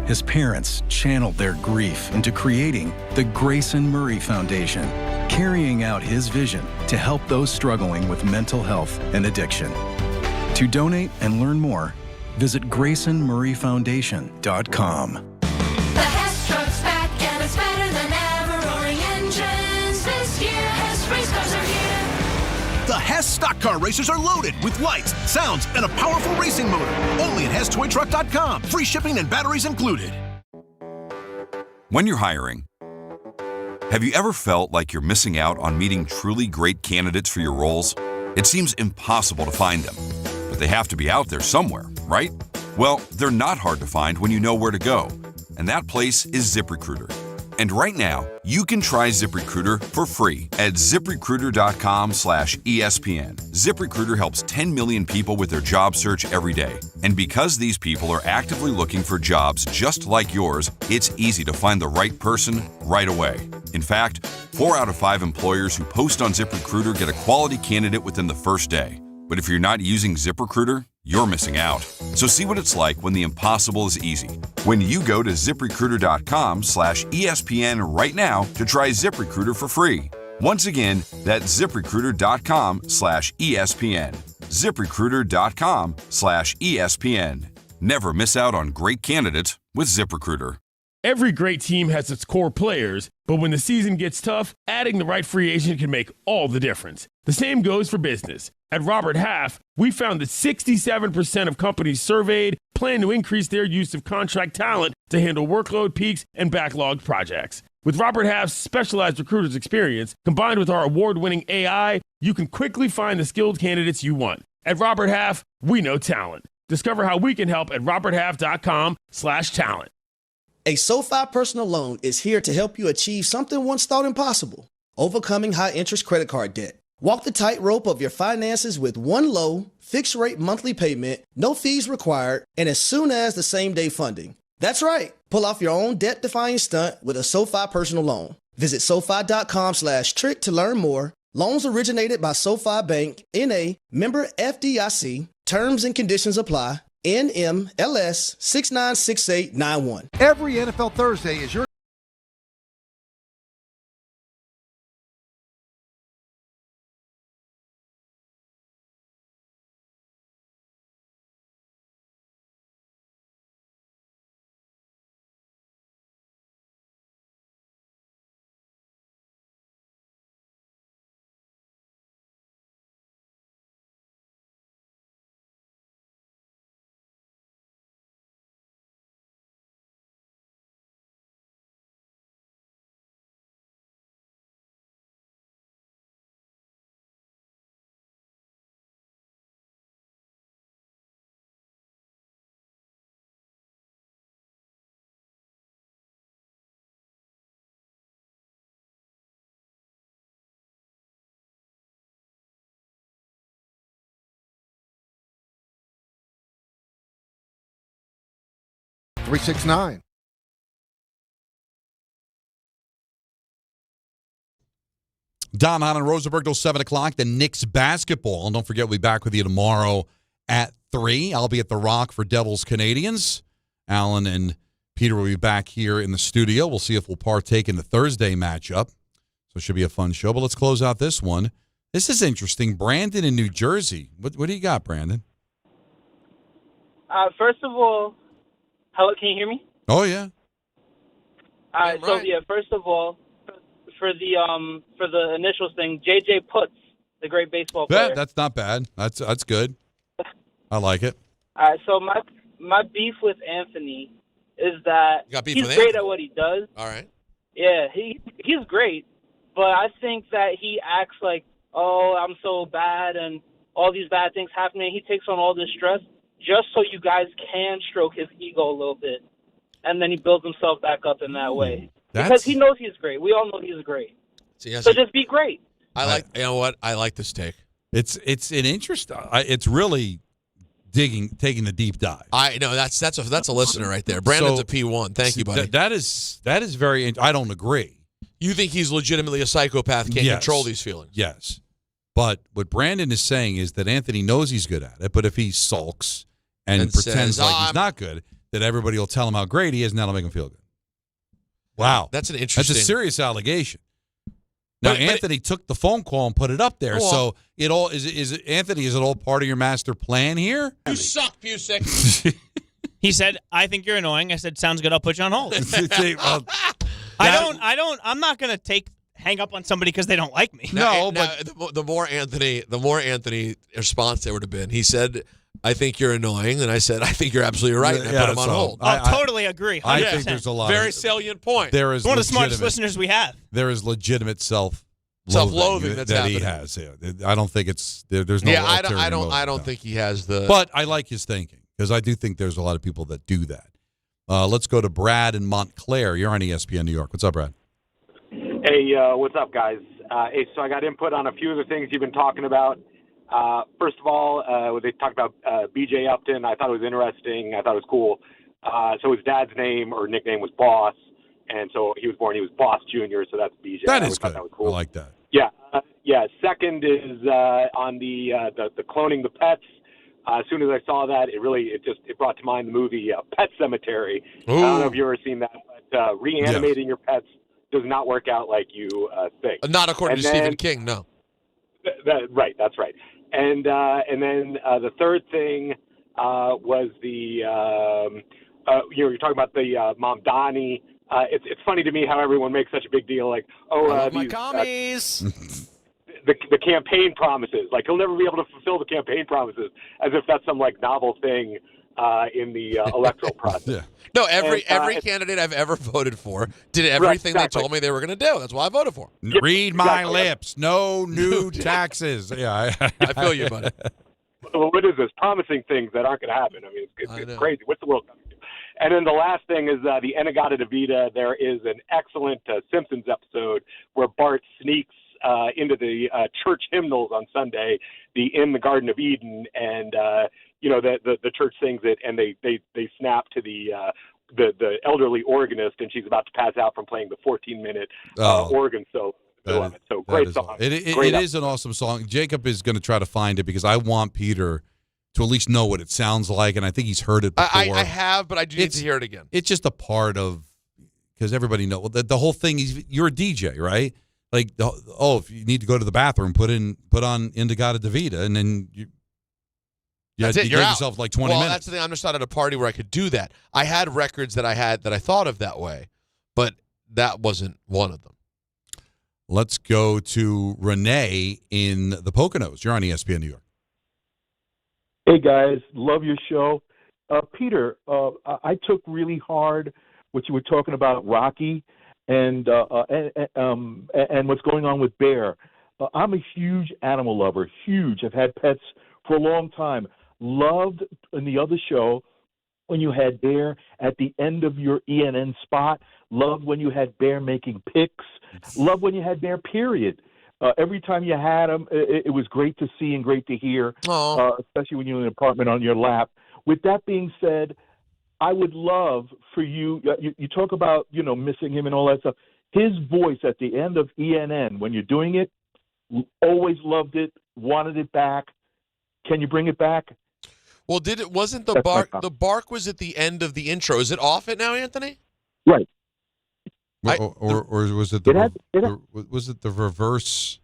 His parents channeled their grief into creating the Grayson Murray Foundation, carrying out his vision to help those struggling with mental health and addiction. To donate and learn more, visit GraysonMurrayFoundation.com. The Hess truck's back and it's better than ever. Roaring engines this year. Hess race cars are here. The Hess stock car racers are loaded with lights, sounds, and a powerful racing motor. Only at HessToyTruck.com. Free shipping and batteries included. When you're hiring, have you ever felt like you're missing out on meeting truly great candidates for your roles? It seems impossible to find them, but they have to be out there somewhere, right? Well, they're not hard to find when you know where to go. And that place is ZipRecruiter. And right now, you can try ZipRecruiter for free at ZipRecruiter.com/ESPN. ZipRecruiter helps 10 million people with their job search every day. And because these people are actively looking for jobs just like yours, it's easy to find the right person right away. In fact, 4 out of 5 employers who post on ZipRecruiter get a quality candidate within the first day. But if you're not using ZipRecruiter, you're missing out. So see what it's like when the impossible is easy. When you go to ZipRecruiter.com/ESPN right now to try ZipRecruiter for free. Once again, that's ZipRecruiter.com/ESPN. ZipRecruiter.com/ESPN. Never miss out on great candidates with ZipRecruiter. Every great team has its core players, but when the season gets tough, adding the right free agent can make all the difference. The same goes for business. At Robert Half, we found that 67% of companies surveyed plan to increase their use of contract talent to handle workload peaks and backlogged projects. With Robert Half's specialized recruiters experience, combined with our award-winning AI, you can quickly find the skilled candidates you want. At Robert Half, we know talent. Discover how we can help at roberthalf.com/talent. A SoFi personal loan is here to help you achieve something once thought impossible: overcoming high-interest credit card debt. Walk the tightrope of your finances with one low, fixed-rate monthly payment, no fees required, and as soon as the same-day funding. That's right. Pull off your own debt-defying stunt with a SoFi personal loan. Visit SoFi.com/trick to learn more. Loans originated by SoFi Bank, N.A., member FDIC. Terms and conditions apply. NMLS 696891. Every NFL Thursday is your $369. Don, Hahn, and Rosenberg till 7 o'clock. The Knicks basketball. And don't forget, we'll be back with you tomorrow at 3. I'll be at the Rock for Devils Canadians. Alan and Peter will be back here in the studio. We'll see if we'll partake in the Thursday matchup. So it should be a fun show. But let's close out this one. This is interesting. Brandon in New Jersey. What do you got, Brandon? First of all, hello, can you hear me? Oh, yeah. First of all, for the initials thing, J.J. Putz, the great baseball player. Yeah, that's not bad. That's good. I like it. All right, so my beef with Anthony is that he's great at what he does. All right. Yeah, he's great, but I think that he acts like, oh, I'm so bad and all these bad things happening. He takes on all this stress just so you guys can stroke his ego a little bit, and then he builds himself back up in that way. Because he knows he's great. We all know he's great. So just be great. You know what? I like this take. It's an interest. It's really taking the deep dive. I know that's a listener right there. Brandon's a P1. Thank you, buddy. That is very. I don't agree. You think he's legitimately a psychopath? Can't control these feelings? Yes. But what Brandon is saying is that Anthony knows he's good at it, but if he sulks and pretends like he's not good, that everybody will tell him how great he is, and that'll make him feel good. Wow. That's an interesting... That's a serious allegation. Now, Anthony took the phone call and put it up there, so it all Anthony, is it all part of your master plan here? You suck, Pusick. He said, I think you're annoying. I said, sounds good, I'll put you on hold. I'm not going to hang up on somebody because they don't like me. But the more Anthony response there would have been, he said, I think you're annoying, and I said, I think you're absolutely right, and I put him on hold. I totally agree. 100%. I think there's a lot. Very salient point. There is one of the smartest listeners we have. There is legitimate self-loathing that's that happening. He has. Yeah. I don't think there's no. Yeah, I don't think he has the. But I like his thinking because I do think there's a lot of people that do that. Let's go to Brad in Montclair. You're on ESPN New York. What's up, Brad? Hey, what's up, guys? So I got input on a few of the things you've been talking about. First of all, when they talked about B.J. Upton, I thought it was interesting. I thought it was cool. So his dad's name or nickname was Boss, and so he was Boss Jr., so that's B.J. That is good. That was cool. I like that. Yeah. Second is on the cloning the pets. As soon as I saw that, it brought to mind the movie Pet Sematary. I don't know if you've ever seen that, but reanimating your pets does not work out like you think. Not according to Stephen King, no. Right, that's right. And then the third thing, was the you're talking about the Mom Donnie. It's funny to me how everyone makes such a big deal, like, my commies. The campaign promises. Like, he'll never be able to fulfill the campaign promises, as if that's some like novel thing in the electoral process. Yeah. No, every candidate I've ever voted for did everything they told me they were going to do. That's why I voted for them. Read my lips. No new taxes. Yeah, I feel you, buddy. Well, what is this? Promising things that aren't going to happen. I mean, it's crazy. What's the world coming to? And then the last thing is the Inagata Davida. There is an excellent Simpsons episode where Bart sneaks into the church hymnals on Sunday, in the Garden of Eden, and the church sings it, and they snap to the elderly organist, and she's about to pass out from playing the 14-minute organ solo. So great song. It is an awesome song. Jacob is going to try to find it because I want Peter to at least know what it sounds like, and I think he's heard it before. I have, but I do need to hear it again. It's just a part of, because everybody knows the whole thing is you're a DJ, right? Like, if you need to go to the bathroom, put on Inagata Davida, and then you give yourself like 20 minutes. That's the thing. I'm just not at a party where I could do that. I had records that I thought of that way, but that wasn't one of them. Let's go to Renee in the Poconos. You're on ESPN New York. Hey, guys. Love your show. Peter, I took really hard what you were talking about, Rocky, and what's going on with Bear. I'm a huge animal lover, huge. I've had pets for a long time. Loved in the other show when you had Bear at the end of your ENN spot. Loved when you had Bear making picks. Loved when you had Bear, period. Every time you had him, it was great to see and great to hear, especially when you're in an apartment on your lap. With that being said, I would love for you talk about, missing him and all that stuff. His voice at the end of ENN, when you're doing it, always loved it, wanted it back. Can you bring it back? Well, wasn't the bark? The bark was at the end of the intro. Is it off it now, Anthony? Right. Or was it was it the reverse?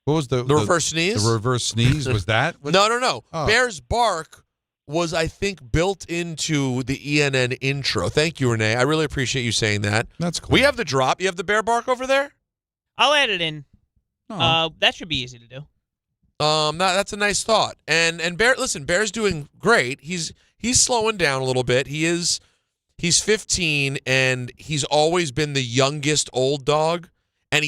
What was the reverse sneeze? The reverse sneeze was that? No. Oh. Bear's bark was, I think, built into the ENN intro. Thank you, Renee. I really appreciate you saying that. That's cool. We have the drop. You have the Bear bark over there? I'll add it in. That should be easy to do. That's a nice thought. And Bear, listen, Bear's doing great. He's slowing down a little bit. He's 15, and he's always been the youngest old dog. And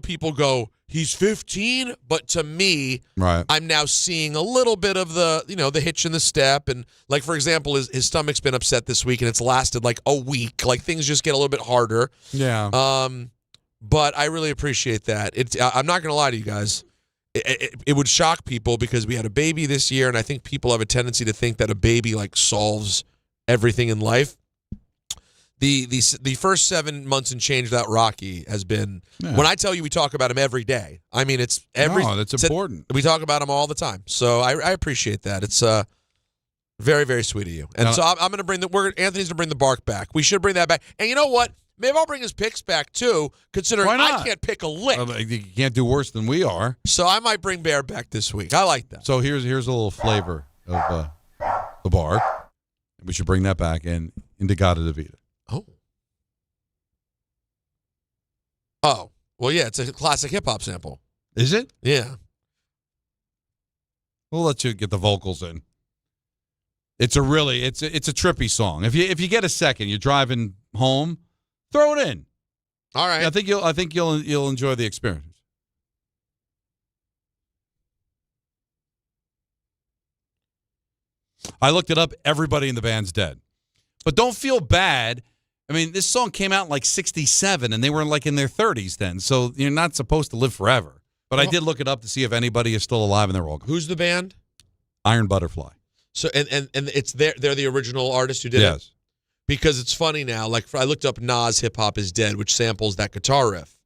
people go, he's 15, but to me, right, I'm now seeing a little bit of the hitch in the step. And like, for example, his stomach's been upset this week, and it's lasted like a week. Like, things just get a little bit harder. Yeah. But I really appreciate that. I'm not going to lie to you guys. It would shock people because we had a baby this year, and I think people have a tendency to think that a baby like solves everything in life. The first 7 months and change without Rocky has been, when I tell you we talk about him every day, I mean, it's that's important. We talk about him all the time. So I appreciate that. It's very, very sweet of you. And so I'm going to bring Anthony's going to bring the bark back. We should bring that back. And you know what? Maybe I'll bring his picks back too, considering I can't pick a lick. You can't do worse than we are. So I might bring Bear back this week. I like that. So here's a little flavor of the bark. We should bring that back and Inagata Davida. Oh, well, yeah, it's a classic hip-hop sample. Is it? Yeah. We'll let you get the vocals in. It's a trippy song. If you get a second, you're driving home, throw it in. All right. I think you'll enjoy the experience. I looked it up. Everybody in the band's dead. But don't feel bad. I mean, this song came out in like 1967, and they were like in their 30s then. So you're not supposed to live forever. But I did look it up to see if anybody is still alive, and they're all gone. Who's the band? Iron Butterfly. So and it's they're the original artist who did it? Yes. Because it's funny now. Like, I looked up Nas Hip Hop is Dead, which samples that guitar riff.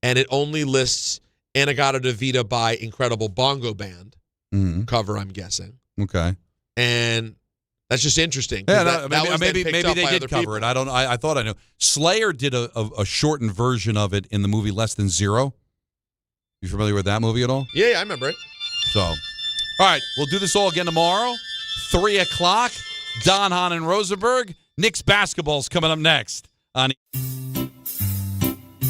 And it only lists Inagata Davida by Incredible Bongo Band cover, I'm guessing. Okay. And that's just interesting. Yeah, maybe they did cover it. I thought I knew. Slayer did a shortened version of it in the movie Less Than Zero. You familiar with that movie at all? Yeah, I remember it. So, all right, we'll do this all again tomorrow. 3 o'clock. Don, Hahn, and Rosenberg. Knicks basketball's coming up next on